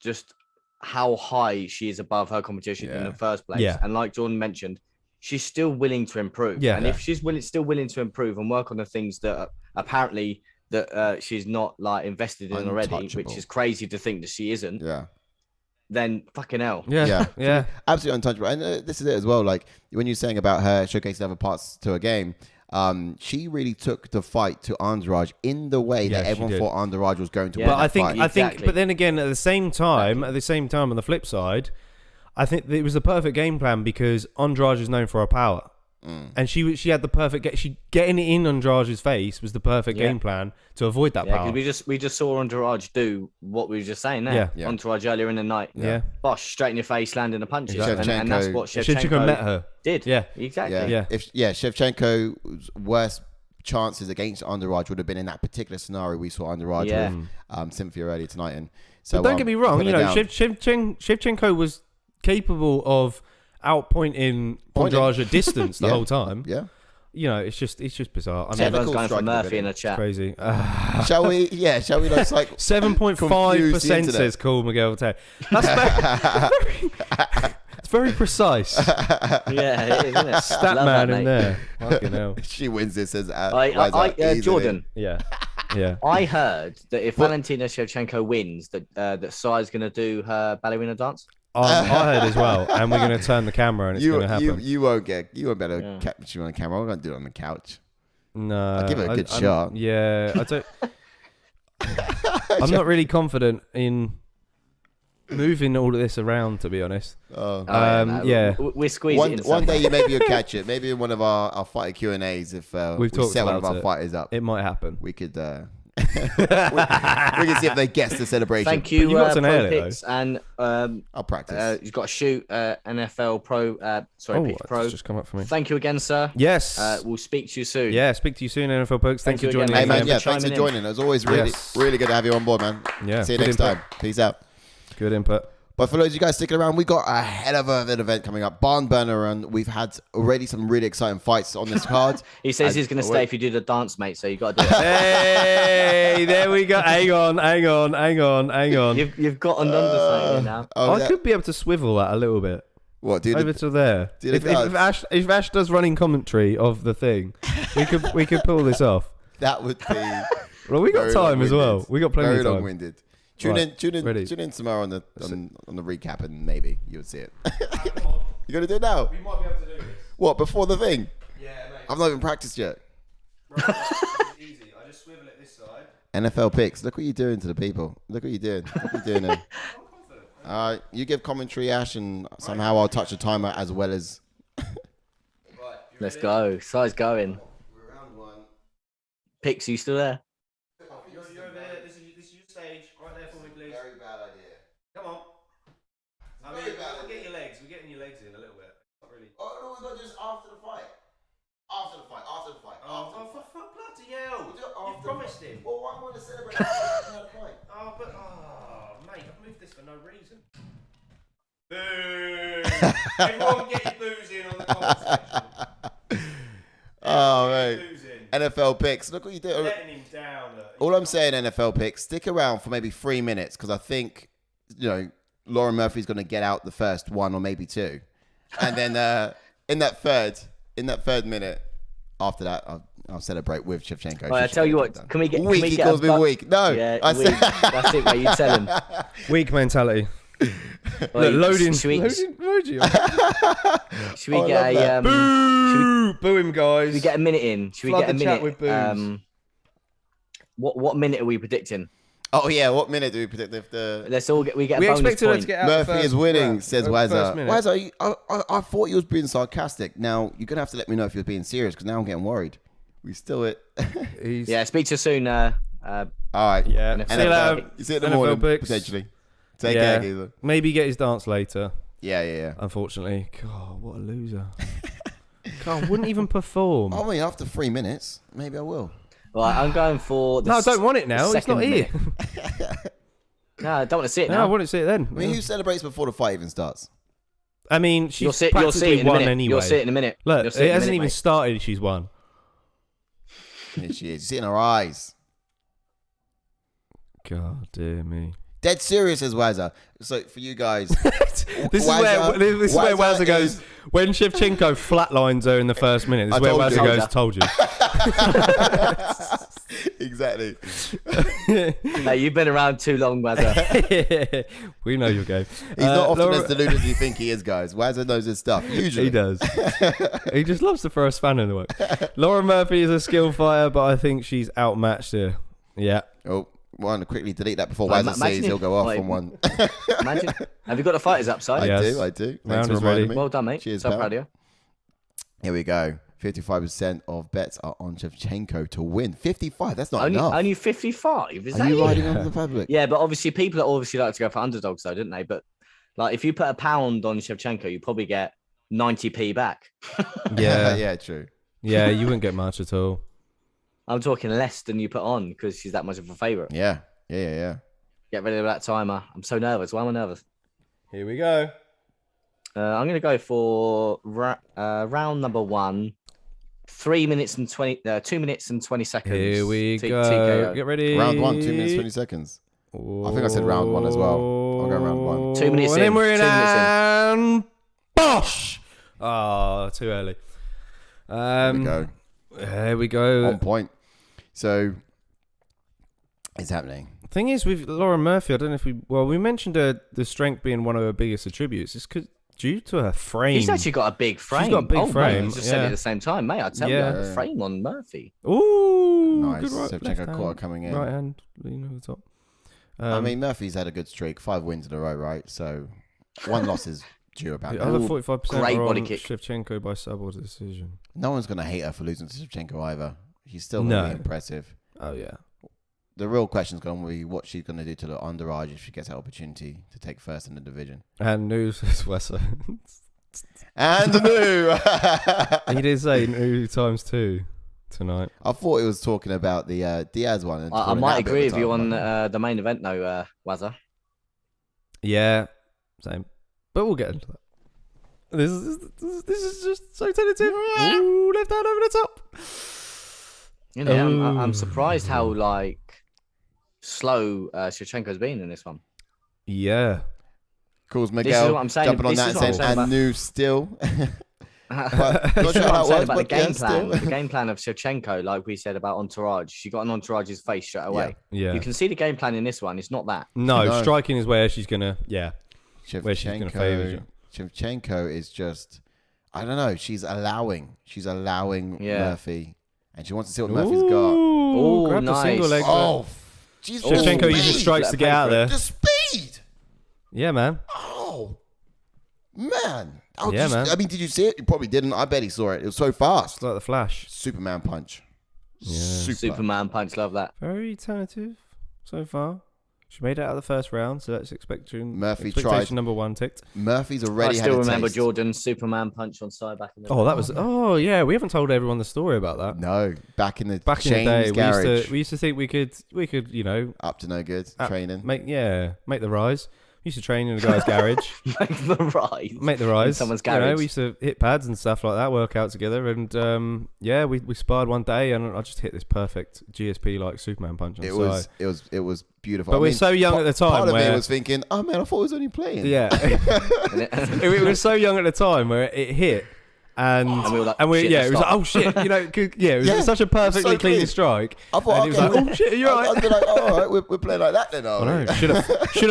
just how high she is above her competition in the first place. Yeah. And like Jordan mentioned, she's still willing to improve. Yeah. And if she's still willing to improve and work on the things that apparently that she's not invested in already, which is crazy to think that she isn't. Yeah. Then fucking hell. Yeah. Absolutely untouchable. And this is it as well. Like when you're saying about her showcasing other parts to her game, she really took the fight to Andrade in the way that everyone thought Andrade was going to win. But I think, Exactly. but then again, at the same time, on the flip side, I think it was the perfect game plan because Andrade is known for her power. And she had the perfect getting it in Andrade's face was the perfect game plan to avoid that power. We just saw Andrade do what we were just saying there. Yeah. Andrade earlier in the night. Yeah. Bosh, straight in your face, landing the punches. Shevchenko- And that's what Shevchenko met her. did. Yeah. Exactly. Yeah. Shevchenko's worst chances against Andrade would have been in that particular scenario we saw Andrade with CYNTHIA earlier tonight. And so But don't get me wrong, Shevchenko was capable of outpointing Andrade at distance the whole time. Yeah. It's just bizarre. I mean, Everyone's going for Murphy in the it's chat. crazy. Shall we? Yeah. Shall we? Like 7.5% says Cool Miguel Tay. It's very precise. Yeah, it is, isn't it? Stat Love man that, in mate. there. Fucking hell. She wins this as Jordan. Yeah. I heard that if Valentina Shevchenko wins, that Sai's going to do her ballerina dance. I heard as well, and we're going to turn the camera, and it's going to happen. You won't be able to catch you on camera. We're going to do it on the couch. No, I'll give it a good shot. Yeah, I don't. I'm not really confident in moving all of this around, to be honest. We're squeezing. One day, maybe you'll catch it. Maybe in one of our fighter Q&As, if we set one of our fighters up, it might happen. we could. we can see if they guess the celebration. Thank you, you got to nail it, Picks, and I'll practice. you've got to shoot NFL Pro. Pick Pro. It's just come up for me. Thank you again, sir. Yes. We'll speak to you soon. Yeah, speak to you soon, NFL Pokes. Thanks for you again, joining Hey us. man, Thank you for thanks for chiming joining. It was always really good to have you on board, man. Yeah, See you good next input. time. Peace out. Good input. But for those of you guys sticking around, we got a hell of an event coming up, barn burner, and we've had already some really exciting fights on this card. He says he's going to stay if you do the dance, mate. So you got to do it. Hey, there we go. Hang on. You've got an understanding now. I could be able to swivel that a little bit. What, dude? Over to there. Dude, If Ash does running commentary of the thing, we could pull this off. That would be. Well, we got very time as well. long-winded. We got plenty very of time. long-winded. Tune in tomorrow on the recap, and maybe you'll see it. You gonna do it now? We might be able to do this. What, before the thing? Yeah, mate. I've not even practiced yet. Right, it's easy. I just swivel it this side. NFL picks. Look what you're doing to the people. Look what you're doing. Look what you're doing there. You give commentary, Ash, and somehow I'll touch the timer as well as. Let's go. Sai's going. We're round one. Picks, you still there? You're over there. This is your stage. Right there for me, please. Very bad idea. Come on. We're getting your legs in a little bit. Not really. Oh, no, we got just after the fight. After the fight. Oh, for bloody hell. You promised him. Well, I want to celebrate after the fight. Mate, I've moved this for no reason. Boo! Everyone get your booze in on the comment section. Oh, mate. NFL picks. Look what you did. Letting him down. All I'm saying, NFL picks, stick around for maybe 3 minutes because I think, Lauren Murphy's going to get out the first 1 or maybe 2. And then in that third minute, after that, I'll celebrate with Shevchenko. I tell you what, can we get weak? He calls me weak. No, yeah, weak. That's it, mate. You tell him. Weak mentality. Look, loading. Should we get a boo him, guys? Should we get a minute in? Should we get a minute? With booze. What minute are we predicting? Oh yeah, what minute do we predict if the? Let's all get. We expected her to get out. Murphy is winning, says Wazza. Wazza, I thought you was being sarcastic. Now you're gonna have to let me know if you're being serious because now I'm getting worried. We still it. Yeah, speak to you soon. All right. Yeah. See you later. You see it in the morning potentially. Take care, Giza. Maybe get his dance later. Yeah. Unfortunately, God, what a loser. God, wouldn't even perform. I mean, after 3 minutes, maybe I will. Right, I'm going for. No, I don't want it now. It's not here. No, I don't want to see it now. No, I want to see it then. I mean, who celebrates before the fight even starts? I mean, she's you'll see it in a minute. anyway. You'll see it in a minute. Look, it hasn't even started. She's won. Here she is. You see it in her eyes. God dear me. Dead serious as Wazza. So for you guys, this is where Wazza goes when Shevchenko flatlines her in the first minute. This is where Wazza goes. Told you. Exactly. No, you've been around too long, Wazza. We know your game. He's not often as deluded as you think he is, guys. Wazza knows his stuff. Usually he does. He just loves to throw a spanner in the work. Laura Murphy is a skill fighter, but I think she's outmatched here. Yeah. Oh. Want to quickly delete that before Wazza says he'll go off on one. Imagine. Have you got the fighters up, Si? I do. Round is ready. Well done, mate. Cheers, so proud of you. Here we go. 55% of bets are on Shevchenko to win. 55. That's not enough. Only 55. Is are that you riding over the public? Yeah, but obviously people like to go for underdogs, though, didn't they? But like, if you put £1 on Shevchenko, you probably get 90p back. Yeah, true. Yeah, you wouldn't get much at all. I'm talking less than you put on because she's that much of a favourite. Yeah. Get rid of that timer. I'm so nervous. Why am I nervous? Here we go. I'm going to go for round number 1. 2 minutes and 20 seconds. Here we go. Get ready. Round 1, 2 minutes, 20 seconds. I think I said round 1 as well. I'll go round 1. 2 minutes and in. Then we're in 2 minutes and bosh! Oh, too early. Here we go. On point. So, it's happening. Thing is, with Laura Murphy, I don't know if we mentioned the strength being one of her biggest attributes. It's due to her frame. She's actually got a big frame. She's got a big frame. Mate, just said it at the same time, mate. I tell you, the frame on Murphy. Ooh, nice. Good right, Shevchenko quarter coming in. Right hand, lean over the top. I mean, Murphy's had a good streak, 5 wins in a row, right? So 1 loss is due about. The other 45% great are body on kick. Shevchenko by sub or decision. No one's gonna hate her for losing to Shevchenko either. She's still gonna be impressive. Oh yeah. The real question is going to be what she's going to do to ANDRADE if she gets that opportunity to take first in the division. And news is Wesser. And new. He did say new ×2 tonight. I thought he was talking about the Diaz one. And I might agree with you on the main event, though, Wazza. Yeah, same. But we'll get into that. This is just so tentative. Ooh, left hand over the top. You know, I'm surprised how slow Shevchenko's been in this one. Yeah. Calls Miguel jumping on that and saying, and new still. Not sure how it works, about the game plan. The game plan of Shevchenko, like we said about Entourage, she got an Entourage's face straight away. Yeah. You can see the game plan in this one. It's not that. No. Striking is where she's gonna, where she's gonna favour you. Shevchenko is just, I don't know. She's allowing Murphy, and she wants to see what Murphy's got. Oh, grab nice. the single leg. Oh, geez, Shevchenko using strikes to get out there. The speed. Yeah, man. Oh, man. Man. I mean, did you see it? You probably didn't. I bet he saw it. It was so fast. It's like the Flash. Superman punch. Yeah. Superman punch. Love that. Very tentative so far. She made it out of the first round, so that's expectation tried. Number 1 ticked. Murphy's already had a taste. I still remember Jordan's Superman punch on side back in the day. Oh, that was... Oh, yeah. We haven't told everyone the story about that. No. Back in the day, garage. we used to think we could, you know... Up to no good. Training. Make the rise. We used to train in a guy's garage. Make the rise. Make the rise. In someone's garage. You know, we used to hit pads and stuff like that, work out together. And, we sparred one day and I just hit this perfect GSP, like, Superman punch on the side. It was beautiful. But we're so young at the time. Part of me was thinking, oh, man, I thought I was only playing. Yeah. We were so young at the time where it hit. And we were like, it was like, oh shit, you know, it was such a perfectly clean strike. I thought, and it was like, oh shit, you're right. I'd be like, oh, all right, we're playing like that then. I know, should have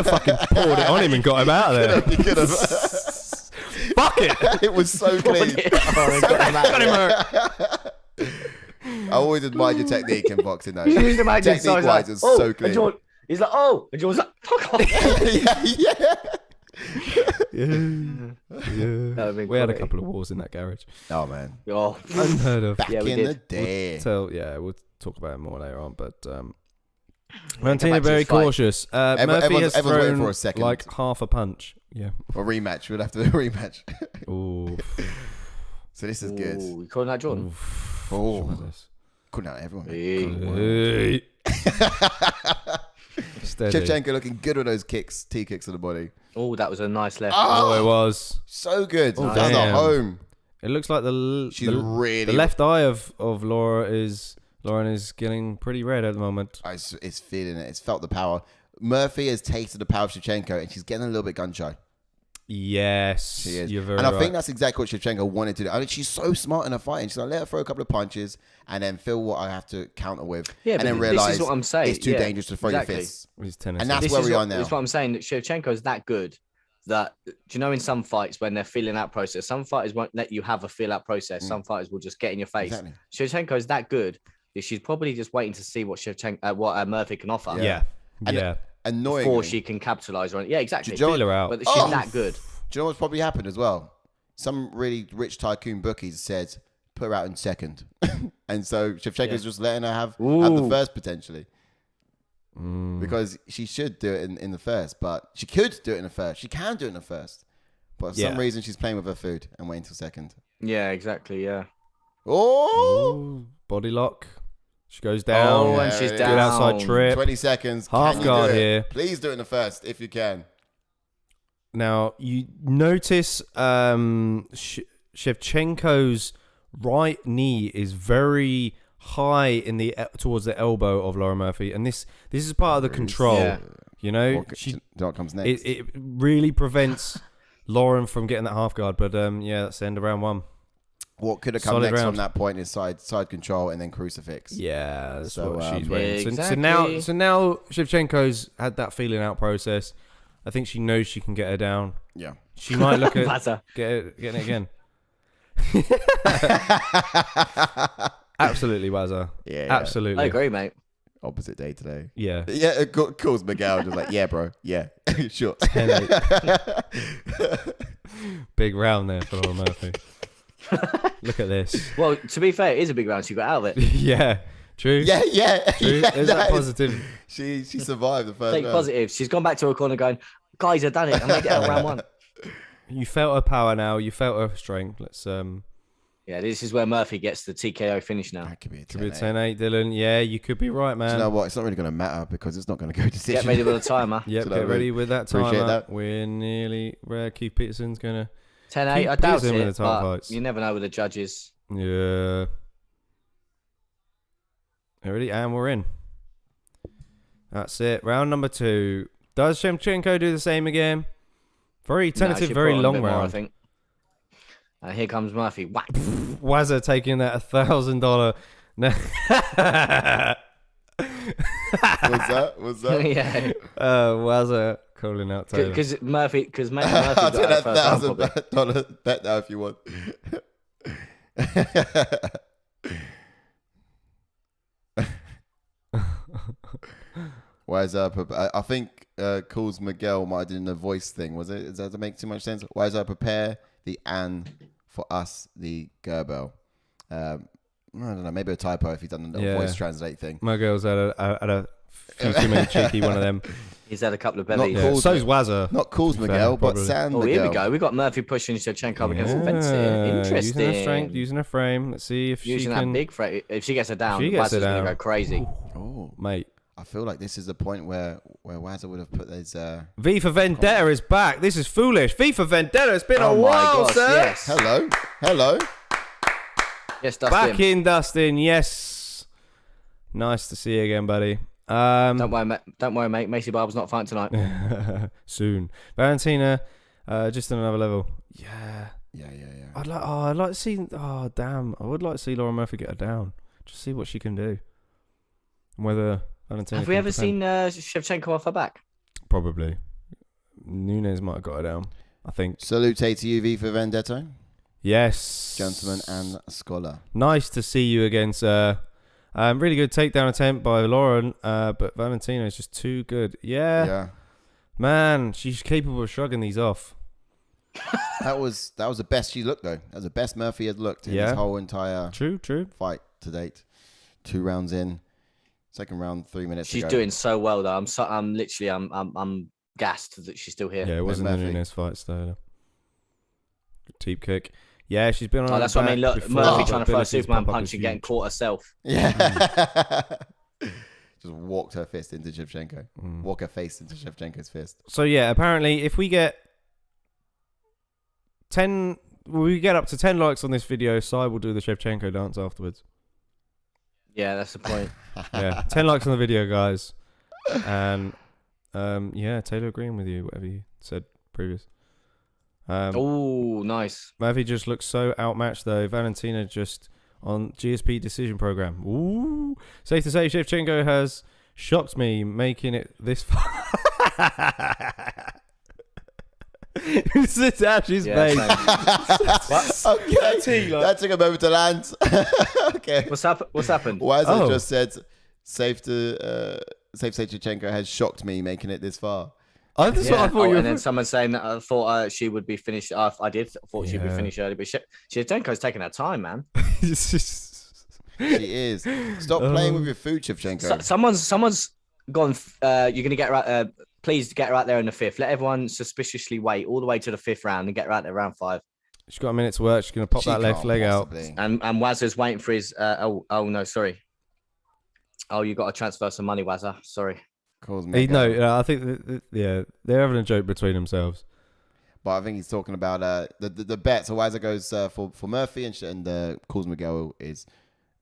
fucking poured it on him and got him out of there. You could have. Fuck it. It was so clean. I always admired your technique in boxing though. Technique-wise, it's so clean. He's like, oh, and George's like, fuck off. We had a couple of wars in that garage. Oh man, unheard of. Back in the day. We'll talk about it more later on. But Valentina very cautious. Murphy has thrown for a second. Like half a punch. Yeah, a rematch. We'll have to do a rematch. Ooh. So this is good. You calling that Jordan? Oh, calling out everyone. Shevchenko looking good with those kicks, T kicks to the body. Oh, that was a nice left. Oh, it was so good. Down the home. It looks like the left eye of Lauren is getting pretty red at the moment. It's feeling it. It's felt the power. Murphy has tasted the power of Shevchenko, and she's getting a little bit gun shy. Yes, she is. You're very and I right. think that's exactly what Shevchenko wanted to do. I mean, she's so smart in her fighting. She's like, let her throw a couple of punches and then feel what I have to counter with. Yeah, and then realize this is what I'm saying. It's too dangerous to throw your fists. And that's where we are now. That's what I'm saying. Shevchenko's that good that, do you know, in some fights when they're feeling out process, some fighters won't let you have a feel out process. Some fighters will just get in your face. Exactly. Shevchenko's that good that she's probably just waiting to see what Murphy can offer. Yeah. Annoyingly, before she can capitalize on it. Yeah, exactly. Feel her out. But she's that good. Do you know what's probably happened as well? Some really rich tycoon bookies said, put her out in second. And so Shevchenko's just letting her have the first potentially. Because she should do it in the first, but she could do it in the first. She can do it in the first. But for some reason, she's playing with her food and waiting till second. Yeah, exactly, yeah. Oh! Body lock. She goes down. Oh, and she's down. Good outside trip. 20 seconds. Half guard here. Please do it in the first if you can. Now, you notice Shevchenko's right knee is very high in towards the elbow of Laura Murphy, and this is part of the control. Yeah. You know, what comes next? It really prevents Lauren from getting that half guard. But that's the end of round one. What could have come next from that point is side control and then crucifix. Yeah, that's what she's waiting. Exactly. So now Shevchenko's had that feeling out process. I think she knows she can get her down. Yeah. She might look at getting it again. Absolutely, Wazza. Yeah. Absolutely. I agree, mate. Opposite day today. Yeah. Yeah, it calls Miguel just like, yeah, bro. Yeah. Sure. Big round there for Laura Murphy. Look at this. Well, to be fair, it is a big round. She got out of it. Yeah. True. Yeah. True. There's that positive. She survived the first round. Positive. She's gone back to her corner going, guys, I've done it. I made it out round one. You felt her power now. You felt her strength. Let's Yeah, this is where Murphy gets the TKO finish now. That could be a 10-8, Dylan. Yeah, you could be right, man. Do you know what? It's not really going to matter because it's not going to go decision. Get ready with the timer. Yep, get ready with that timer. Appreciate that. We're nearly where Keith Peterson's going to 10-8. I doubt it, but you never know with the judges. Yeah. Ready? And we're in. That's it. Round number 2. Does Shevchenko do the same again? Very tentative, very long round. More, I think. Here comes Murphy. Whack. Wazza taking that $1,000. What's that? Yeah. Wazza calling out Taylor. Because Murphy I'll do that $1,000 bet now if you want. Why is that? I think calls Miguel might have done the voice thing. Was it? Does that make too much sense? Why is that? Prepare the An for us the Gerbil. I don't know. Maybe a typo if he's done the voice translate thing. Miguel's had a few too many cheeky one of them. He's had a couple of bellies. Yeah. So's Wazza. Not Calls Miguel, but San Miguel. Oh, here we go. We got Murphy pushing Shevchenko up against the fence here. Interesting. Using her strength, using her frame. Let's see if using she can. That big frame. If she gets her down, Wazza's going to go crazy. Oh, mate. I feel like this is the point where Wazza would have put his... V for Vendetta is back. This is foolish. V for Vendetta. It's been a while, sir. Yes. Hello. Yes, Dustin. Back in, Dustin. Yes. Nice to see you again, buddy. Don't worry, mate. Macy Barb's not fighting tonight. Soon. Valentina, just on another level. Yeah. I'd like to see. Oh, damn. I would like to see Laura Murphy get her down. Just see what she can do. Whether Valentina. Have we ever seen Shevchenko off her back? Probably. Nunez might have got her down. I think. Salute to UV for Vendetta. Yes. Gentleman and scholar. Nice to see you again, sir. Really good takedown attempt by Lauren, but Valentina is just too good. Yeah. Man, she's capable of shrugging these off. that was the best she looked, though. That was the best Murphy had looked in his whole entire true fight to date. 2 rounds in. Second round, 3 minutes She's ago. doing so well, though. I'm gassed that she's still here. Yeah, it wasn't the Nunez fight, though. Teep kick. Yeah, she's been on. That's what I mean. Look, Murphy trying to throw a Superman punch and getting caught herself. Yeah. Just walked her fist into Shevchenko. Walk her face into Shevchenko's fist. So yeah, apparently, if we get 10, we get up to 10 likes on this video, Sai will do the Shevchenko dance afterwards. Yeah, that's the point. Yeah, 10 likes on the video, guys. And yeah, Taylor agreeing with you, whatever you said previous. Oh, nice. Murphy just looks so outmatched, though. Valentina just on GSP decision program. Ooh. Safe to say, Shevchenko has shocked me, making it this far. It's Ash's face. Okay, that took a moment to land. Okay. What's happened? Wazza just said, safe to say Shevchenko has shocked me, making it this far. Oh, that's what I thought you were. And then someone saying that I thought she would be finished. I thought she'd be finished early, but Shevchenko's taking her time, man. She is. Stop playing with your food, Shevchenko. Someone's gone. You're gonna get her out. Please get her out there in the 5th. Let everyone suspiciously wait all the way to the 5th round and get her out there round 5. She's got a minute to work. She's gonna pop that left leg out. And Wazza's waiting for his. Oh no, sorry. Oh, you got to transfer some money, Wazza. Sorry. No, I think they're having a joke between themselves. But I think he's talking about the bet. So Wazza goes for Murphy and calls Miguel is,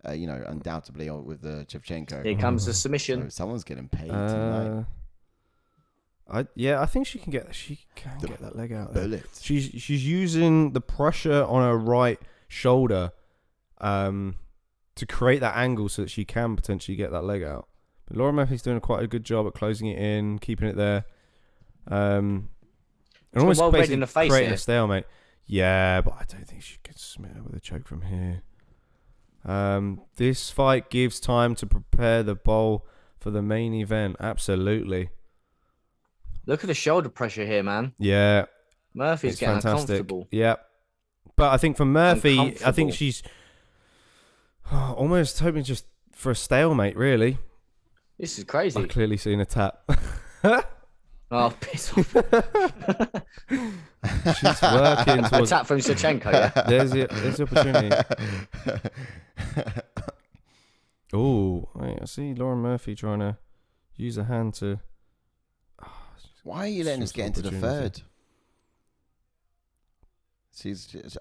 undoubtedly with the Shevchenko. Here comes the submission. So someone's getting paid tonight. I think she can get that leg out there. Bullet. She's using the pressure on her right shoulder to create that angle so that she can potentially get that leg out. But Laura Murphy's doing quite a good job at closing it in, keeping it there. And almost well basically in the face creating here. a stalemate. Yeah, but I don't think she can smith her with a choke from here. This fight gives time to prepare the bowl for the main event. Absolutely. Look at the shoulder pressure here, man. Yeah. Murphy's getting uncomfortable. Yeah. But I think for Murphy, I think she's almost hoping just for a stalemate, really. This is crazy. I've clearly seen a tap. Oh, piss off. She's working A tap from Shevchenko, yeah? There's the opportunity. Oh, wait, I see Lauren Murphy trying to use a hand to... Why are you letting us get into the 3rd?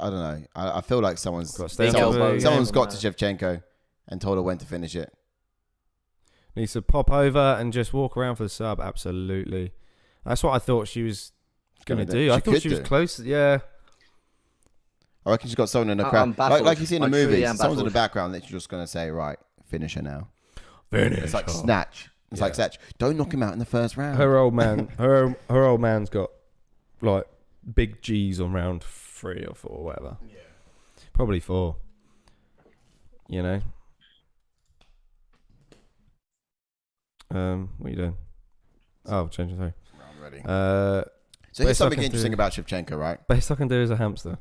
I don't know. I feel like someone's got to Shevchenko and told her when to finish it. Needs to pop over and just walk around for the sub. Absolutely. That's what I thought she was going to do. I thought she was close. Yeah. I reckon she's got someone in the crowd. Like you see in the movies, someone's in the background that she's just going to say, right, finish her now. Finish. It's like Snatch. It's like Snatch. Don't knock him out in the 1st round. Her old man, her old man's got like big G's on round 3 or 4 or whatever. Yeah. Probably 4. You know. What are you doing? Oh, changing thing. Round ready. So here's something interesting about Shevchenko, right? Best I can do is a hamster.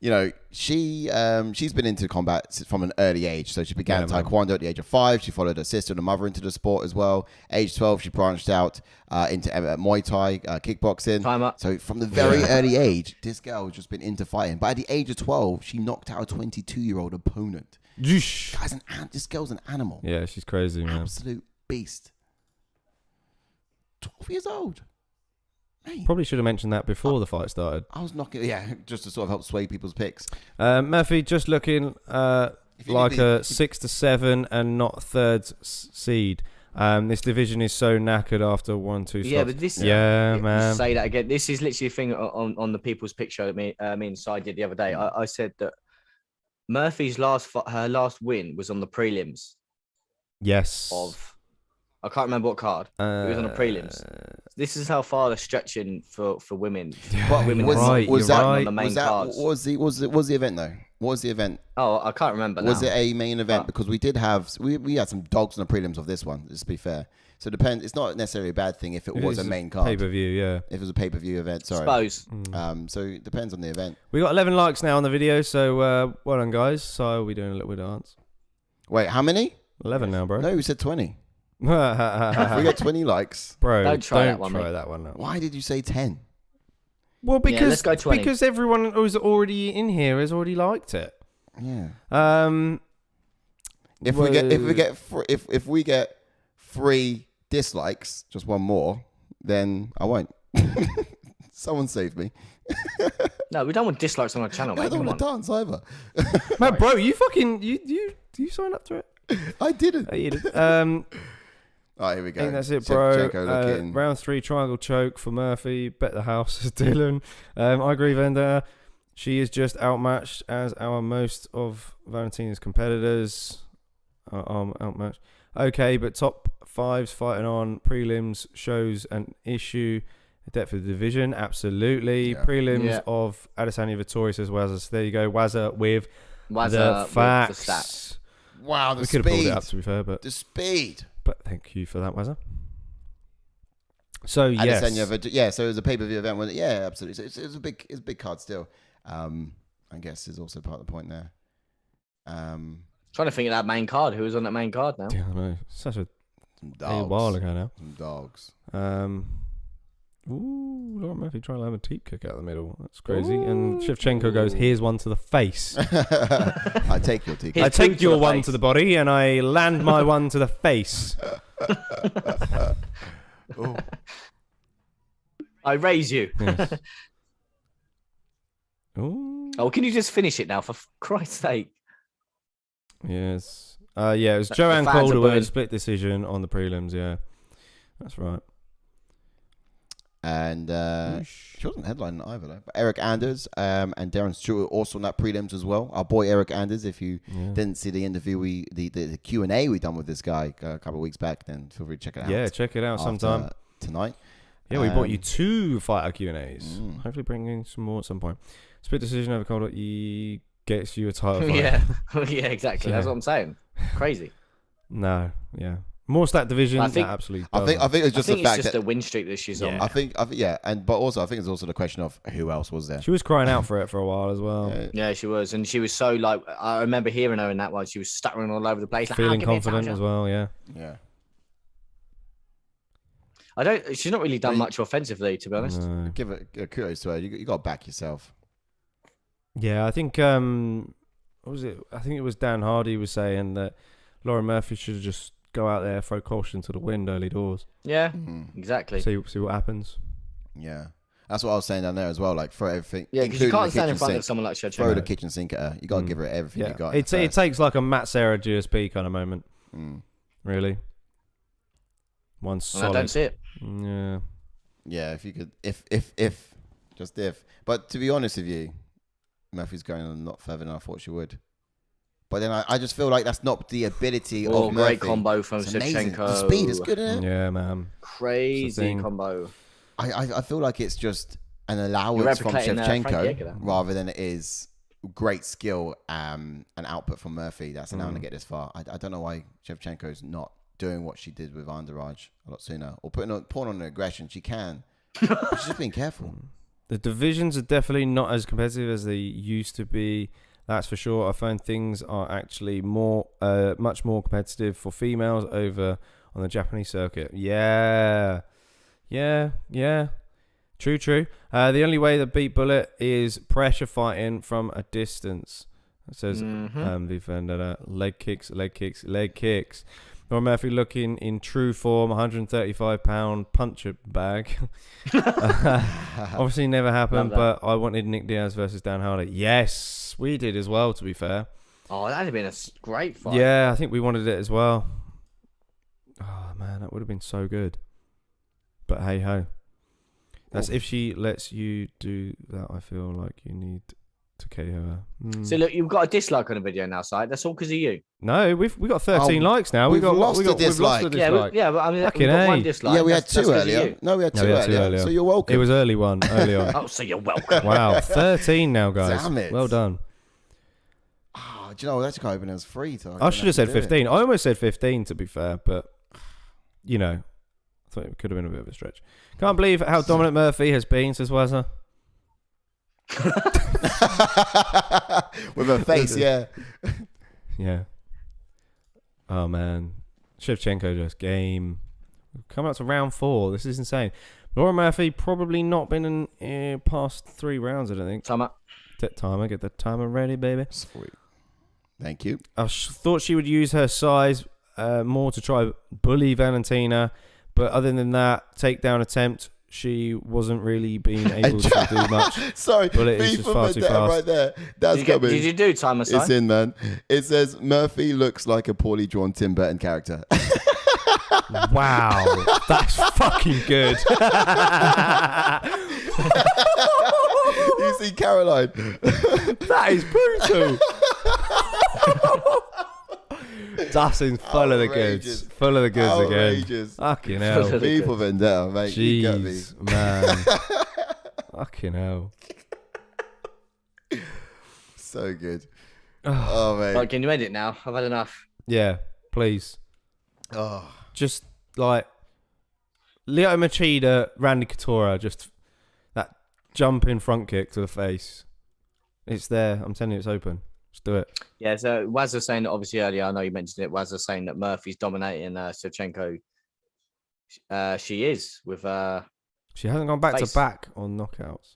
you know, she's been into combat from an early age. So she began Taekwondo at the age of 5. She followed her sister and her mother into the sport as well. Age 12, she branched out into Muay Thai, kickboxing. So from the very early age, this girl has just been into fighting. But at the age of 12, she knocked out a 22-year-old opponent. Guys, this girl's an animal. Yeah, she's crazy, man. Absolute beast. 12 years old. Mate. Probably should have mentioned that before the fight started. I was knocking, just to sort of help sway people's picks. Murphy just looking like a 6 to 7 and not third seed. This division is so knackered after 1-2 slots. Yeah, but this man. Say that again. This is literally a thing on the People's Pick show that me and Si did the other day. I said that Murphy's her last win was on the prelims. Yes. I can't remember what card. It was on the prelims. This is how far they're stretching for women. But women was that on the main cards. What was the event though? What was the event? Oh, I can't remember. Was it a main event? Because we did have we had some dogs on the prelims of this one. Just to be fair, so it depends. It's not necessarily a bad thing if it was a main card. Pay-per-view, yeah. If it was a pay-per-view event, sorry. Suppose. So it depends on the event. We got 11 likes now on the video, so well done, guys. So we're doing a little bit of dance. Wait, how many? 11 now, bro. No, we said 20. We we got 20 likes. Bro, don't try that one now. Why did you say 10? Well, because let's go 20. Because everyone who's already in here has already liked it. Yeah. If we get 3 dislikes, just one more, then I won't. Someone save me. No, we don't want dislikes on our channel, mate. I don't want to dance either. Man, bro, you fucking you signed up to it? I didn't. Oh, you did. All right, here we go. I think that's it, bro. Shevchenko Round 3 triangle choke for Murphy. Bet the house, says Dylan. I agree, Vendor. She is just outmatched as our most of Valentina's competitors are outmatched. Okay, but top 5s fighting on prelims shows an issue. The depth of the division, absolutely. Yeah. Prelims of Adesanya Vittori, says Wazza. So there you go, Wazza with the facts. With the stats. Wow, we could have pulled it up, to be fair, but the speed. But thank you for that, Wazza. So yes, so it was a pay-per-view event. Absolutely. So it's a big card still. I guess is also part of the point there. Trying to think of that main card. Who was on that main card now? Yeah, I know. Such a dogs. while ago now. Some dogs. Ooh, Lauren Murphy trying to have a teep kick out of the middle. That's crazy. Ooh. And Shevchenko goes, here's one to the face. I take your teep kick. I take your one to the body and I land my one to the face. I raise you. Yes. Ooh. Oh, can you just finish it now, for Christ's sake? Yes. It was Joanne Calderwood, split decision on the prelims, yeah. That's right. And she wasn't headlining either, though. But Eric Anders and Darren Stewart also on that prelims as well. Our boy Eric Anders, if you didn't see the interview, the Q&A we done with this guy a couple of weeks back, then feel free to check it out. Yeah, check it out sometime. Tonight. Yeah, we brought you 2 fighter Q&As. Hopefully bringing some more at some point. Split decision over Calder, he gets you a title fight. Yeah, exactly. That's what I'm saying. Crazy. No, yeah. More stat division. I think absolutely. I think it's just the fact that a win streak that she's on. I think, but also I think it's also the question of who else was there. She was crying out for it for a while as well. Yeah, she was, and she was so like I remember hearing her in that one. She was stuttering all over the place, feeling confident as well. Yeah. Yeah. She's not really done much offensively, to be honest. No. Give it kudos to her. You got to back yourself. Yeah, I think what was it? I think it was Dan Hardy was saying that Lauren Murphy should just go out there, throw caution to the wind early doors. Yeah, exactly. See what happens. Yeah, that's what I was saying down there as well. Like throw everything. Yeah, because you can't stand in front of someone like Shevchenko. Throw the kitchen sink at her. You got to give her everything you got. It takes like a Matt Serra GSP kind of moment. Really. One solid. I don't see it. Yeah. Yeah, if you could, if. But to be honest with you, Murphy's going a lot further than I thought she would. But then I just feel like that's not the ability of Murphy. Great combo from Shevchenko. The speed is good, isn't it? Yeah, man. Crazy combo. I feel like it's just an allowance from Shevchenko rather than it is great skill and output from Murphy that's allowing to get this far. I don't know why Shevchenko's not doing what she did with Andrade a lot sooner, or pouring on the aggression. She can. She's just being careful. The divisions are definitely not as competitive as they used to be. That's for sure. I find things are actually much more competitive for females over on the Japanese circuit. Yeah. True. The only way to beat Bullet is pressure fighting from a distance. It says leg kicks. Lauren Murphy looking in true form, 135-pound puncher bag. Obviously never happened, but I wanted Nick Diaz versus Dan Hardy. Yes, we did as well, to be fair. Oh, that'd have been a great fight. Yeah, I think we wanted it as well. Oh, man, that would have been so good. But hey-ho. That's if she lets you do that, I feel like you need to KO her. So look, you've got a dislike on the video now, side. That's all because of you. No, we got 13 likes now. We've lost a dislike. Yeah, but I mean, we've got one dislike. Yeah, we had two earlier. No, we had two earlier. So you're welcome. It was early on. Oh, so you're welcome. Wow, 13 now, guys. Damn it. Well done. Oh, do you know, that's kind of as free. I should have said 15. I almost said 15, to be fair, but, you know, I thought it could have been a bit of a stretch. Can't believe how dominant Murphy has been, says Wazza. With her face, yeah. Yeah. Oh, man. Shevchenko just game. Coming up to round 4. This is insane. Laura Murphy probably not been in past 3 rounds, I don't think. Timer. Timer. Get the timer ready, baby. Sweet. Thank you. I thought she would use her size more to try bully Valentina. But other than that, takedown attempt, she wasn't really being able to do much. Sorry, but it is just far too fast. Right there. That's coming. Did you do timer sign? It's in, man. It says Murphy looks like a poorly drawn Tim Burton character. Wow, that's fucking good. You see Caroline? That is brutal. Dustin's full of the goods. Full of the goods again. Fucking hell. People vendetta, mate. Jeez, man. Fucking hell. So good. Oh, mate. Right, can you edit now? I've had enough. Yeah, please. Oh. Just like Lyoto Machida, Randy Couture, just that jumping front kick to the face. It's there. I'm telling you, it's open. Just do it. Yeah, so Waz was saying that obviously earlier, I know you mentioned it, Waz was saying that Murphy's dominating Shevchenko. She is with she hasn't gone back to back on knockouts.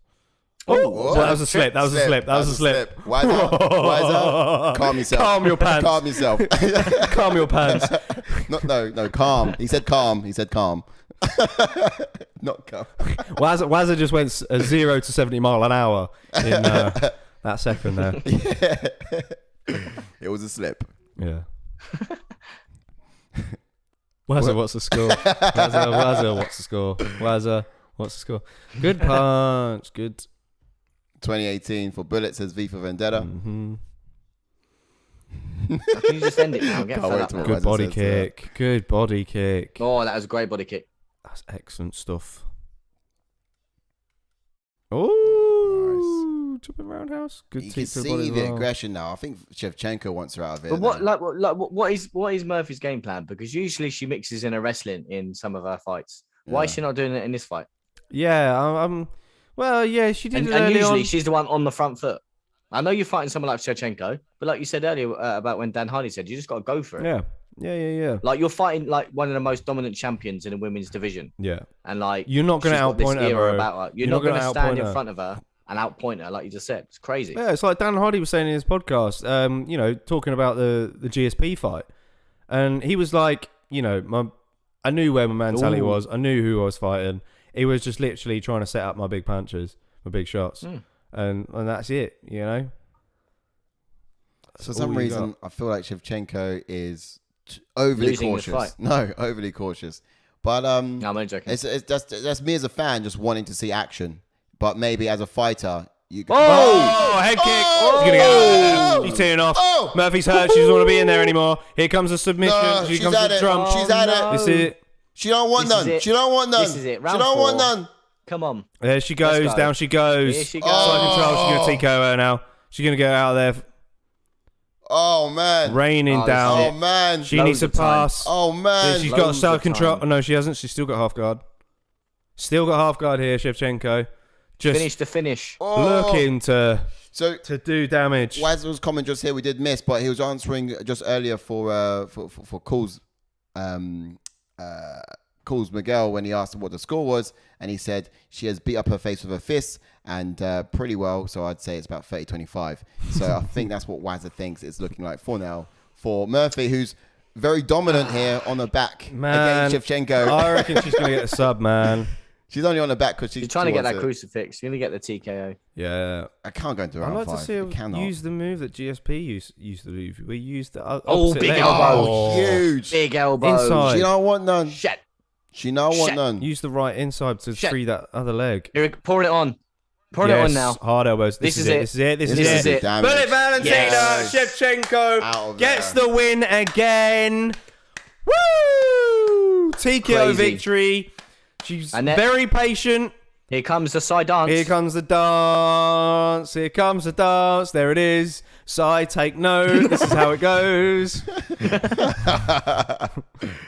Oh, that was a slip. That was a slip. That was a slip. Why that? Calm yourself. Calm your pants. Calm yourself. Calm your pants. No, calm. He said calm. Not calm. Wazza just went 0 to 70 mile an hour in that second there. Yeah. It was a slip. Yeah. Wazza, what's the score? Wazza, what's the score? Wazza, what's the score? Good punch. Good. 2018 for Bullet, says V for Vendetta. Can you just end it now? Get fed up now. Good body kick. Good body kick. Oh, that was a great body kick. That's excellent stuff. Oh, nice. Jumping roundhouse. Good you kick can to the see body. the Well. aggression now. I think Shevchenko wants her out of it. But what is Murphy's game plan? Because usually she mixes in her wrestling in some of her fights. Why is she not doing it in this fight? Yeah, well, yeah, she did it early usually on. She's the one on the front foot. I know you're fighting someone like Shevchenko, but like you said earlier about when Dan Hardy said, you just got to go for it. Yeah. Like you're fighting like one of the most dominant champions in the women's division. Yeah. And like you're not going to outpoint her, bro. About her. You're not going to stand in front of her and outpoint her, like you just said. It's crazy. Yeah, it's like Dan Hardy was saying in his podcast, talking about the GSP fight. And he was like, I knew where my mentality was. I knew who I was fighting. He was just literally trying to set up my big punches, my big shots. And that's it, So for some reason, I feel like Shevchenko is overly cautious. No, overly cautious. But no, I'm only joking. That's me as a fan just wanting to see action. But maybe as a fighter, you can... head kick. She's going to get She's tearing off. Murphy's hurt. She doesn't want to be in there anymore. Here comes the submission. She's comes the drum. She's at it. This is it. She don't want none. She don't want none. This is it. Round she don't 4. want none. Come on. There she goes. Down she goes. Here she goes. Side control. She's going to TKO her now. She's going to get out of there. Oh, man. Raining down. Oh, man. She needs to pass. Oh, man. She's got side control. Oh, no, she hasn't. She's still got half guard. Still got half guard here, Shevchenko. just finish the finish. looking to do damage. Waz's comment just here we did miss, but he was answering just earlier for Calls Miguel when he asked him what the score was, and he said she has beat up her face with her fists and pretty well. So I'd say it's about 30-25. So I think that's what Wazza thinks it's looking like for now for Murphy, who's very dominant here on the back against Shevchenko. I reckon she's gonna get a sub, man. She's only on the back because she's trying to get that crucifix. You're going to get the TKO. Yeah. I can't go into round 5. I'd like to see her use the move that GSP used to do. We used the big leg. elbow. Huge. Big elbow. Inside. She don't want none. Shit. She don't want none. Use the right inside to free that other leg. Here, pouring it on. Pouring it on now. Hard elbows. This is it. This is it. This is it. Bullet Valentina Shevchenko gets the win again. Woo! TKO victory. She's very patient. Here comes the side dance. Here comes the dance. Here comes the dance. There it is. Side, take note. This is how it goes.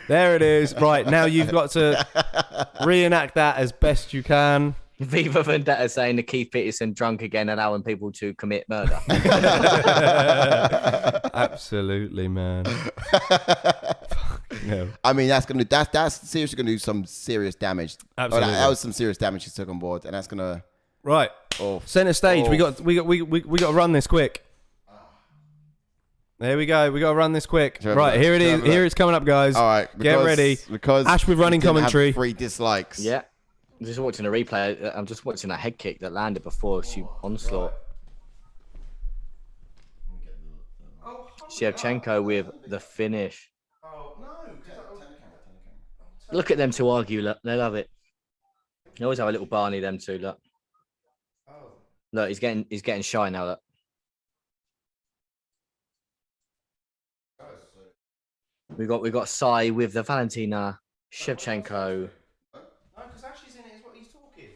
There it is. Right, now you've got to reenact that as best you can. Viva Vendetta saying the Keith Peterson drunk again, allowing people to commit murder. Absolutely, man. No. I mean, that's seriously gonna do some serious damage. Absolutely, that was some serious damage she took on board, and that's gonna center stage. We got to run this quick. There we go. We got to run this quick. Right, here it is. Here it's coming up, guys. All right, get ready. Because Ash with running commentary. Have 3 dislikes. Yeah. I'm just watching a replay. I'm just watching that head kick that landed before she onslaught. Shevchenko with the finish. Look at them two argue. Look, they love it. They always have a little Barney. Them two. Look. Look, he's getting shy now. Look. We got Sai with the Valentina Shevchenko. No, because Ashley's in it is what he's talking.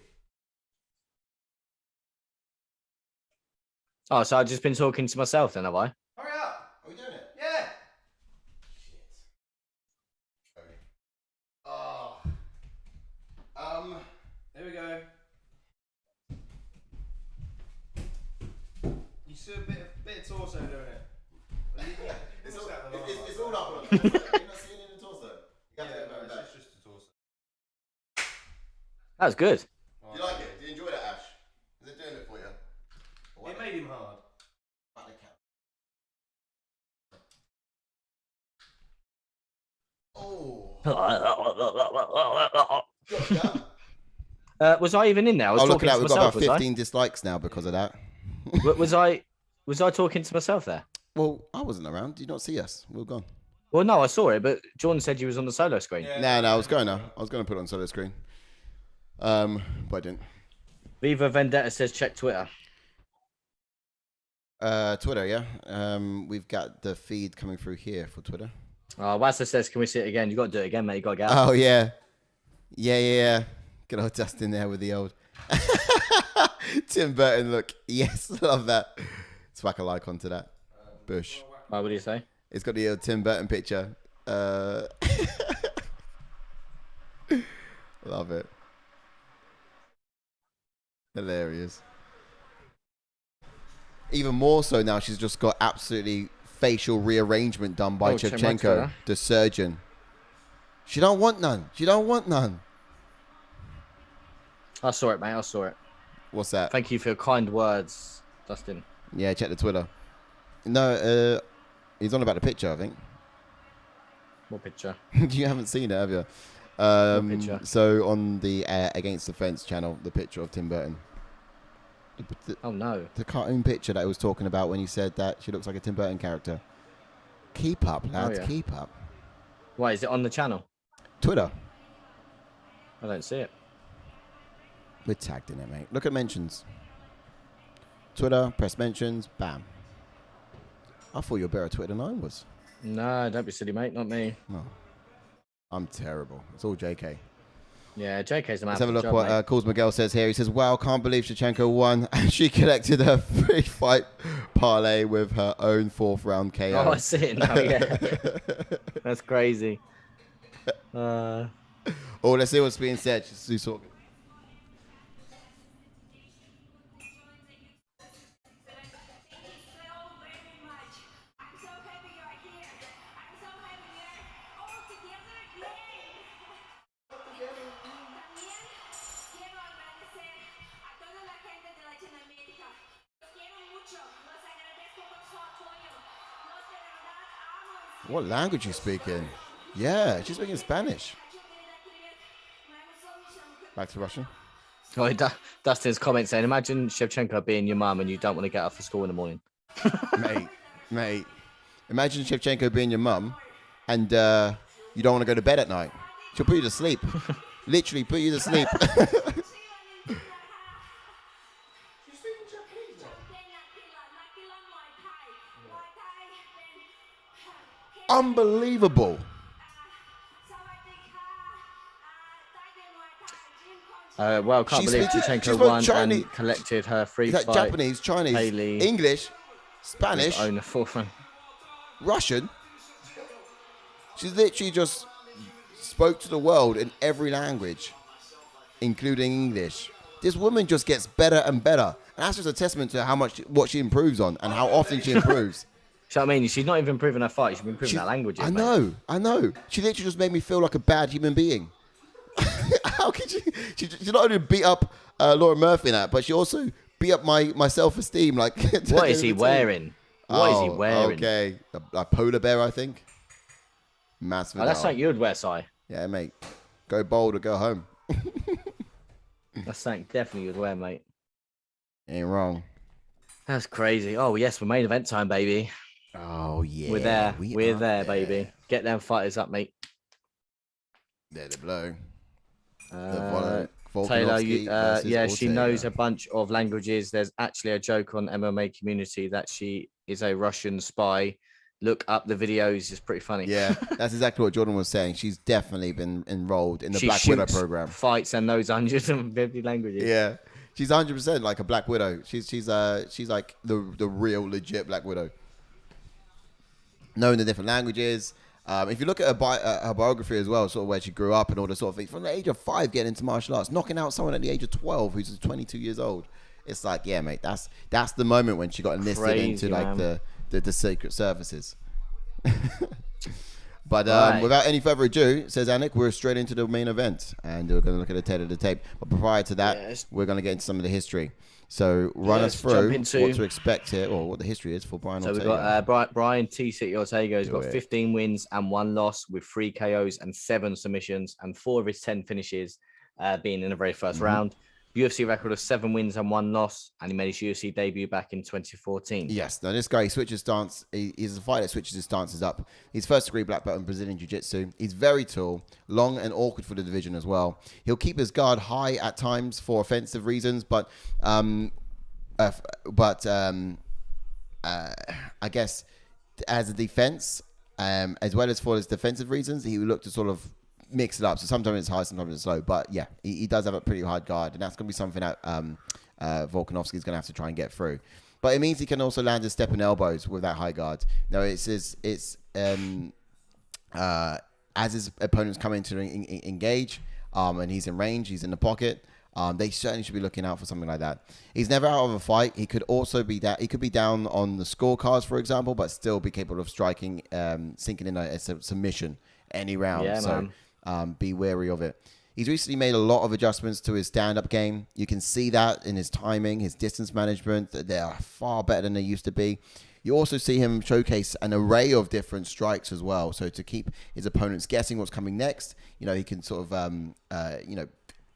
Oh, so I've just been talking to myself then, have I? Hurry up! Are we doing it? Yeah. Shit. Oh. There we go. You see a bit of torso doing it. It's all up. You're not seeing it in the torso. It's just a torso. That was good. Do you like it? Do you enjoy that, Ash? Is it doing it for you? It made him hard. Was I even in there? I was look talking at that. to We've got myself, about 15 dislikes now because of that. Was I talking to myself there? Well, I wasn't around. Did you not see us? We were gone. Well, no, I saw it, but Jordan said you was on the solo screen. No, I was going to. I was going to put it on solo screen. But I didn't. Viva Vendetta says check Twitter. Twitter, yeah. We've got the feed coming through here for Twitter. Wazza says, can we see it again? You got to do it again, mate. You got to get out. Oh, yeah. Yeah. Good old Dustin there with the old Tim Burton look. Yes, love that. Swag a like onto that. Bush. What do you say? It's got the old Tim Burton picture. Love it. Hilarious. Even more so now, she's just got absolutely facial rearrangement done by Shevchenko, the surgeon. She don't want none. She don't want none. I saw it, mate. I saw it. What's that? Thank you for your kind words, Dustin. Yeah, check the Twitter. No, he's on about the picture, I think. What picture? You haven't seen it, have you? What picture? So on the Against the Fence channel, the picture of Tim Burton. Oh, no. The cartoon picture that I was talking about when he said that she looks like a Tim Burton character. Keep up, lads. Keep up. Why, is it on the channel? Twitter. I don't see it. We're tagged in it, mate. Look at mentions. Twitter, press mentions, bam. I thought you were better at Twitter than I was. No, don't be silly, mate. Not me. No. I'm terrible. It's all JK. Yeah, JK's a man. Let's have a look what Calls Miguel says here. He says, wow, can't believe Shevchenko won. And she collected her free fight parlay with her own 4th round KO. Oh, I see it now, yeah. That's crazy. Oh, let's see what's being said. She's talking. What language you speaking? Yeah, she's speaking Spanish. Back to Russian. Oh, Dustin's comment saying, imagine Shevchenko being your mum and you don't want to get up for school in the morning. Mate. Imagine Shevchenko being your mum and you don't want to go to bed at night. She'll put you to sleep. Literally put you to sleep. Unbelievable. Well, can't believe Shevchenko won and collected her free fight. Japanese, Chinese, Haley English, Spanish, own the fourth one. Russian. She's literally just spoke to the world in every language, including English. This woman just gets better and better. And that's just a testament to what she improves on and how often she improves. So I mean, she's not even improving her fight. She's been improving her language. I know. She literally just made me feel like a bad human being. How could she not only beat up Laura Murphy in that, but she also beat up my self-esteem. Like, what is he wearing? What is he wearing? Okay, a polar bear, I think. Massive. Oh, that's something you would wear, Si. Yeah, mate. Go bold or go home. That's something definitely you would wear, mate. Ain't wrong. That's crazy. Oh yes, we're main event time, baby. Oh yeah, we're there. We're there, baby. Get them fighters up, mate. There they blow. Taylor, yeah, she knows a bunch of languages. There's actually a joke on MMA community that she is a Russian spy. Look up the videos; it's pretty funny. Yeah, that's exactly what Jordan was saying. She's definitely been enrolled in the Black Widow program. Fights and knows 150 languages. Yeah, she's 100% like a Black Widow. She's like the real legit Black Widow. Knowing the different languages. If you look at her biography as well, sort of where she grew up and all the sort of things, from the age of 5 getting into martial arts, knocking out someone at the age of 12 who's 22 years old. It's like, yeah, mate, that's the moment when she got enlisted into like the secret services. But without any further ado, says Anik, we're straight into the main event and we're going to look at the tail of the tape. But prior to that, we're going to get into some of the history. So run us through what to expect here, or what the history is for Brian Ortega. So we've got Brian T-City Ortega. He's got 15 wins and 1 loss with 3 KOs and 7 submissions, and 4 of his 10 finishes being in the very first round. UFC record of 7 wins and 1 loss, and he made his UFC debut back in 2014. Yes, now this guy, he switches stance. He's a fighter that switches his stances up. He's first degree black belt in Brazilian Jiu-Jitsu. He's very tall, long and awkward for the division as well. He'll keep his guard high at times for offensive reasons, but I guess as a defense, as well as for his defensive reasons, he will look to sort of mix it up. So sometimes it's high, sometimes it's low. But yeah, he does have a pretty hard guard, and that's going to be something that Volkanovski is going to have to try and get through. But it means he can also land his step and elbows with that high guard. No, it's as his opponents come in to engage, and he's in range, he's in the pocket. They certainly should be looking out for something like that. He's never out of a fight. He could also be down. He could be down on the scorecards, for example, but still be capable of striking, sinking in a submission any round. Yeah, so be wary of it. He's recently made a lot of adjustments to his stand-up game. You can see that in his timing, his distance management. They are far better than they used to be. You also see him showcase an array of different strikes as well. So to keep his opponents guessing what's coming next, he can sort of,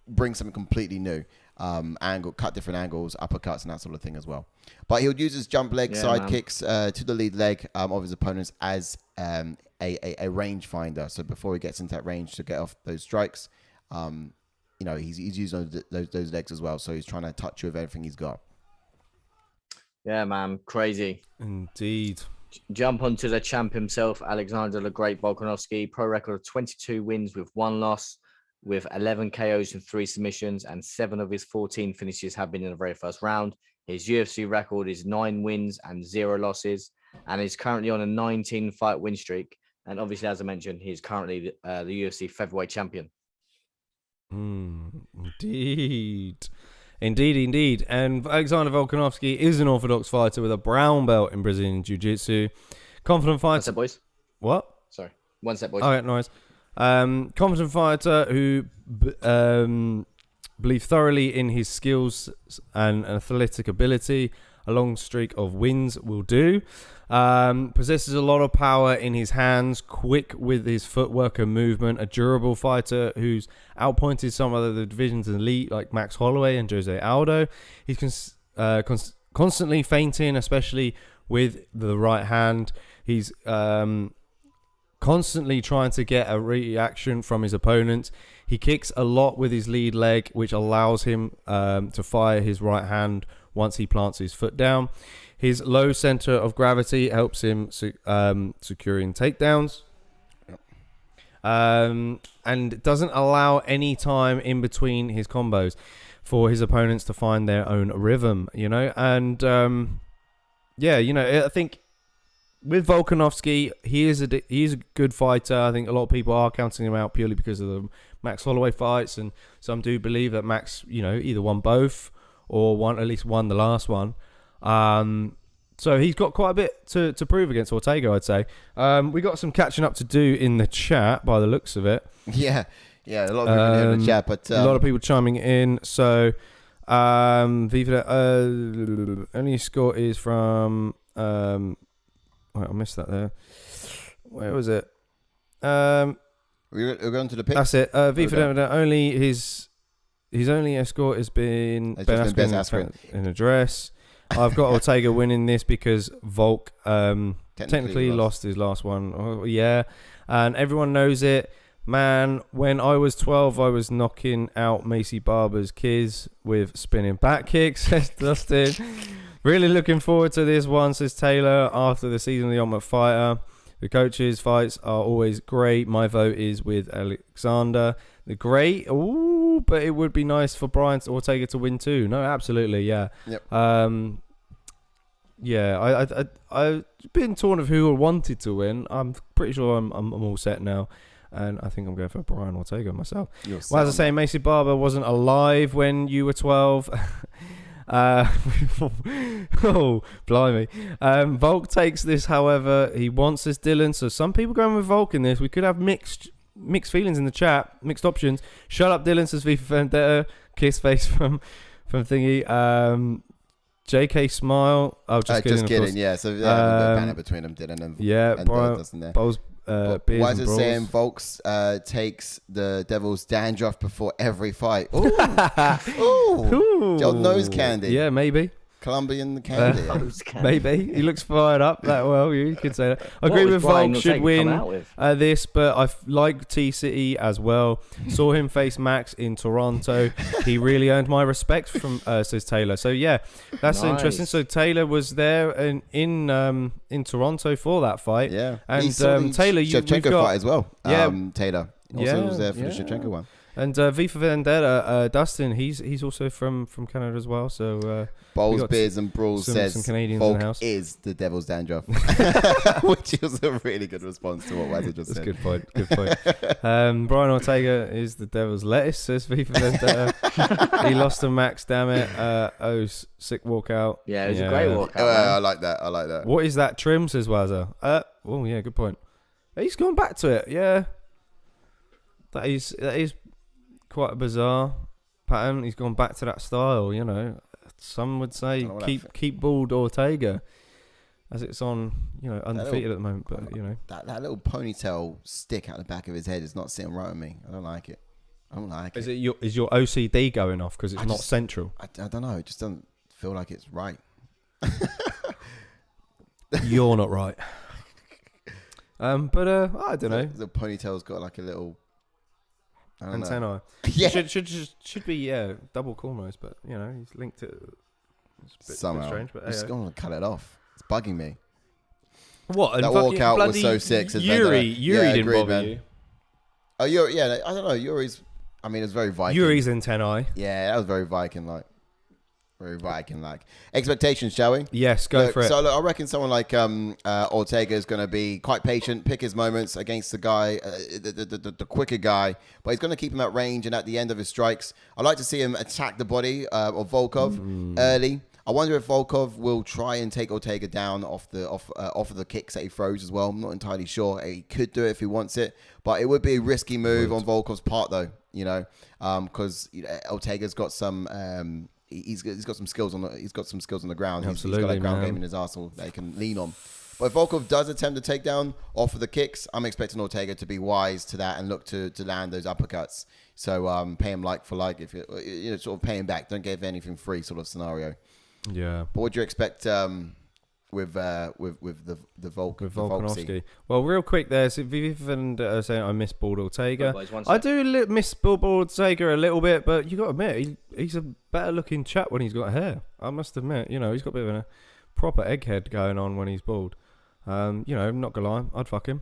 bring something completely new, cut different angles, uppercuts, and that sort of thing as well. But he'll use his jump leg side kicks to the lead leg of his opponents as a range finder. So before he gets into that range to get off those strikes, he's using those legs as well. So he's trying to touch you with everything he's got. Yeah, man, crazy. Indeed. Jump onto the champ himself, Alexander the Great Volkanovski. Pro record of 22 wins with 1 loss, with 11 KOs and 3 submissions, and 7 of his 14 finishes have been in the very first round. His UFC record is 9 wins and 0 losses, and he's currently on a 19-fight win streak. And obviously, as I mentioned, he's currently the UFC Featherweight champion. Indeed. And Alexander Volkanovski is an orthodox fighter with a brown belt in Brazilian Jiu-Jitsu. Confident fighter. One step, boys. What? Sorry. One step, boys. All right, nice. Confident fighter who believe thoroughly in his skills and athletic ability. a long streak of wins will do. Possesses a lot of power in his hands, quick with his footwork and movement, a durable fighter who's outpointed some of the division's elite like Max Holloway and Jose Aldo. He's constantly feinting, especially with the right hand. He's constantly trying to get a reaction from his opponent. He kicks a lot with his lead leg, which allows him to fire his right hand once he plants his foot down. His low center of gravity helps him securing takedowns. And doesn't allow any time in between his combos for his opponents to find their own rhythm, you know. And I think with Volkanovski, he is a good fighter. I think a lot of people are counting him out purely because of the Max Holloway fights, and some do believe that Max, either won both or at least won the last one. So he's got quite a bit to prove against Ortega, I'd say. We got some catching up to do in the chat by the looks of it. Yeah, a lot of people in the chat, but a lot of people chiming in. So Viva, only score is from. Wait, I missed that there. Where was it? We're going to the pick. That's it. Viva, only his only escort has been Ben Askren in address. I've got Ortega winning this because Volk technically lost his last one. Oh, yeah, and everyone knows it. Man, when I was 12, I was knocking out Macy Barber's kids with spinning back kicks, says Dustin. Really looking forward to this one, says Taylor, after the season of the Ultimate Fighter. The coaches' fights are always great. My vote is with Alexander the Great. Ooh, but it would be nice for Brian Ortega to win too. No, absolutely, yeah. Yep. I've been torn of who I wanted to win. I'm pretty sure I'm all set now. And I think I'm going for Brian Ortega myself. Well, as I say, Macy Barber wasn't alive when you were 12. Oh, blimey. Volk takes this, however. He wants this, Dylan. So some people going with Volk in this. We could have mixed feelings in the chat. Mixed options. Shut up, Dylan, says Viva Vendetta. Kiss face from Thingy. JK Smile. Oh, just kidding. Yeah, so a bit of banner between them, Dylan and Brian. Why is it saying Volks takes the Devil's dandruff before every fight? Ooh. Old nose candy. Yeah, maybe. Colombian candy. Maybe. He looks fired up that well. You could say that. I agree with Volk should win this, but I like T-City as well. Saw him face Max in Toronto. He really earned my respect from says Taylor. So yeah, that's interesting. So Taylor was there in Toronto for that fight. Yeah. And Taylor, Shevchenko fight as well. Yeah. Taylor also was there for the Shevchenko one. And Viva Vendetta, Dustin, he's also from Canada as well. So Bowls, Beers and Brawls says some Canadians Volk in the house. is the Devil's dandruff, which was a really good response to what Wazza just said. Good point. Brian Ortega is the Devil's lettuce, says Viva Vendetta. He lost to Max, damn it. Sick walkout. Yeah, it was a great walkout. I like that. What is that trim, says Wazza? Oh yeah, good point. He's gone back to it. Yeah, that is quite a bizarre pattern. He's gone back to that style, Some would say keep bald Ortega, as it's on, undefeated at the moment. But that little ponytail stick out the back of his head is not sitting right with me. I don't like it. Is your OCD going off because it's not central? I don't know. It just doesn't feel like it's right. You're not right. But I don't know. The ponytail's got like a little antennae. Yeah, should be double cornrows, but he's linked it. It's a bit strange, but I'm just gonna cut it off. It's bugging me. What that walkout was so sick. Yuri didn't bother you. Oh, Yuri, yeah, I don't know. Yuri's. I mean, it's very Viking. Yuri's antennae. Yeah, that was very Viking-like. Very Viking-like. Expectations, shall we? Yes, go for it. So I reckon someone like Ortega is going to be quite patient, pick his moments against the guy, the quicker guy, but he's going to keep him at range and at the end of his strikes. I'd like to see him attack the body of Volkov early. I wonder if Volkov will try and take Ortega down off of the kicks that he throws as well. I'm not entirely sure. He could do it if he wants it, but it would be a risky move on Volkov's part, though. Because Ortega's got some he's got some skills on the ground. Absolutely, he's got that ground man. game in his arsenal that he can lean on. But if Volkov does attempt to take down off of the kicks, I'm expecting Ortega to be wise to that and look to land those uppercuts. So pay him like for like, if you sort of pay him back. Don't give anything free sort of scenario. Yeah. But what do you expect with the Volkanovski? Well, real quick there, so Viv and saying I miss Bald Ortega. Boys, I do miss Bald Ortega a little bit, but you got to admit he's a better looking chap when he's got hair. I must admit, he's got a bit of a proper egghead going on when he's bald. Not gonna lie, I'd fuck him.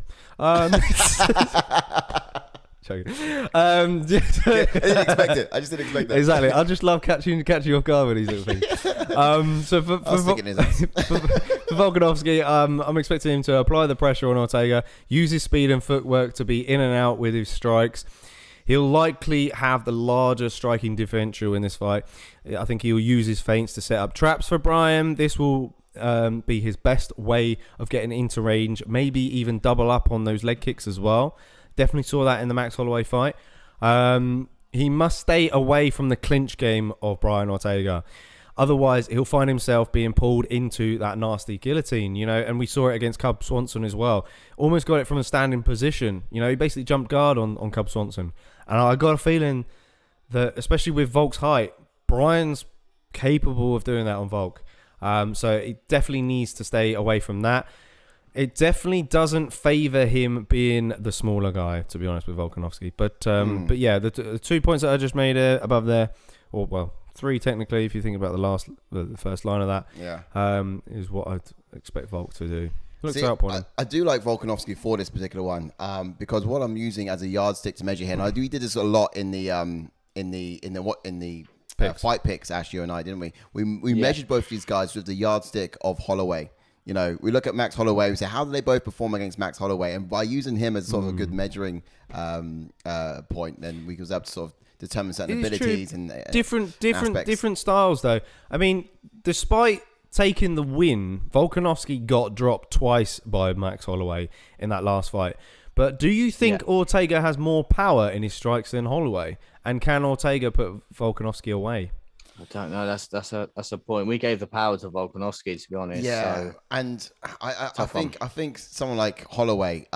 Joking. I didn't expect it. I just didn't expect that. Exactly. I just love catching you off guard with these little things. So for Volkanovski, I'm expecting him to apply the pressure on Ortega, use his speed and footwork to be in and out with his strikes. He'll likely have the larger striking differential in this fight. I think he'll use his feints to set up traps for Brian. This will be his best way of getting into range, maybe even double up on those leg kicks as well. Definitely saw that in the Max Holloway fight. He must stay away from the clinch game of Brian Ortega. Otherwise, he'll find himself being pulled into that nasty guillotine, and we saw it against Cub Swanson as well. Almost got it from a standing position. He basically jumped guard on Cub Swanson. And I got a feeling that, especially with Volk's height, Brian's capable of doing that on Volk. So he definitely needs to stay away from that. It definitely doesn't favour him being the smaller guy, to be honest, with Volkanovski. But yeah, the 2 points that I just made above there, or well, 3 technically, if you think about the first line of that, is what I'd expect Volk to do. Looks out on him. I do like Volkanovski for this particular one, because what I'm using as a yardstick to measure him, we did this a lot in the fight picks, Ash, you and I, didn't we? We measured both these guys with the yardstick of Holloway. We look at Max Holloway, we say, how do they both perform against Max Holloway? And by using him as sort of a good measuring point, then we was able to sort of determine certain abilities and different styles, though. I mean, despite taking the win, Volkanovski got dropped twice by Max Holloway in that last fight. But do you think Ortega has more power in his strikes than Holloway? And can Ortega put Volkanovski away? I don't know. That's a point. We gave the power to Volkanovski, to be honest. Yeah, so. And I think someone like Holloway,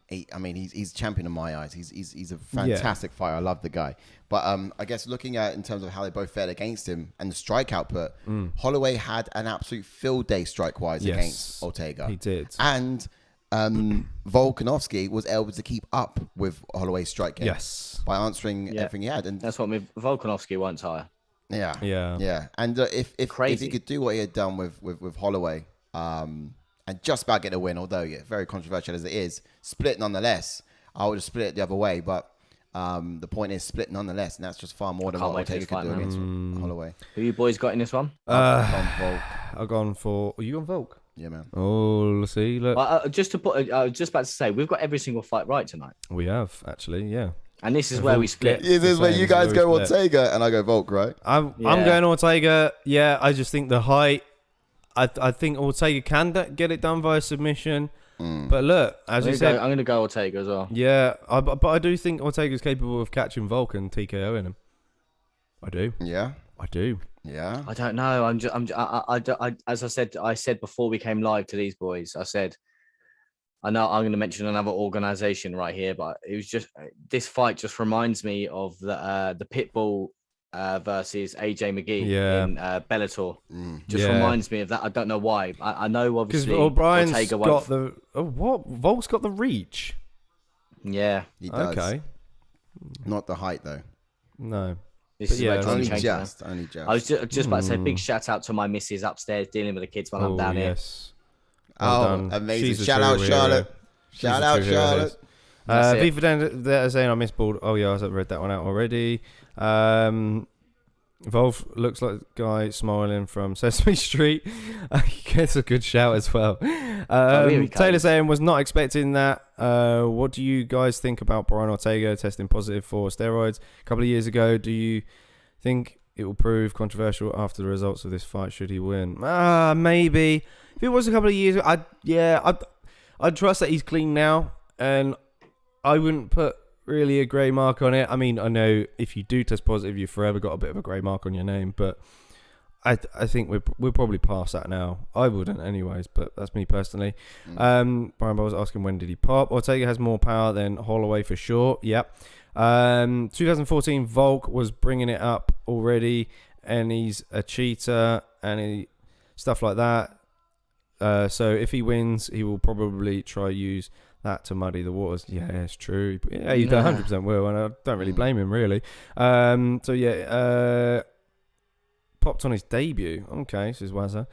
he's champion in my eyes. He's a fantastic fighter. I love the guy. But I guess looking at in terms of how they both fared against him and the strike output, Holloway had an absolute field day strike-wise against Ortega. He did. And Volkanovski was able to keep up with Holloway's strike game by answering everything he had. And that's what Volkanovski won't tire. Yeah. And if he could do what he had done with Holloway, and just about get a win, although very controversial as it is, split nonetheless. I would have split it the other way, but the point is split nonetheless, and that's just far more than what Ortega could do against Holloway. Who you boys got in this one? I've gone for. Are you on Volk? Yeah, man. Oh, let's see. Look, I was just about to say, we've got every single fight right tonight. We have actually, yeah. And this is where we split. This is where you guys go Ortega and I go Volk, right? I'm going Ortega. Yeah, I just think the height. I think Ortega can get it done via submission. But look, as you said, I'm going to go Ortega as well. Yeah, but I do think Ortega's capable of catching Volk and TKOing him. I do. Yeah, I do. Yeah. I don't know. As I said before we came live to these boys, I said, I know I'm going to mention another organization right here, but it was just this fight just reminds me of the Pitbull versus AJ McGee in Bellator. Just reminds me of that. I don't know why. I know obviously because O'Brien's Ortega got the Volk's got the reach. Yeah, he does. Okay, not the height though. No. This is where only change just. I was just about to say big shout out to my missus upstairs dealing with the kids while I'm down here. Well amazing! Shout out Charlotte. Shout out Charlotte. Viva they're saying I missed ball. Oh yeah, I read that one out already. Volk looks like the guy smiling from Sesame Street. He gets a good shout as well. Taylor saying was not expecting that. What do you guys think about Brian Ortega testing positive for steroids a couple of years ago? Do you think it will prove controversial after the results of this fight should he win? Maybe. If it was a couple of years ago, I'd trust that he's clean now, and I wouldn't put really a grey mark on it. I mean, I know if you do test positive, you've forever got a bit of a grey mark on your name, but I think we're probably past that now. I wouldn't anyways, but that's me personally. Brian Bowles asking when did he pop. Ortega has more power than Holloway for sure. Yep. 2014 Volk was bringing it up already, and he's a cheater and stuff like that. So if he wins, he will probably try use that to muddy the waters. Yeah, it's true. Yeah, he 100% will, and I don't really blame him really. So yeah. Popped on his debut. Okay, says Wazza.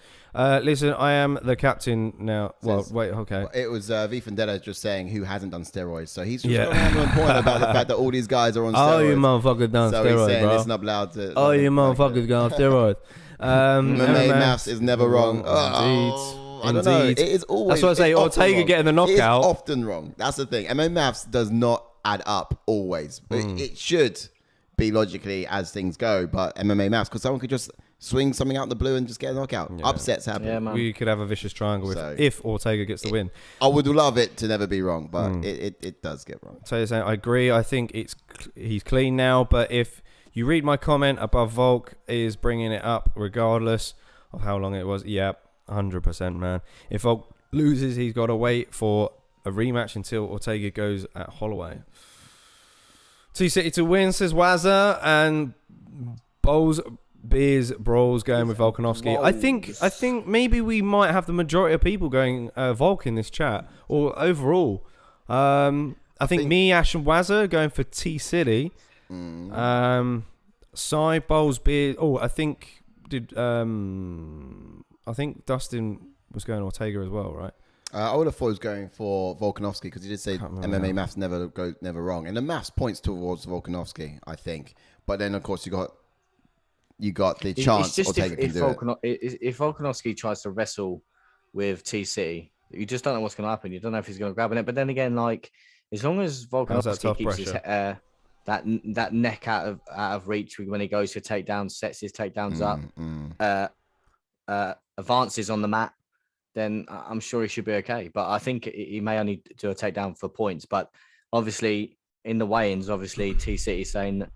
Listen, I am the captain now. Well, wait, okay. It was V Vendetta just saying who hasn't done steroids. So he's just going on point about the fact that all these guys are on steroids. Oh, you motherfuckers done so steroids, he's saying bro. listen up loud to... Oh, you motherfuckers go on steroids. MMA maths is never wrong. I don't know. It is always... That's what I say. Ortega getting the knockout. It is often wrong. That's the thing. MMA maths does not add up always. It should be logically as things go, but MMA maths, because someone could just swing something out in the blue and just get a knockout. Upsets happen. Yeah, man. We could have a vicious triangle if Ortega gets the win. I would love it to never be wrong, but it does get wrong. So I agree. I think he's clean now, but if you read my comment above, Volk is bringing it up regardless of how long it was. Yeah, 100%, man. If Volk loses, he's got to wait for a rematch until Ortega goes at Holloway. T-City to win, says Wazza, and Bowles Beers Brawls going with Volkanovski. I think maybe we might have the majority of people going Volk in this chat, or overall. I think me, Ash, and Wazza going for T-City. Cy, Bowles Beers. Oh, I think Dustin was going Ortega as well, right? I would have thought he was going for Volkanovski because he did say MMA maths never wrong, and the maths points towards Volkanovski, I think. But then of course you got the chance Ortega can do it. If Volkanovski tries to wrestle with T-City, you just don't know what's going to happen. You don't know if he's going to grab it. But then again, like as long as Volkanovski keeps his that neck out of reach when he goes for takedowns, sets his takedowns up, advances on the mat, then I'm sure he should be okay. But I think he may only do a takedown for points. But obviously, in the weigh-ins, T-City saying,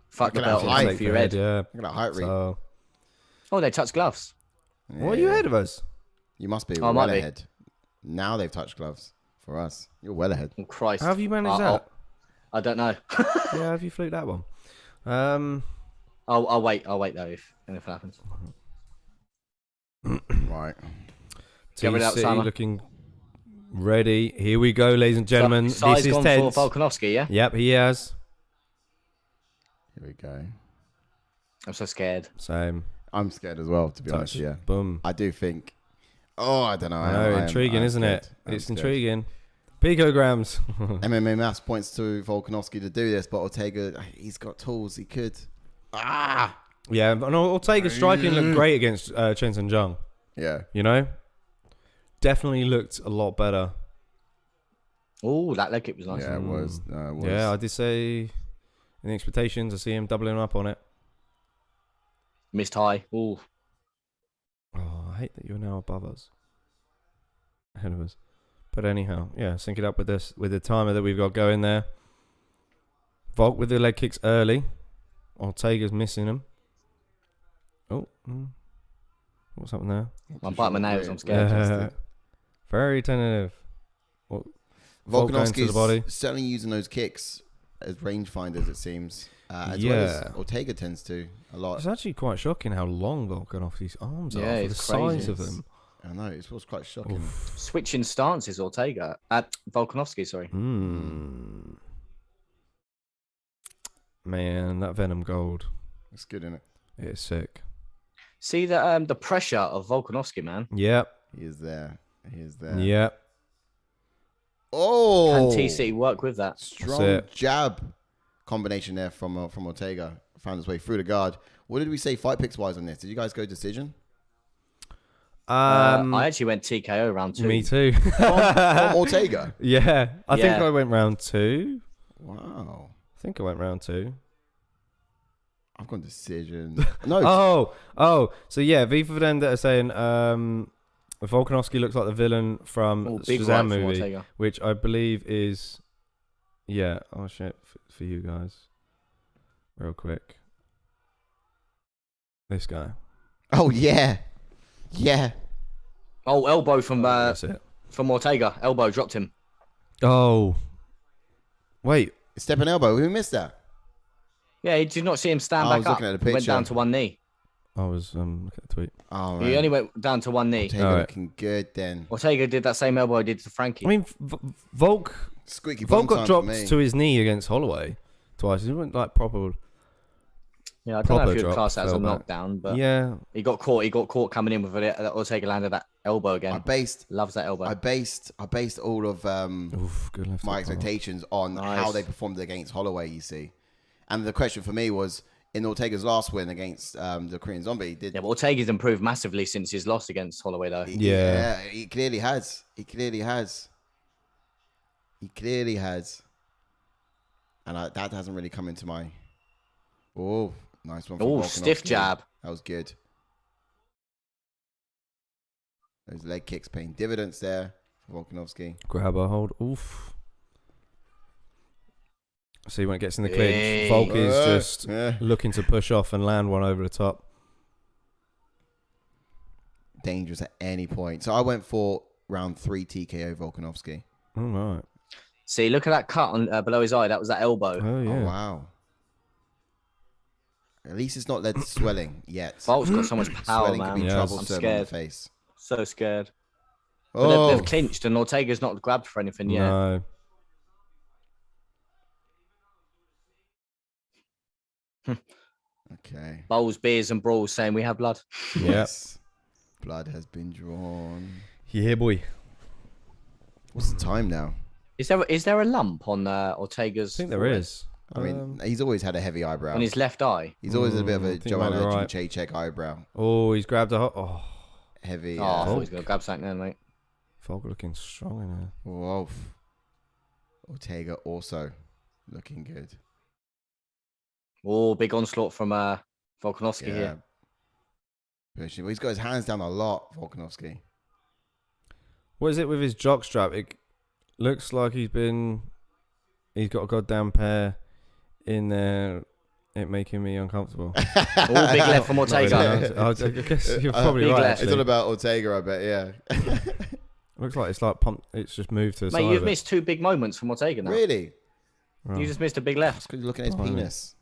fuck the belt and for your head. Yeah. Look at that height read. Oh, they touched gloves. Yeah. What are you ahead of us? You must be well ahead. Now they've touched gloves for us. You're well ahead. Oh, Christ. How have you managed that? I don't know. Yeah, how have you fluked that one? I'll wait though if anything happens. Right. Get rid of that, Simon. Looking ready. Here we go, ladies and gentlemen. This is gone tense. For Volkanovski, yeah? Yep, he has. Here we go. I'm so scared. Same. I'm scared as well, to be honest. Yeah. Boom. I do think. Oh, I don't know. I know, intriguing, isn't it? It's intriguing. Picograms. MMA maths points to Volkanovski to do this, but Ortega, he's got tools. He could. Yeah, and Ortega's striking looked great against Chen Zhang. Yeah. You know? Definitely looked a lot better. Oh, that leg kick was nice. Yeah, it was. Yeah, I did say in the expectations, I see him doubling up on it. Missed high. Ooh. Oh, I hate that you're now above us. Ahead of us. But anyhow, yeah, sync it up with this, with the timer that we've got going there. Volk with the leg kicks early. Ortega's missing them. Oh, what's happened there? I'm biting my nails. I'm scared. Very tentative. Volkanovski's certainly using those kicks as rangefinders, it seems. As well as Ortega tends to a lot. It's actually quite shocking how long Volkanovski's arms are for the size of them. I know, it was quite shocking. Oof. Switching stances, Ortega. Volkanovski, sorry. Man, that Venom Gold. It's good, isn't it? It's sick. See the pressure of Volkanovski, man. Yep. He is there. He is there. Yep. Oh! Can TC work with that? Strong jab combination there from Ortega. Found his way through the guard. What did we say fight picks wise on this? Did you guys go decision? I actually went TKO round 2. Me too. from Ortega? Yeah. I think I went round 2. Wow. I think I went round 2. I've gone decision. No. So yeah, V for Vendetta saying Volkanovski looks like the villain from Shazam movie, which I believe is oh shit for you guys. Real quick. This guy. Oh, yeah. Yeah. Oh, elbow from That's it. Ortega. Elbow dropped him. Oh. Wait. Stepping elbow. Who missed that? Yeah, he did not see him stand I back was up. looking at the He went picture. down to one knee. I was looking at the tweet. Oh, He only went down to one knee. Ortega All right. looking good then. Ortega did that same elbow he did to Frankie. I mean, Volk Squeaky bum got time for dropped me. to his knee against Holloway twice. He went like proper. Yeah, I don't know Proper if you would drop, class that as a fell back. knockdown, but Yeah. he got caught. He got caught coming in with it. Ortega landed that elbow again. Loves that elbow. I based all of Oof, good left my hook. expectations on Nice. how they performed against Holloway. You see, and the question for me was in Ortega's last win against the Korean Zombie. Yeah, but Ortega's improved massively since his loss against Holloway, though. Yeah. He clearly has. He clearly has. And that hasn't really come into my. Oh, nice one. Oh, stiff jab. That was good. Those leg kicks paying dividends there for Volkanovski. Grab a hold. Oof. See when it gets in the clinch, Hey. Volk is just Yeah. looking to push off and land one over the top. Dangerous at any point. So I went for round 3 TKO Volkanovski. All right. See, look at that cut on below his eye. That was that elbow. Oh yeah. Oh, wow. At least it's not led to swelling yet. Volk's got so much power, Swelling man. could be Yeah, troublesome I'm on the scared. face. So scared. But Oh, they've clinched and Ortega's not grabbed for anything yet. No. okay. Bowls, beers, and brawls saying we have blood. Yep. Yes. Blood has been drawn. Yeah, boy. What's the time now? Is there a lump on Ortega's? I think there is. I mean, he's always had a heavy eyebrow. On his left eye. He's always had a bit of I a think you might be Joanna right. Jędrzejczyk eyebrow. Oh, he's grabbed a. Oh, Heavy. Oh, I thought he was going to grab something then, mate. Volk looking strong in there. Whoa. Ortega also looking good. Oh, big onslaught from Volkanovski here. Pushing. Well, he's got his hands down a lot, Volkanovski. What is it with his jockstrap? It looks like he's got a goddamn pair in there. It making me uncomfortable. Oh, big left from Ortega. I guess you're probably big right. left. It's Actually. all about Ortega, I bet, yeah. Looks like it's like pumped. It's just moved to the side. Mate, you've of it. missed 2 big moments from Ortega now. Really? Right. You just missed a big left. That's because you're looking at his Blimey. penis.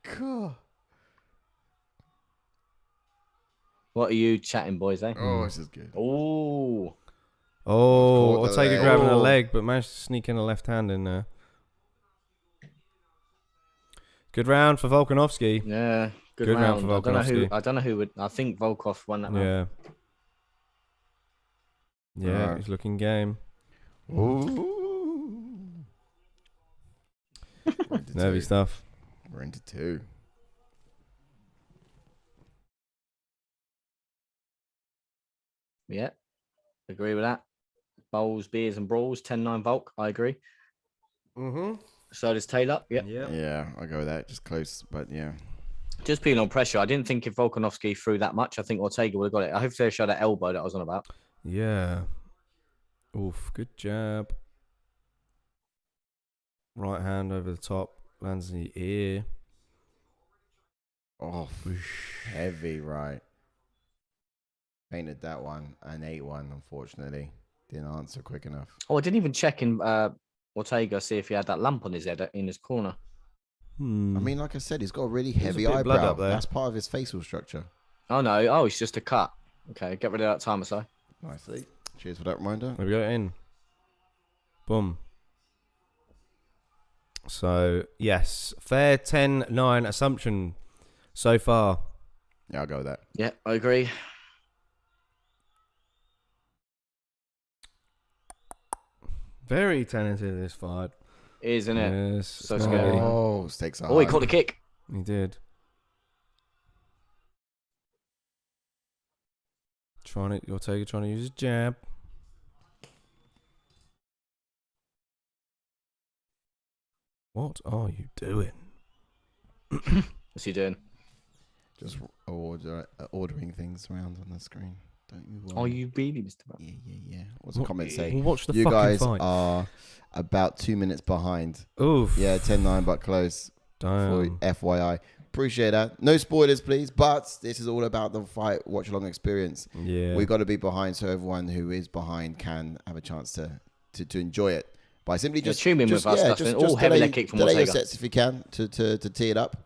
Cool. What are you chatting, boys, eh? Oh, this is good. Oh. Oh, Caught the Ortega leg. grabbing a Oh. leg, but managed to sneak in a left hand in there. Good round for Volkanovski. Yeah. Good Good round round. for Volkanovski. I don't know who would. I think Volkov won that round. Yeah. Yeah, Right. he's looking game. Ooh. We're into Nervy two. stuff. We're into 2. Yeah. Agree with that. Bowls, beers, and brawls. 10-9 Volk. I agree. Mm-hmm. So does Taylor. Yeah. Yeah, I'll go with that. Just close, but yeah. Just being on pressure. I didn't think if Volkanovski threw that much, I think Ortega would have got it. I hope they showed that elbow that I was on about. Yeah. Oof, good jab. Right hand over the top. Lands in the ear. Oh, heavy, right. Painted that one and 8-1, unfortunately. Didn't answer quick enough. Oh, I didn't even check in Ortega, see if he had that lump on his head in his corner. I mean, like I said, he's got a really heavy a bit of blood eyebrow. up there. That's part of his facial structure. Oh, no. Oh, it's just a cut. Okay, get rid of that time or so. Nicely. Cheers for that reminder. There we go, in. Boom. So, yes. Fair 10-9 assumption so far. Yeah, I'll go with that. Yeah, I agree. Very tentative, this fight. Isn't it? Yes. So it's scary. gonna Oh, stakes are Oh, he high. caught the kick. be. He did. Ortega trying to use his jab. What are you doing? What's he doing? Just ordering things around on the screen. Don't you worry. Oh, you really missed him. Yeah. What's the comment say? Watch the You fucking guys fight. are about 2 minutes behind. Oof. Yeah, 10-9, but close. Damn. FYI. Appreciate that. No spoilers, please. But this is all about the fight watch along experience. Yeah. We got to be behind so everyone who is behind can have a chance to enjoy it. By simply just tune in with us. That's all heavy leg kick from delay your Ortega. sets if you can to tee it up.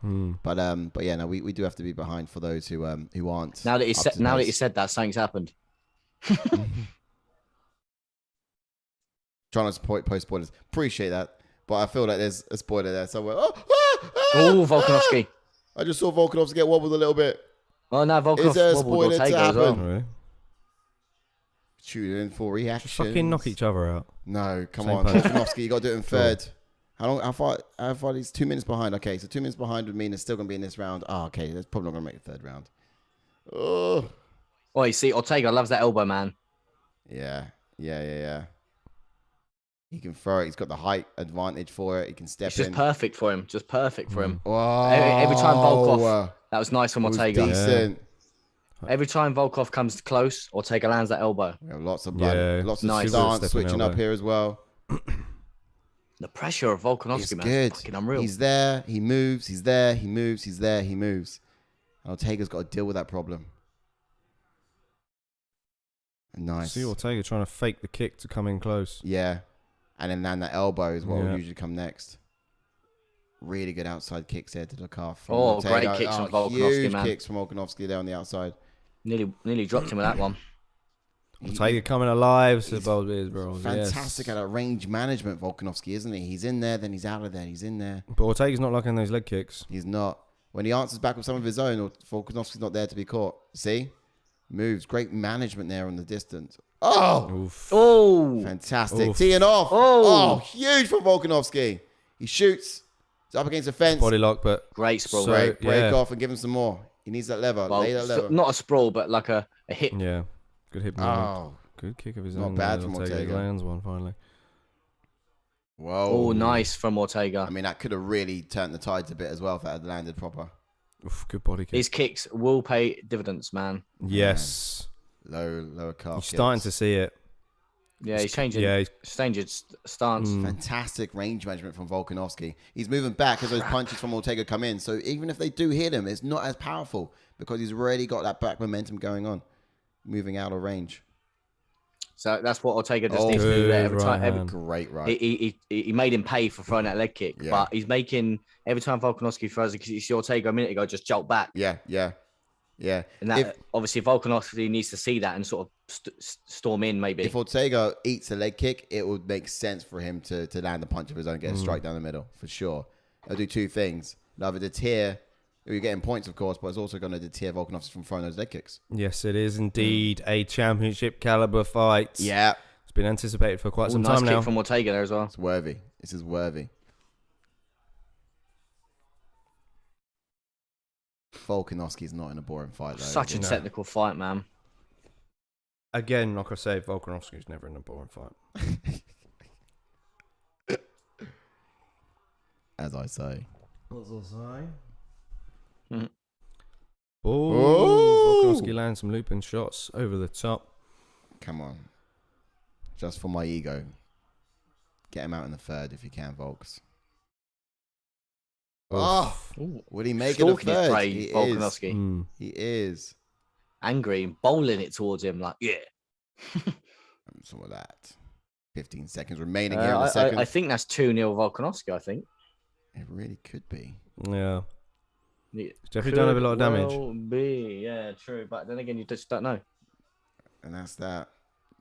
But yeah, no, we do have to be behind for those who aren't. Now that you said that, something's happened. Trying to post spoilers. Appreciate that. But I feel like there's a spoiler there somewhere. Oh, Volkanovski. I just saw Volkanovski get wobbled a little bit. Oh, no, Volkanovski Is there a wobbled spoiler to Ortega as well. happen? Really? Tune in for reaction. Just fucking knock each other out. No, come Same on. punch. Volkanovski, you got to do it in third. How far he's 2 minutes behind? Okay, so 2 minutes behind would mean it's still going to be in this round. Oh, okay, that's probably not going to make the third round. Oh. Oh, you see, Ortega loves that elbow, man. Yeah. He can throw it. He's got the height advantage for it. He can step It's just in. perfect for him. Just perfect for him. Whoa. Every time Volkov, that was nice from It was Ortega. decent. Every time Volkov comes close, Ortega lands that elbow. We have lots of blood. Yeah. Lots of Nice. stance switching elbow. up here as well. The pressure of Volkanovski, It's man, good. is fucking unreal. He's there. He moves. He's there. He moves. He's there. He moves. Ortega's got to deal with that problem. Nice. See Ortega trying to fake the kick to come in close. Yeah. And then land that elbow is what Yeah. will usually come next. Really good outside kicks there to the calf. from Oh, Ortega. great kicks from Volkanovski, Huge man. kicks from Volkanovski there on the outside. Nearly dropped him with that one. Ortega coming alive. So bold is, bro. Fantastic Yes. at range management, Volkanovski, isn't he? He's in there, then he's out of there. He's in there. But Ortega's not liking those leg kicks. He's not. When he answers back with some of his own, or Volkanovski's not there to be caught. See? Moves. Great management there on the distance. Oh! Oof. Oh, Fantastic. Oof. Teeing off. Oh. Huge from Volkanovski. He shoots. He's up against the fence. Body lock, but great sprawl. So- Break yeah. off and give him some more. He needs that lever. Well, Lay that lever. not a sprawl, but like a hit. yeah. Good hip. Oh. Good kick of his Not own. bad there. from Ortega Ortega. lands one finally. Whoa. Oh, nice from Ortega. I mean, that could have really turned the tides a bit as well if that had landed proper. Oof, good body kick. His kicks will pay dividends, man. Yes. Lower calf. You're starting to see it. Yeah, he's changing. Yeah, Stance. Fantastic range management from Volkanovski. He's moving back as those punches from Ortega come in. So even if they do hit him, it's not as powerful because he's already got that back momentum going on, moving out of range. So that's what Ortega just needs to do there every Good time. right hand. Great, right? He made him pay for throwing that leg kick, Yeah. but he's making every time Volkanovski throws it, because you see Ortega a minute ago just jolt back. Yeah. And that obviously Volkanovski needs to see that and sort of storm in maybe. If Ortega eats a leg kick, it would make sense for him to land a punch of his own, get a strike down the middle, for sure. It'll do two things. It'll either deter, you're getting points, of course, but it's also going to deter Volkanovski from throwing those leg kicks. Yes, it is indeed a championship caliber fight. Yeah. It's been anticipated for quite some nice time kick now. from Ortega there as well. It's worthy. This is worthy. Volkanovski's not in a boring fight, though. Such a technical fight, man. Again, like I say, Volkanovski's never in a boring fight. As I say. Mhm. Oh, Volkanovski lands some looping shots over the top. Come on. Just for my ego. Get him out in the third if you can, Volks. Oh, would he make it a Stalking his third? prey, He is. Volkanovski. He is. Angry and bowling it towards him like, yeah. Some of that. 15 seconds remaining here in the second. I think that's 2-0 Volkanovski, I think. It really could be. Yeah. He's definitely done a lot of damage. Yeah, true. But then again, you just don't know. And that's that.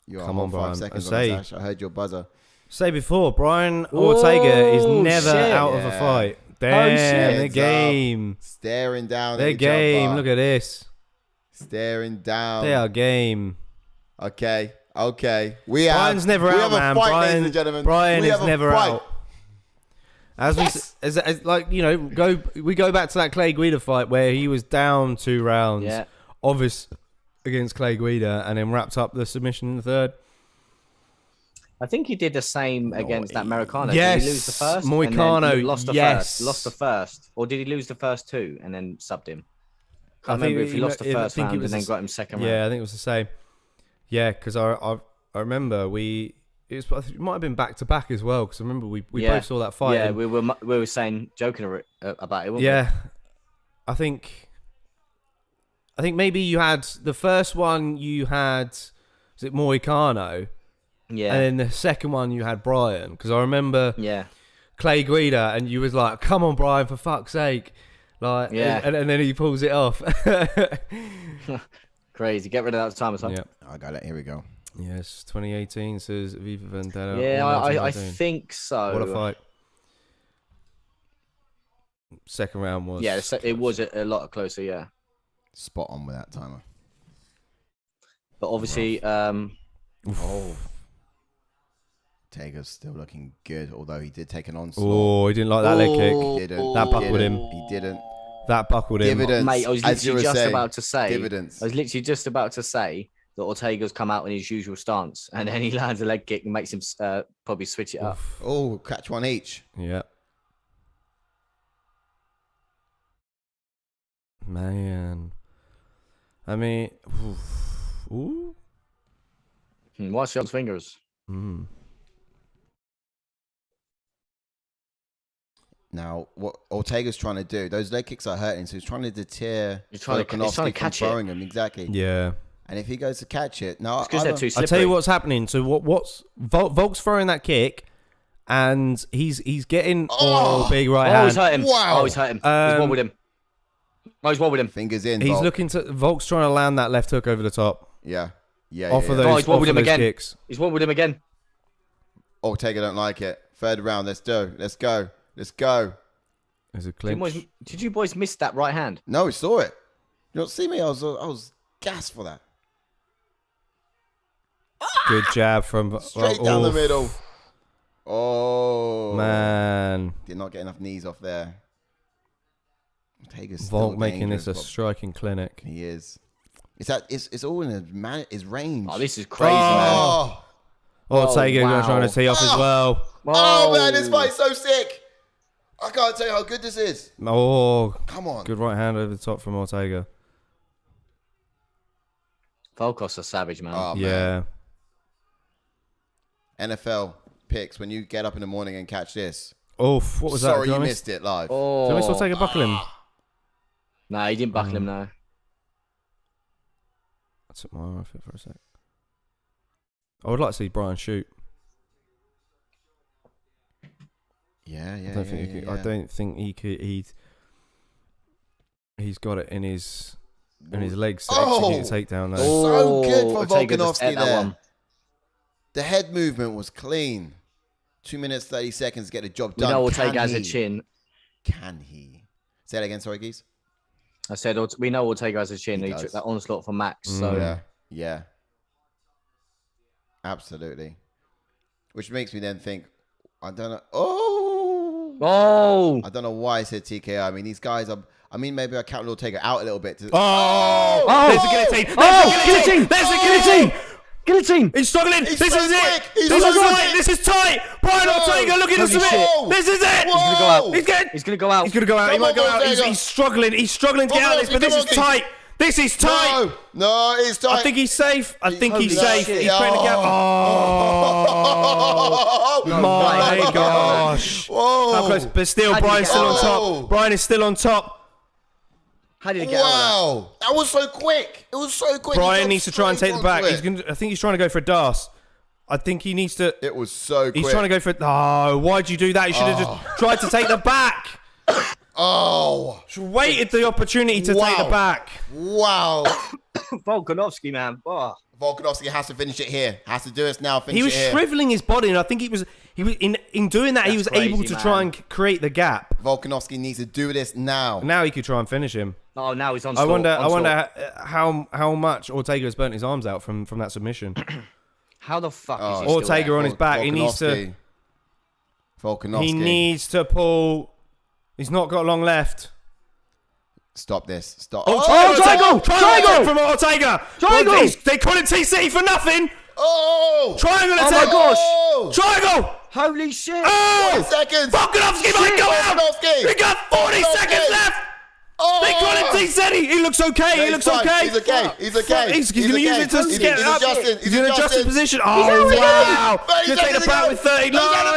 You are Come on, 5 Brian. seconds I on say- Ash. I heard your buzzer. Say before, Brian Ortega is never shit. out of a Yeah. fight. Damn, shit. the Heads game. up. Staring down Their at each game. other. Look at this. Staring down. They are game. Okay. Brian's never out, man. ladies and gentlemen. Brian We is have a never fight. out. As like, you know, we go back to that Clay Guida fight where he was down 2 rounds. Yeah. Obvious against Clay Guida and then wrapped up the submission in the third. I think he did the same against that Americano. Yes, Did he lose the first? Moicano, And then he lost the yes. first. Lost the first. Or did he lose the first 2 and then subbed him? I Can't think remember if he lost the I first think it round was and then the- got him second round. Yeah, I think it was the same. Yeah, because I remember we it might have been back to back as well, because I remember we both saw that fight. Yeah, we were saying, joking about it, weren't we? I think maybe you had the first one, you had, was it Moicano? Yeah. And then the second one you had Brian, because I remember Clay Guida, and you was like, come on Brian, for fuck's sake. Like, and then he pulls it off. Crazy. Get rid of that time as well. Yeah. I got it. Here we go. Yes, 2018 says Viva Vendetta. Yeah, I think so. What a fight. Second round was... Yeah, it was a lot closer, yeah. Spot on with that timer. But obviously... Ortega's still looking good, although he did take an onslaught. Oh, he didn't like that leg kick. He didn't. That buckled him. He didn't. That buckled him. Dividends. Mate, I was literally just about to say... Dividends. I was literally just about to say that Ortega's come out in his usual stance, and then he lands a leg kick and makes him probably switch it up. Oh, catch one each. Yeah. Man. I mean... Ooh. Watch your fingers. Now, what Ortega's trying to do, those leg kicks are hurting, so he's trying to deter Volkanovski from throwing him. Exactly. Yeah. And if he goes to catch it, now they're too slippery. I'll tell you what's happening. So what's Volk's throwing that kick, and he's getting big right hand. He's hurt him. Wow. Oh, he's hurt him. He's wobbled him. Oh, he's wobbled him. Fingers in. He's Volk. looking to... Volk's trying to land that left hook over the top. Yeah. Off of those, he's wobbled him again. Kicks. He's wobbled him again. Ortega don't like it. Third round. Let's go. Let's go. Let's go. There's a clinch. Did you boys miss that right hand? No, he saw it. You don't see me. I was gassed for that. Good jab from... Straight down the middle. Oh. Man. Did not get enough knees off there. Ortega's Volk still making this a dangerous, striking clinic. He is. It's all in his range. Oh, this is crazy, man. Ortega trying to tee off as well. Oh, man, this fight's so sick. I can't tell you how good this is. Oh, come on. Good right hand over the top from Ortega. Volkov's a savage, man. Oh, yeah. Man. NFL picks when you get up in the morning and catch this. Oh, what was that? Sorry you missed it live. Oh. Did I miss Ortega buckle him? No, he didn't buckle him, no. I took my arm off it for a sec. I would like to see Brian shoot. Yeah. I don't think he could. He's got it in his legs to execute a takedown. So good for Ortega Volkanovski there. The head movement was clean. 2 minutes 30 seconds to get the job done. We know Ortega has a chin. Can he? Say that again, sorry, Geese. I said we know Ortega has a chin. He took that onslaught for Max. So yeah. Absolutely. Which makes me then think, I don't know. I don't know why I said TKO. I mean, these guys are. I mean, maybe I count Ortega out a little bit. There's the guillotine. There's the guillotine. Guillotine. He's struggling. He's this so is quick. it. This is tight. Brian Ortega looking to submit. This is it. He's gonna go out. He's going to go out. He might go out. He's struggling. He's struggling to get out of this, but this is tight. This is tight. No, it's tight. I think he's safe. He's safe. He's trying to get out. Oh, my gosh. Whoa. How close. But still, Brian's still on top. Brian is still on top. How did he get out of that? That was so quick. It was so quick. Brian needs to try and take the back. I think he's trying to go for a DAS. I think he needs to... It was so quick. He's trying to go for it. Oh, why'd you do that? You should have just tried to take the back. Should waited the opportunity to take the back. Wow. Volkanovski, man. Oh. Volkanovski has to finish it here. Has to do it now. He was shriveling his body, and I think he was in doing that. He was able to try and create the gap. Volkanovski needs to do this now. Now he could try and finish him. Oh, now he's on. I wonder how much Ortega has burnt his arms out from that submission. How the fuck is he Ortega still on his back? He needs to. Volkanovski. He needs to pull. He's not got long left. Stop this. Stop. Triangle from Ortega. Triangle. They call it T-City for nothing. Triangle attack. Oh my gosh. Triangle. Holy shit. 40 seconds. Volkanovski might go out. Volkanovski. We got 40 seconds left. Oh! They got him. He said he looks okay. No, he looks fine. okay. He's okay. He's okay. He's going to use it to get up. adjusting. He's going to adjust his position. Oh, wow. He's going to take the back with 30. No, he's out of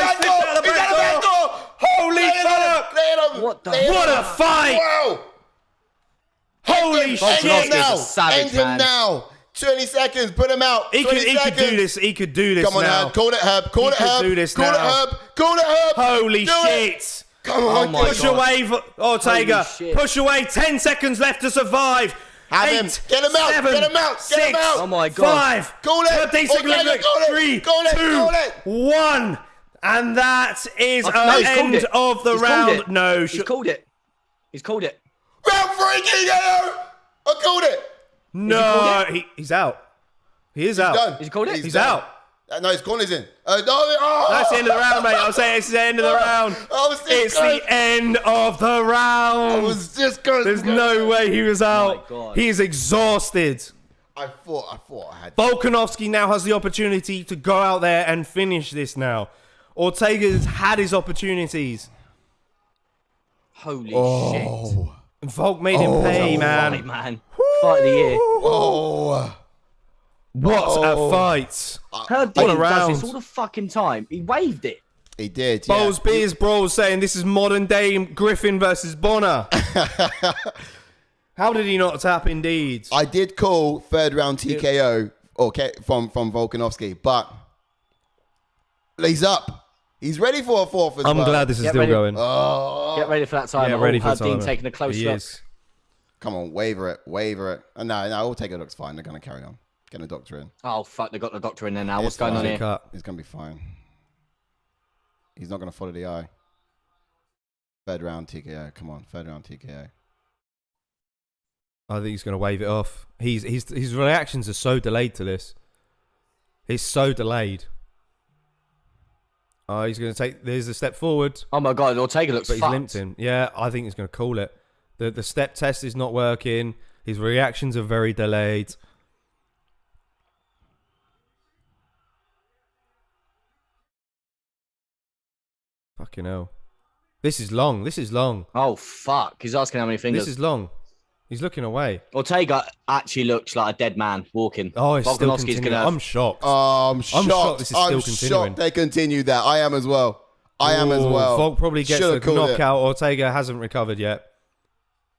the back door. Holy fuck. What a fight. Wow. Holy shit. End him now. 20 seconds. Put him out. He could do this. He could do this. Come on, now. Herb. Call it Herb. Call it Herb. Do this Call it now. Herb. Call it Herb. Holy shit. Come on, push away, Ortega. Push away. 10 seconds left to survive. Have 8, him. Get him out. 7, Get him out. 6, Get him out. Oh my God. 5. Call it. 3, 2, 1. And that is the end of the round. No, he's called it. He's called it. Round 3, I called it. No, he's out. He is out. Done. He's called it. He's out. No, his corner's in. That's the end of the round, mate. I'll say it's the end of the round. It's the end of the round. I was just going. There's no way he was out. God. He is exhausted. I thought I had. Volkanovski now has the opportunity to go out there and finish this now. Ortega's had his opportunities. Holy shit. And Volk made him pay, man. Fight, man. Fight of the year. Oh. What a fight. Herb What a does round. this all the fucking time. He waved it. He did. Bowles Beers Brawl saying this is modern day Griffin versus Bonner. How did he not tap indeed? I did call third round TKO from Volkanovski, but he's up. He's ready for a fourth as well. I'm glad this is still going. Get ready for that time. Yeah, ready for Herb the Dean timer. taking a close He look. is. Come on, waver it. No, Ortega looks fine. They're going to carry on. Get a doctor in. Oh, fuck. They got the doctor in there now. What's going on here? Cut. He's going to be fine. He's not going to follow the eye. Third round TKO. Come on, third round TKO. I think he's going to wave it off. His reactions are so delayed to this. He's so delayed. Oh, he's going to take. There's a step forward. Oh my God, Ortega looks But he's fucked. limped him. Yeah, I think he's going to call it. The step test is not working. His reactions are very delayed. Fucking hell. This is long. This is long. Oh fuck! He's asking how many fingers. This is long. He's looking away. Ortega actually looks like a dead man walking. Oh, it's still Volkanovski's continuing. gonna. I'm shocked. I'm shocked. This is still continuing. Shocked they continued that. I am as well. I am as well. Volk probably gets Should've the called it. knockout. Ortega hasn't recovered yet.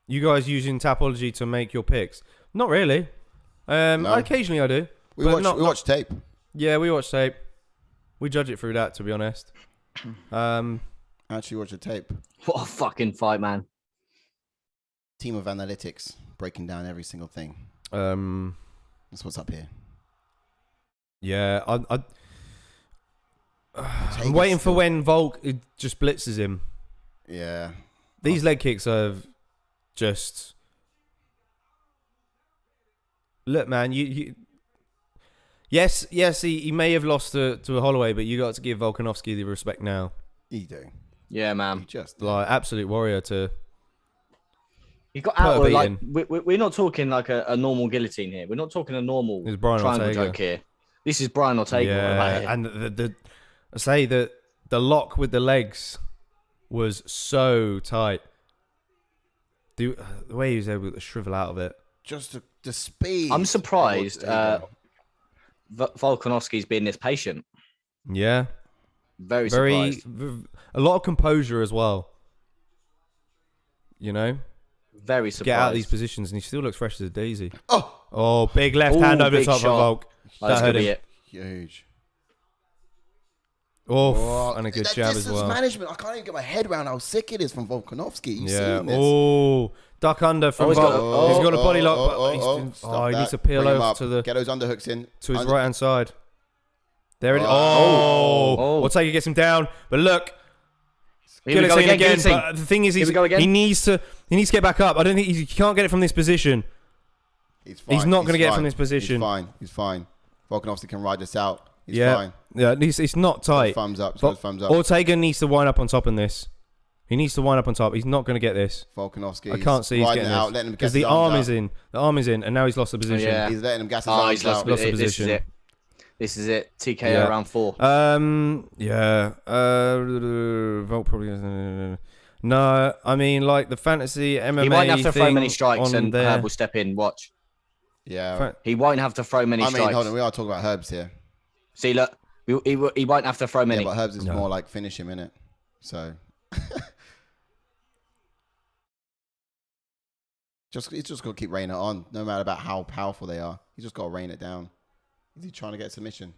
You guys using Tapology to make your picks? Not really. Occasionally I do. We watch tape. Yeah, we watch tape. We judge it through that, to be honest. Actually watch the tape. What a fucking fight, man! Team of analytics breaking down every single thing. That's what's up here. Yeah, I'm waiting for when Volk just blitzes him. Yeah. These leg kicks are just... Look, man, Yes, he may have lost to a Holloway, but you got to give Volkanovski the respect now. You do. Yeah, man. You just Like, absolute warrior to... He got out Put a of like beating. we're not talking like a normal guillotine here. We're not talking a normal It's Brian triangle Ortega. joke here. This is Brian Ortega. Yeah, and I say that the lock with the legs was so tight. The way he was able to shrivel out of it. just the speed. I'm surprised Volkanovski's being this patient. Yeah. Very surprised. A lot of composure as well. You know? Very surprised. Get out of these positions, and he still looks fresh as a daisy. Oh, Big left hand over the big top shot. of Volk. That's That hurt gonna be him. it. huge. Oh, and a good that jab as distance well. management. I can't even get my head around how sick it is from Volkanovski. You Yeah. seen this? Oh, duck under from he's Volk. got- He's got a body lock. Stop He that. needs to peel Bring him over up. to the Get those underhooks in. to his right hand side. There it is. Oh. Ortega gets him down, but look. Here we go Guillotine again. Guillotine. But the thing is, Here we go again. he needs to get back up. I don't think he can't get it from this position. He's fine. He's not going to get it fine. from this position. He's fine. He's fine. Volkanovski can ride this out. He's Yeah, fine. yeah. It's not tight. Thumbs up. But Thumbs up. Ortega needs to wind up on top in this. He needs to wind up on top. He's not going to get this. Volkanovski. I can't see he's riding getting it out, this letting him because gas the his arms arm out. is in. The arm is in, and now he's lost the position. Yeah. He's letting him gas his Oh, arms he's lost out. the This is position. it. This is it. TKO Yeah. round 4. Yeah. Volk probably. No, I mean, like the fantasy MMA. He won't have to throw thing many strikes, and there. Herb will step in. Watch. Yeah. He won't have to throw many strikes. I mean, hold on. We are talking about Herbs here. See, look, he won't have to throw many. Yeah, but Herbs is more like finish him, innit? So. He's just got to keep raining it on, no matter about how powerful they are. He's just got to rain it down. Is he trying to get a submission?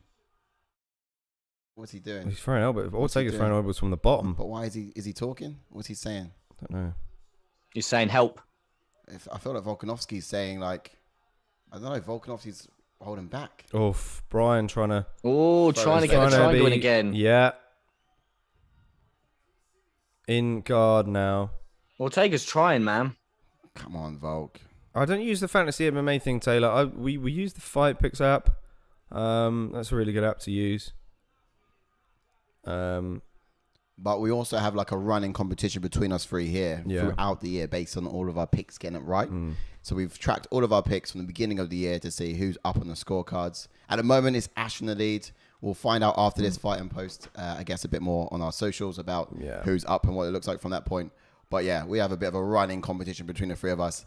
What's he doing? He's throwing elbows. Ortega's throwing elbows from the bottom. But why is he talking? What's he saying? I don't know. He's saying help. I feel like Volkanovski's saying like, I don't know, Volkanovski's holding back. Oof, Brian trying to... Oh, trying to get the triangle in again. Yeah. In guard now. Ortega's trying, man. Come on, Volk. I don't use the fantasy MMA thing, Taylor. We use the Fight Picks app. That's a really good app to use. But we also have like a running competition between us three here throughout the year based on all of our picks getting it right. So we've tracked all of our picks from the beginning of the year to see who's up on the scorecards. At the moment, it's Ash in the lead. We'll find out after this fight and post, I guess, a bit more on our socials about who's up and what it looks like from that point. But yeah, we have a bit of a running competition between the three of us,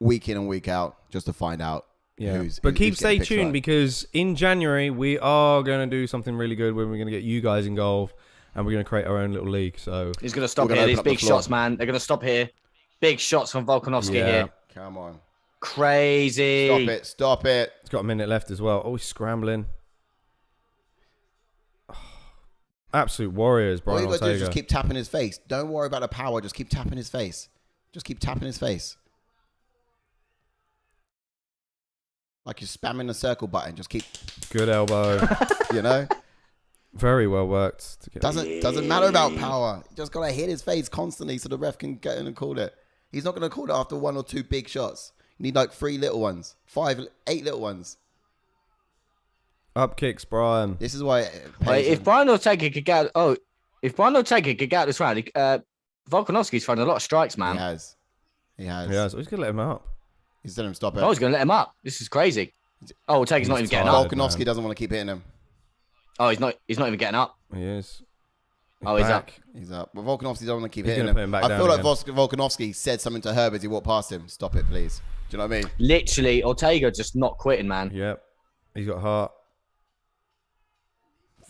week in and week out, just to find out who's. But stay tuned because in January we are going to do something really good where we're going to get you guys involved and we're going to create our own little league. So he's going to stop here. These big shots, man. They're going to stop here. Big shots from Volkanovski here. Come on. Crazy. Stop it. Stop it. He's got a minute left as well. Oh, he's scrambling. Absolute warriors, Brian Ortega. All you got to do is just keep tapping his face. Don't worry about the power. Just keep tapping his face. Just keep tapping his face. Like you're spamming the circle button. Just keep. Good elbow. You know? Very well worked. Doesn't matter about power. You just got to hit his face constantly so the ref can get in and call it. He's not going to call it after 1 or 2 big shots. You need like 3 little ones. 5, 8 little ones. Up kicks, Brian. This is why. If Brian Ortega could get out this round, Volkanovski's thrown a lot of strikes, man. He has. Oh, he's gonna let him up. He's letting him stop it. Oh, he's gonna let him up. This is crazy. Oh, Ortega's not even getting up. Volkanovski doesn't want to keep hitting him. Oh, he's not even getting up. He is. He's up. He's up. But Volkanovski doesn't want to keep hitting him. I feel like Volkanovski said something to Herb as he walked past him. Stop it, please. Do you know what I mean? Literally, Ortega just not quitting, man. Yep. He's got heart.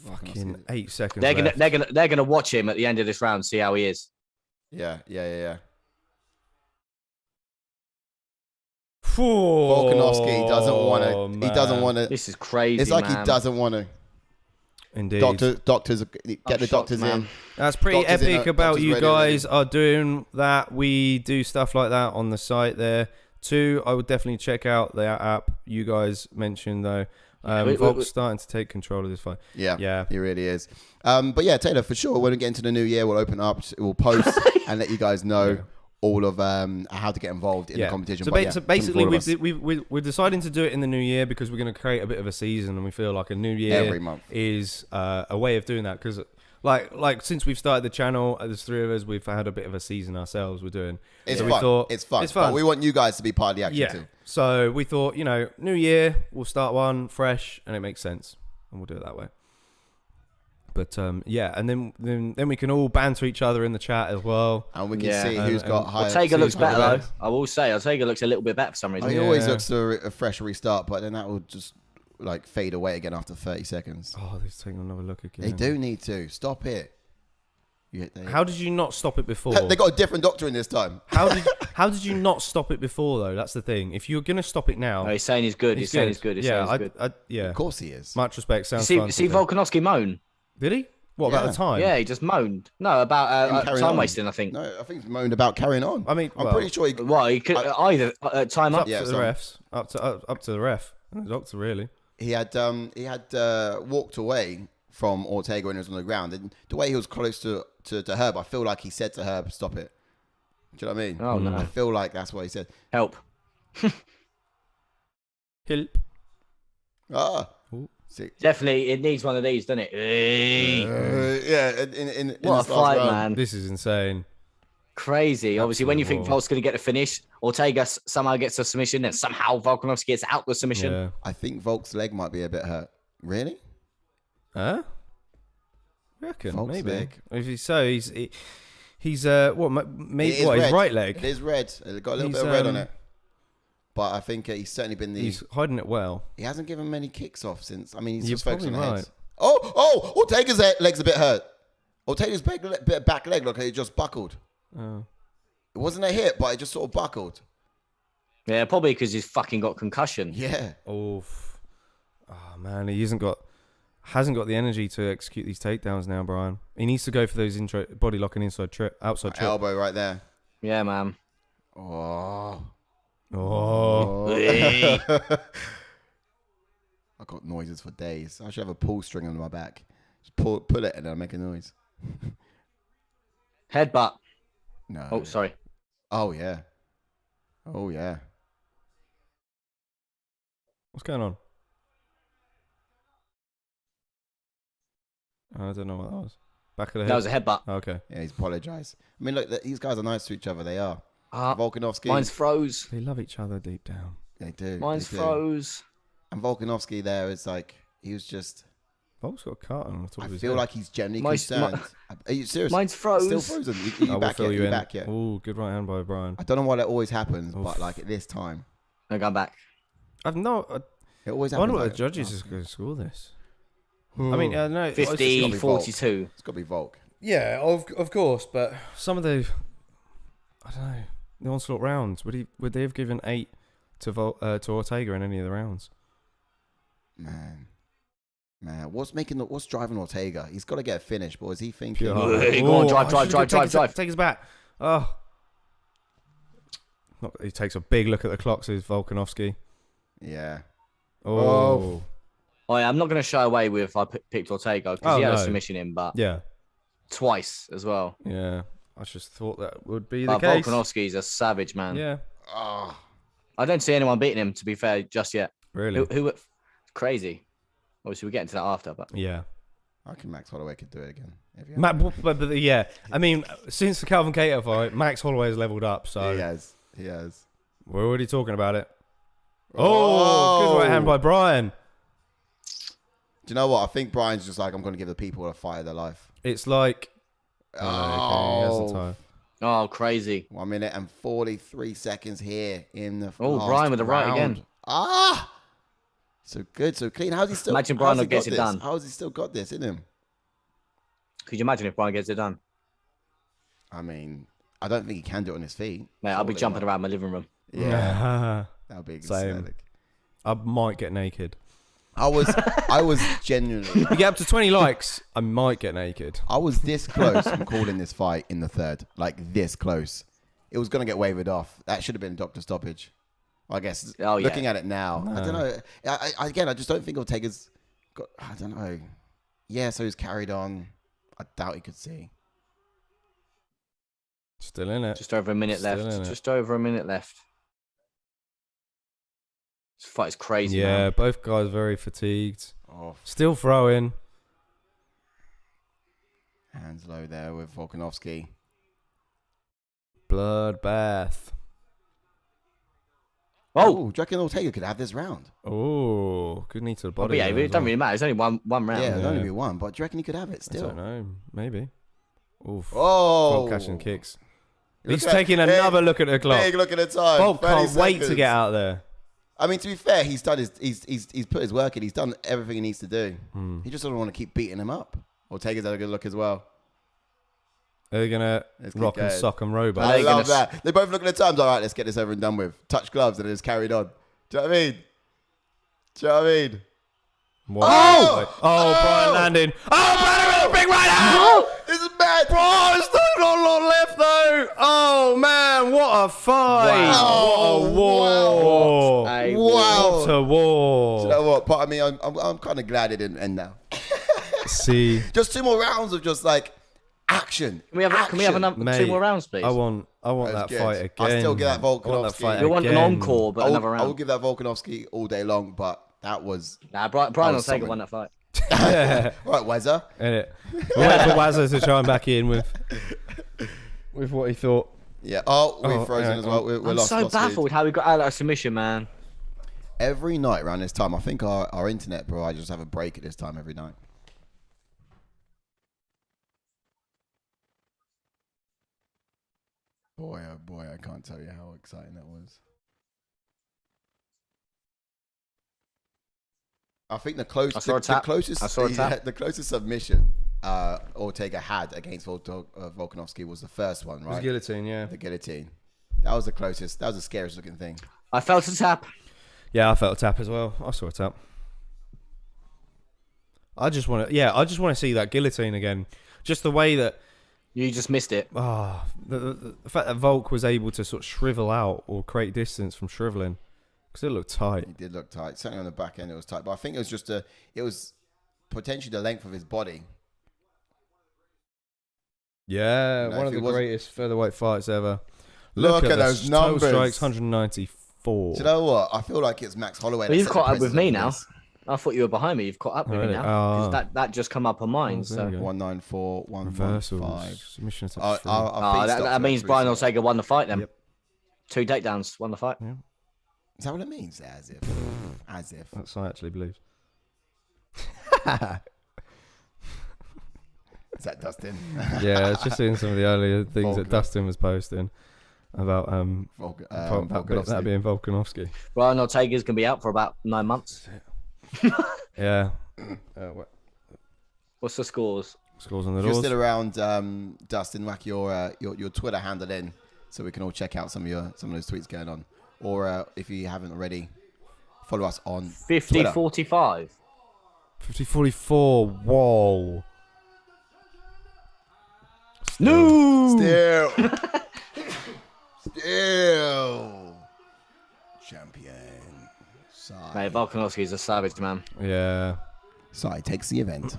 Fucking 8 seconds. They're gonna watch him at the end of this round, see how he is. Yeah. Volkanovski doesn't want to. He doesn't want to. This is crazy. It's like he doesn't want to. Indeed. Doctors get the doctors in. That's pretty epic about you guys are doing that. We do stuff like that on the site there too. I would definitely check out the app you guys mentioned though. Volk's starting to take control of this fight. Yeah, he really is. But yeah, Taylor, for sure, when we get into the new year, we'll open up, we'll post and let you guys know all of how to get involved in the competition. So basically, we're deciding to do it in the new year because we're going to create a bit of a season, and we feel like a new year every month is a way of doing that because. Like since we've started the channel, there's 3 of us. We've had a bit of a season ourselves. We're doing. It's fun. It's fun. But we want you guys to be part of the action too. So we thought, new year, we'll start one fresh, and it makes sense, and we'll do it that way. But and then we can all banter each other in the chat as well, and we can see who's got higher. Ortega looks better though. I will say, Ortega looks a little bit better for some reason. He always looks a fresh restart, but then that will just. Like fade away again after 30 seconds. Oh, they're taking another look again. They do need to stop it. How did you not stop it before? They got a different doctor in this time. How did you not stop it before though? That's the thing. If you're gonna stop it now, no, he's saying he's good. He's saying he's good. Yeah, of course he is. Much respect. Sounds see, fun. See Volkanovski moan. Did he? What about the time? Yeah, he just moaned. No, about time wasting. I think. No, I think he's moaned about carrying on. I mean, I'm pretty sure he. Well, he could either time up to the refs, up to the ref, and the doctor really. He had walked away from Ortega when he was on the ground, and the way he was close to Herb, I feel like he said to Herb, "Stop it." Do you know what I mean? Oh no! I feel like that's what he said. Help! Help! See. Definitely, it needs one of these, doesn't it? In what a fight, man! This is insane. Crazy. Obviously, when you think Volk's going to get the finish, Ortega somehow gets a submission, and somehow Volkanovski gets out the submission. Yeah. I think Volk's leg might be a bit hurt. Really? Huh? I reckon Volk's maybe. leg. If he's so, he's He's maybe what his right leg. It is red. It got a little bit of red on it. But I think he's certainly been He's hiding it well. He hasn't given many kicks off since. I mean, he's You're just focused on probably heads. Oh! Ortega's leg's a bit hurt. Ortega's back leg looked like it just buckled. Oh. It wasn't a hit, but it just sort of buckled. Yeah, probably because he's fucking got concussion. Yeah. Oh man, he hasn't got the energy to execute these takedowns now, Brian. He needs to go for those body locking outside trip. Elbow right there. Yeah, man. Oh. Hey. I got noises for days. I should have a pull string on my back. Just pull it and I'll make a noise. Headbutt. No. Oh, sorry. Oh yeah. Oh yeah. What's going on? I don't know what that was. Back of the head. That was a headbutt. Oh, okay. Yeah, he's apologized. I mean, look, these guys are nice to each other. They are. Volkanovski. Mine's froze. They love each other deep down. They do. Mine's froze. And Volkanovski there is like, he was just... Volk's got a cut on top of his head. I feel like he's genuinely concerned. Are you serious? Mine's froze. Still frozen. You back yet? You back yet? Oh, good right hand by Brian. I don't know why that always happens, but like at this time. I'm going back. It always happens. I wonder what the judges is going to score this. I mean, no. 50-42. It's got to be Volk. Yeah, of course, but some of the... I don't know. The onslaught rounds, would they have given 8 to Ortega in any of the rounds? Man, what's driving Ortega? He's got to get a finish, but is he thinking? Go on, drive. Take his back. Oh, he takes a big look at the clock. Says Volkanovski. Yeah. Oh yeah, I'm not going to shy away with if I picked Ortega because he had a submission in, but twice as well. Yeah. I just thought that would be the case. Volkanovski's a savage, man. Yeah. I don't see anyone beating him, to be fair, just yet. Really? Who crazy. Obviously, we'll get into that after, but... Yeah. I reckon Max Holloway could do it again. But yeah. I mean, since the Calvin Kattar fight, Max Holloway has leveled up, so... He has. We're already talking about it. Oh, good right hand by Brian. Do you know what? I think Brian's just like, I'm going to give the people a fight of their life. It's like... Oh, crazy. 1 minute and 43 seconds here in the Brian with the right again. So good, so clean. How's he still... Imagine Brian gets it done. How has he still got this in him? Could you imagine if Brian gets it done? I mean, I don't think he can do it on his feet. Mate, I'll be jumping around my living room. Yeah. That would be ecstatic. I might get naked. I was genuinely... You get up to 20 likes, I might get naked. I was this close from calling this fight in the third. Like, this close. It was going to get wavered off. That should have been doctor stoppage. I guess, looking at it now. I don't know. Again, I just don't think Ortega's got... I don't know. Yeah, so he's carried on. I doubt he could see. Still in it. Just over a minute left. Just over a minute left. This fight is crazy. Yeah, man. Both guys very fatigued. Still throwing. Hands low there with Volkanovski. Bloodbath. Oh, do you reckon Ortega could have this round? Oh, good knee to the body. Yeah, it doesn't really matter. It's only one round. Yeah, it'll only be one. But do you reckon he could have it still? I don't know. Maybe. Oof. Oh. Volk catching kicks. He's taking another look at the clock. Big look at the time. Volk can't wait to get out there. I mean, to be fair, he's done he's put his work in. He's done everything he needs to do. He just doesn't want to keep beating him up. Ortega's had a good look as well. They're gonna rock and sock and robot. I love that. They both look at the times. All right, let's get this over and done with. Touch gloves and it just carried on. Do you know what I mean? Do you know what I mean? Brian landing. Brian with a big right hand. This is bad. Bro, there's still not a lot left though. Oh man, what a fight! Wow. What a war! Wow. What a war! Do you know what? Part of me, I'm kind of glad it didn't end now. See, just 2 more rounds of just like action. Can we have Mate, 2 more rounds, please? I want that fight again. I still get that Volkanovski. You want an encore, but another round. I will give that Volkanovski all day long, but that was... Brian Ortega won that fight. Right, Wezza. Innit? We'll wait for Wazza to try and back in with what he thought. Yeah. We're frozen as well. I'm so baffled how we got out of that submission, man. Every night around this time, I think our internet providers just have a break at this time every night. Boy, oh boy, I can't tell you how exciting that was. I think the closest submission Ortega had against Volkanovski was the first one, right? It was guillotine, yeah. The guillotine. That was the closest. That was the scariest looking thing. I felt a tap. Yeah, I felt a tap as well. I saw a tap. I just want to see that guillotine again. Just the way that you just missed it. Oh, the fact that Volk was able to sort of shrivel out or create distance from shriveling. Because it looked tight. It did look tight. Certainly on the back end it was tight. But I think it was just it was potentially the length of his body. Yeah, one of the greatest featherweight fights ever. Look at those numbers. Total strikes, 194. Do you know what? I feel like it's Max Holloway. Well, you've caught up with me now. I thought you were behind me. You've caught up with me now. Because that just come up on mine. So 194, 115. Submission that means Brian Ortega won the fight then. Yep. 2 takedowns, won the fight. Yeah. Is that what it means? As if. As if. That's what I actually believe. Is that Dustin? Yeah, it's just seeing some of the earlier things that Dustin was posting about that being Volkanovski. Brian Ortega's going to be out for about 9 months. Yeah. What's the scores? Scores on the doors. doors. You're still around, Dustin, whack your Twitter handle in so we can all check out some of those tweets going on. Or if you haven't already, follow us on 50-45. 50-44. Whoa. No. Still. Champion. Mate, Volkanovski's a savage, man. Yeah. Sai takes the event.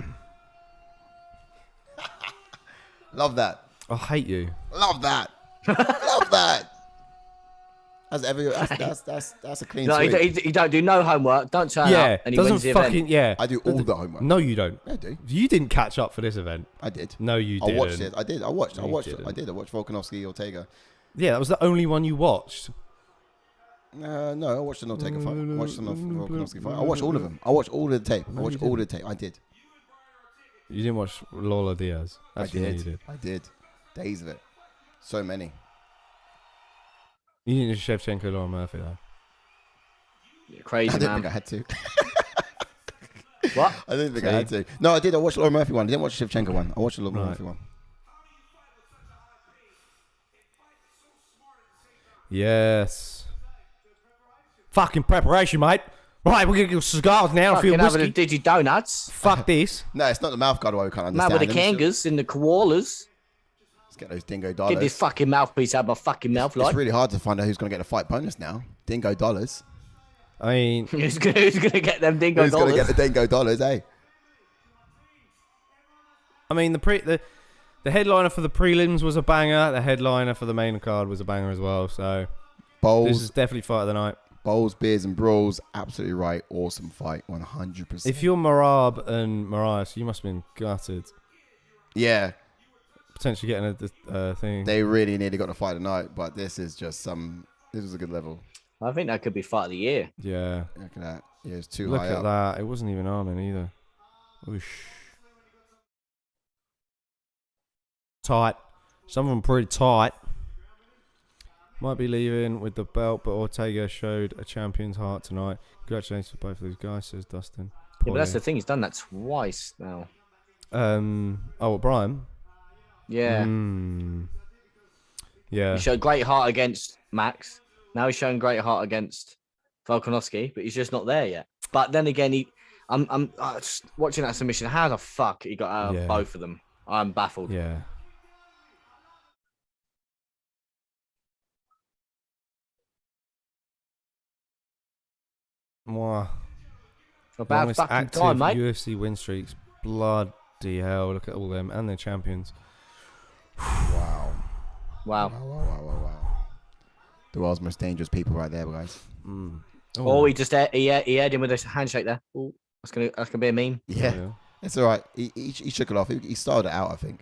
Love that. I hate you. Love that. Love that. That's a clean sweep. He don't do no homework. Don't turn up and he wins the event. Yeah. I do all the homework. No, you don't. I do. You didn't catch up for this event. I did. No, you didn't. I watched it. I did. I watched I watched Volkanovski Ortega. Yeah, that was the only one you watched. No, I watched the Ortega fight. I watched the Volkanovski fight. I watched all of them. I watched all of the tape. I did. You didn't watch Lawler Diaz. I did. I did. Days of it. So many. You didn't do Shevchenko, Lauren Murphy though. You're crazy, man. I didn't think I had to. What? I didn't think I had to. No, I did. I watched the Lauren Murphy one. I didn't watch the Shevchenko one. I watched the Lauren Murphy one. Yes. Fucking preparation, mate. Right, we're gonna get cigars now. Fucking having a digi donuts. Fuck this. No, it's not the mouth guard why we can't understand. Man with the kangas and the koalas. Let's get those dingo dollars. Get this fucking mouthpiece out of my fucking mouth, like. It's really hard to find out who's going to get the fight bonus now. Dingo dollars. I mean... who's gonna get them dingo dollars? Who's going to get the dingo dollars, eh? I mean, the headliner for the prelims was a banger. The headliner for the main card was a banger as well. So this is definitely fight of the night. Bowls, beers, and brawls. Absolutely right. Awesome fight. 100%. If you're Marab and Marias, you must have been gutted. Yeah. Potentially getting a thing. They really nearly got the fight tonight, but this is just this was a good level. I think that could be fight of the year. Yeah. Look at that. Yeah, it's too Look high at up. that. It wasn't even Armin either. Whoosh. Tight. Some of them pretty tight. Might be leaving with the belt, but Ortega showed a champion's heart tonight. Congratulations to both of these guys, says Dustin. Yeah, but that's the thing. He's done that twice now. Oh, Brian? Yeah. Yeah. He showed great heart against Max. Now he's showing great heart against Volkanovski, but he's just not there yet. But then again, I'm just watching that submission. How the fuck he got out of both of them? I'm baffled. Yeah. Wow. About fucking active time, mate. UFC win streaks. Bloody hell. Look at all them. And they're champions. Wow. Wow. The world's most dangerous people right there, guys. Oh, he had him with a handshake there. Oh, that's gonna be a meme. Yeah. It's all right. He shook it off. He started it out, I think.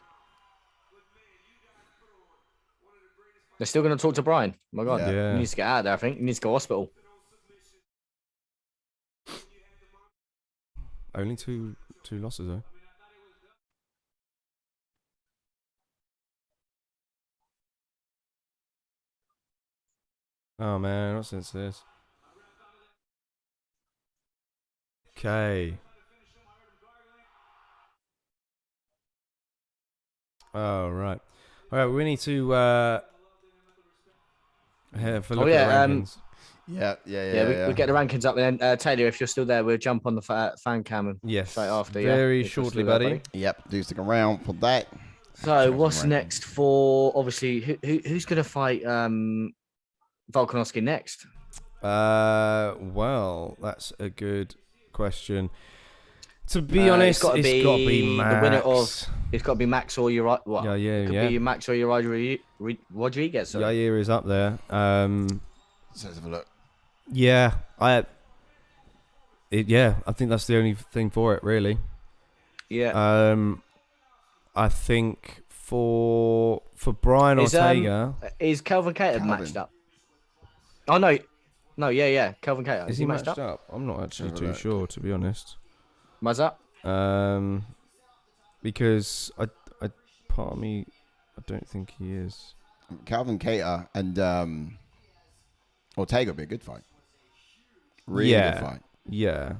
They're still gonna talk to Brian. Oh my God. Yeah. He needs to get out of there, I think. He needs to go to hospital. Only two losses, though. Oh man, what sense is this? Okay. Oh right. All right. We need to have a look at the rankings. We'll get the rankings up, and then Taylor, if you're still there, we'll jump on the fan cam and straight after. Very shortly, buddy. Yep. Do stick around for that. So what's next for? Obviously, who's gonna fight Volkanovski next? Well, that's a good question. To be honest, it's got to be Max. The winner of. It's got to be Max or Uriah. What? Yeah. Could be Max or Uriah Rodriguez. Yair is up there. So let's have a look. Yeah, I think that's the only thing for it, really. Yeah. I think for Brian Ortega, is Calvin Kattar matched up? Oh no, Calvin Kattar. Is he matched up? I'm not actually too sure, to be honest. Why's that? Because part of me, I don't think he is. Calvin Kattar and Ortega would be a good fight. Really good fight. Yeah.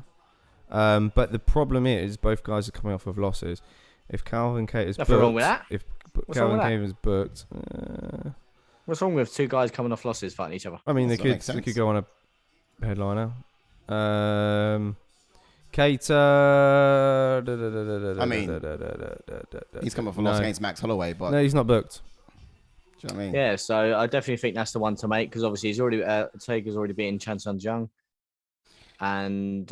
But the problem is both guys are coming off of losses. If Calvin Kattar's booked, wrong with that. If Calvin Kattar's booked, what's wrong with two guys coming off losses fighting each other? I mean, they could go on a headliner. Kattar. I mean, he's come off a loss against Max Holloway, but no, he's not booked. Do you know what I mean? Yeah, so I definitely think that's the one to make because obviously he's already Ortega's already beaten Chan Sung Jung, and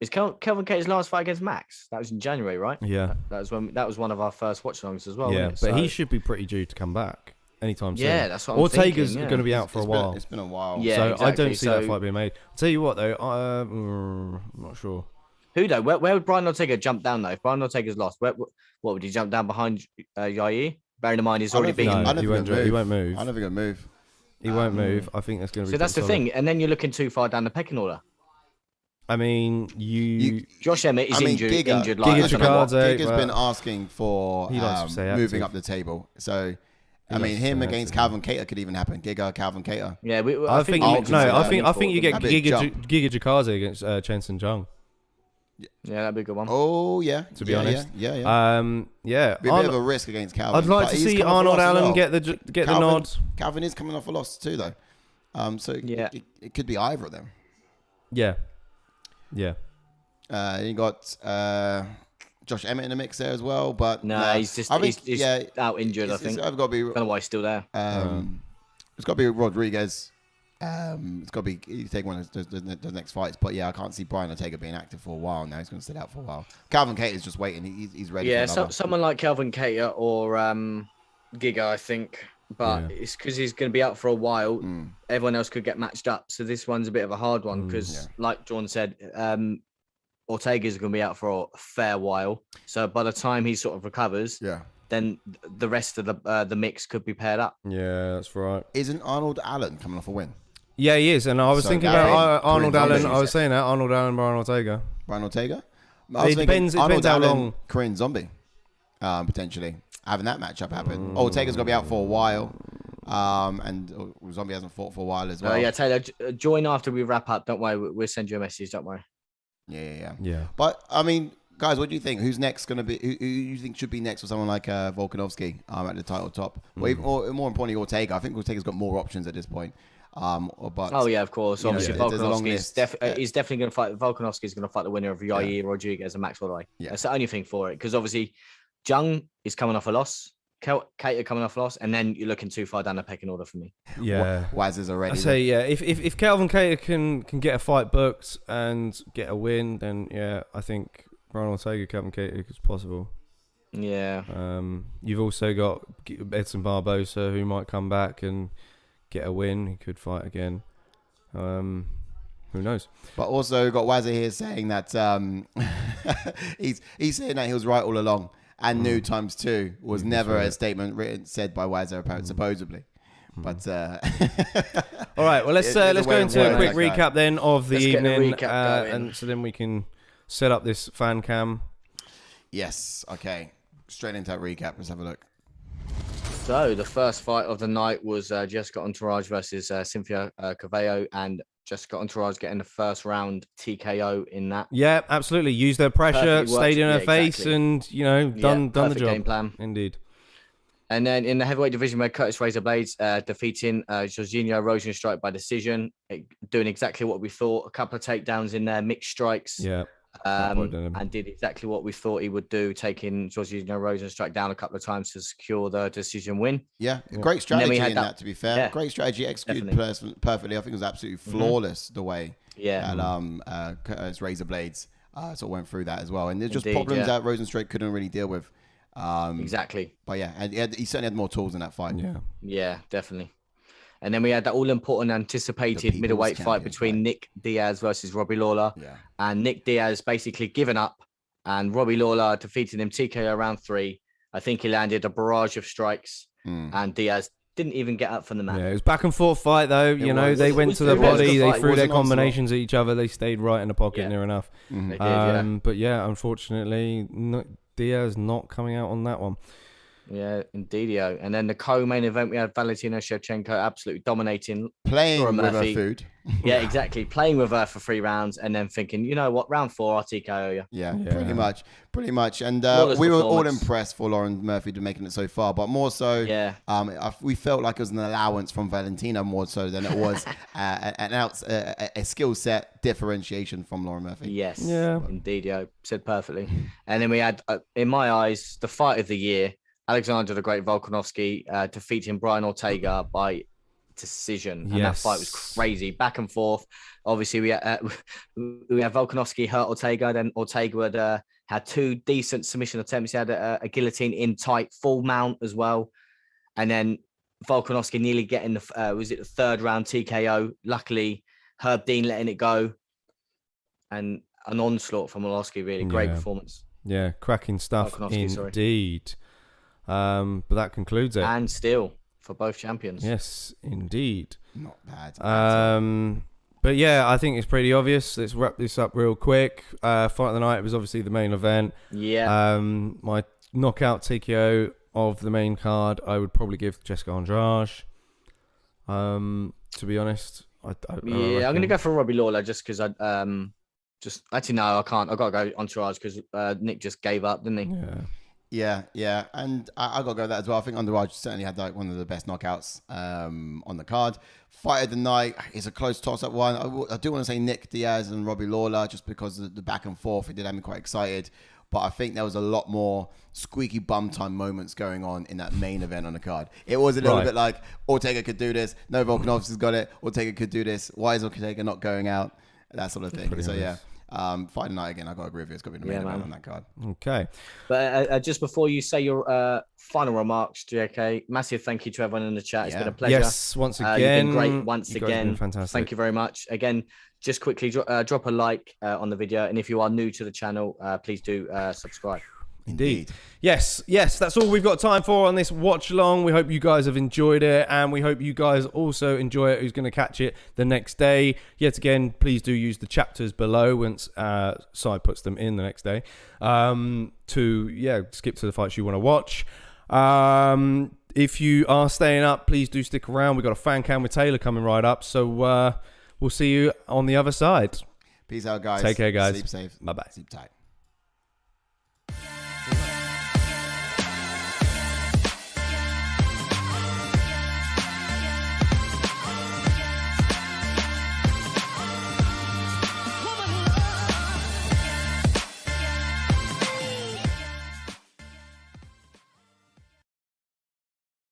is Kelvin Kattar's last fight against Max? That was in January, right? Yeah, that was one of our first watch-alongs as well. Yeah, but he should be pretty due to come back anytime soon. Yeah, that's what I'm Ortega's thinking, going to be out for a while. It's been a while. Yeah, so exactly. I don't see that fight being made. I'll tell you what though, I'm not sure. Who though? Where would Brian Ortega jump down though? If Brian Ortega's lost, what would he jump down behind Yair? Bearing in mind he's already beaten. No, he won't move. I never gonna move. He won't move. I think that's going to be. So that's the thing, and then you're looking too far down the pecking order. I mean, Josh Emmett is injured. Giga's been asking for moving up the table. So, I mean, him against Calvin Kattar could even happen. Calvin Kattar. Yeah, I think you get Giga Jakaze against Chen Sung Jung. Yeah, that'd be a good one. Oh yeah, to be honest, yeah. Be a bit of a risk against Calvin. I'd like to see Arnold Allen get the nod. Calvin is coming off a loss too, though. So it could be either of them. Yeah. You got Josh Emmett in the mix there as well, but he's just he's out injured. I think. I've got to be. I don't know why he's still there. It's got to be Rodriguez. It's got to be take one of the next fights, but yeah, I can't see Brian Ortega being active for a while now. He's going to sit out for a while. Calvin Kattar is just waiting. He's ready. Yeah, someone like Calvin Kattar or Giga, I think, but it's because he's going to be out for a while. Everyone else could get matched up, so this one's a bit of a hard one because, like John said, Ortega's going to be out for a fair while. So by the time he sort of recovers, then the rest of the mix could be paired up. Yeah, that's right. Isn't Arnold Allen coming off a win? Yeah, he is, and I was thinking about Arnold Allen. I was saying that Arnold Allen, Brian Ortega. It depends how long. Korean Zombie, potentially having that matchup happen. Ortega's gonna be out for a while, and Zombie hasn't fought for a while as well. Yeah, Taylor, join after we wrap up. Don't worry, we'll send you a message. Don't worry. Yeah. But I mean, guys, what do you think? Who's next going to be? Who you think should be next for someone like Volkanovski at the title top? Or more importantly, Ortega. I think Ortega's got more options at this point. But of course. Obviously, Volkanovski is definitely going to fight. Volkanovski is going to fight the winner of Yair Rodriguez and Max Holloway. Yeah. That's the only thing for it, because obviously, Jung is coming off a loss. Kattar coming off a loss, and then you're looking too far down the pecking order for me. Yeah, Waz is already. I say if Calvin Kattar can get a fight booked and get a win, then I think Brian Ortega, Calvin Kattar is possible. Yeah. You've also got Edson Barbosa, who might come back and get a win. He could fight again. Who knows? But also got Wazza here saying that he's saying that he was right all along, and new times two was never a statement said by Wazza supposedly. But all right, well let's go into a quick recap then of the evening, and so then we can set up this fan cam. Yes. Okay. Straight into that recap. Let's have a look. So the first fight of the night was Jessica Entourage versus Cynthia Calvillo, and Jessica Entourage getting the first round TKO in that. Yeah, absolutely. Used their pressure, stayed in her face, and done the job. Game plan. Indeed. And then in the heavyweight division, where Curtis Razor Blades defeating JAIRZINHO Rozenstruik by decision, doing exactly what we thought. A couple of takedowns in there, mixed strikes. Yeah. And did exactly what we thought he would do, taking JAIRZINHO Rozenstruik down a couple of times to secure the decision win. Yeah, great strategy in that, to be fair. Yeah, great strategy, executed perfectly. I think it was absolutely flawless the way that Razor Blades sort of went through that as well. And there's just problems that Rozenstruik couldn't really deal with. Exactly. But yeah, and he certainly had more tools in that fight. Yeah, definitely. And then we had that all-important anticipated middleweight fight between Nick Diaz versus Robbie Lawler. Yeah. And Nick Diaz basically given up, and Robbie Lawler defeated him TKO round 3. I think he landed a barrage of strikes, and Diaz didn't even get up from the mat. Yeah, it was back and forth fight, though. They went to the body, they threw their combinations at each other, they stayed right in the pocket near enough. They did, But yeah, unfortunately, Diaz not coming out on that one. Yeah, indeedio. And then the co-main event, we had Valentina Shevchenko absolutely dominating. Playing with her food. Yeah, exactly. Playing with her for 3 rounds and then thinking, you know what, round 4, I'll TKO you. Yeah, pretty much. And we were all impressed for Lauren Murphy to making it so far, but more so, we felt like it was an allowance from Valentina more so than it was a skill set differentiation from Lauren Murphy. Yes, indeedio. Said perfectly. And then we had, in my eyes, the fight of the year, Alexander the Great Volkanovski defeating Brian Ortega by decision. And that fight was crazy, back and forth. Obviously, we had Volkanovski hurt Ortega, then Ortega had 2 decent submission attempts. He had a guillotine in tight, full mount as well. And then Volkanovski nearly getting the 3rd round TKO. Luckily, Herb Dean letting it go. And an onslaught from Orlovsky, really great performance. Yeah, cracking stuff indeed. But that concludes it. And still for both champions. Yes, indeed. Not bad. But yeah, I think it's pretty obvious. Let's wrap this up real quick. Fight of the night was obviously the main event. Yeah. My knockout TKO of the main card, I would probably give Jessica Andrade. To be honest, I'm going to go for Robbie Lawler just because actually no, I can't. I've got to go Entourage because Nick just gave up, didn't he? Yeah, and I got to go with that as well. I think Andrade certainly had one of the best knockouts on the card. Fight of the night is a close toss-up one. I do want to say Nick Diaz and Robbie Lawler just because of the back and forth. It did have me quite excited. But I think there was a lot more squeaky bum time moments going on in that main event on the card. It was a little bit like Ortega could do this. No, Volkanovski's got it. Ortega could do this. Why is Ortega not going out? That sort of thing. Fight night again. I got to agree with you. It's got to be the main event on that card. Okay. But just before you say your final remarks, JK, massive thank you to everyone in the chat. It's been a pleasure. Yes, once again. You've been great once again. Fantastic. Thank you very much. Again, just quickly drop a like on the video. And if you are new to the channel, please do subscribe. Indeed. Yes, that's all we've got time for on this watch along. We hope you guys have enjoyed it, and we hope you guys also enjoy it who's going to catch it the next day. Yet again, please do use the chapters below once Sai puts them in the next day to skip to the fights you want to watch. If you are staying up, please do stick around. We've got a fan cam with Taylor coming right up, so we'll see you on the other side. Peace out, guys. Take care, guys. Sleep safe. Bye-bye. Sleep tight.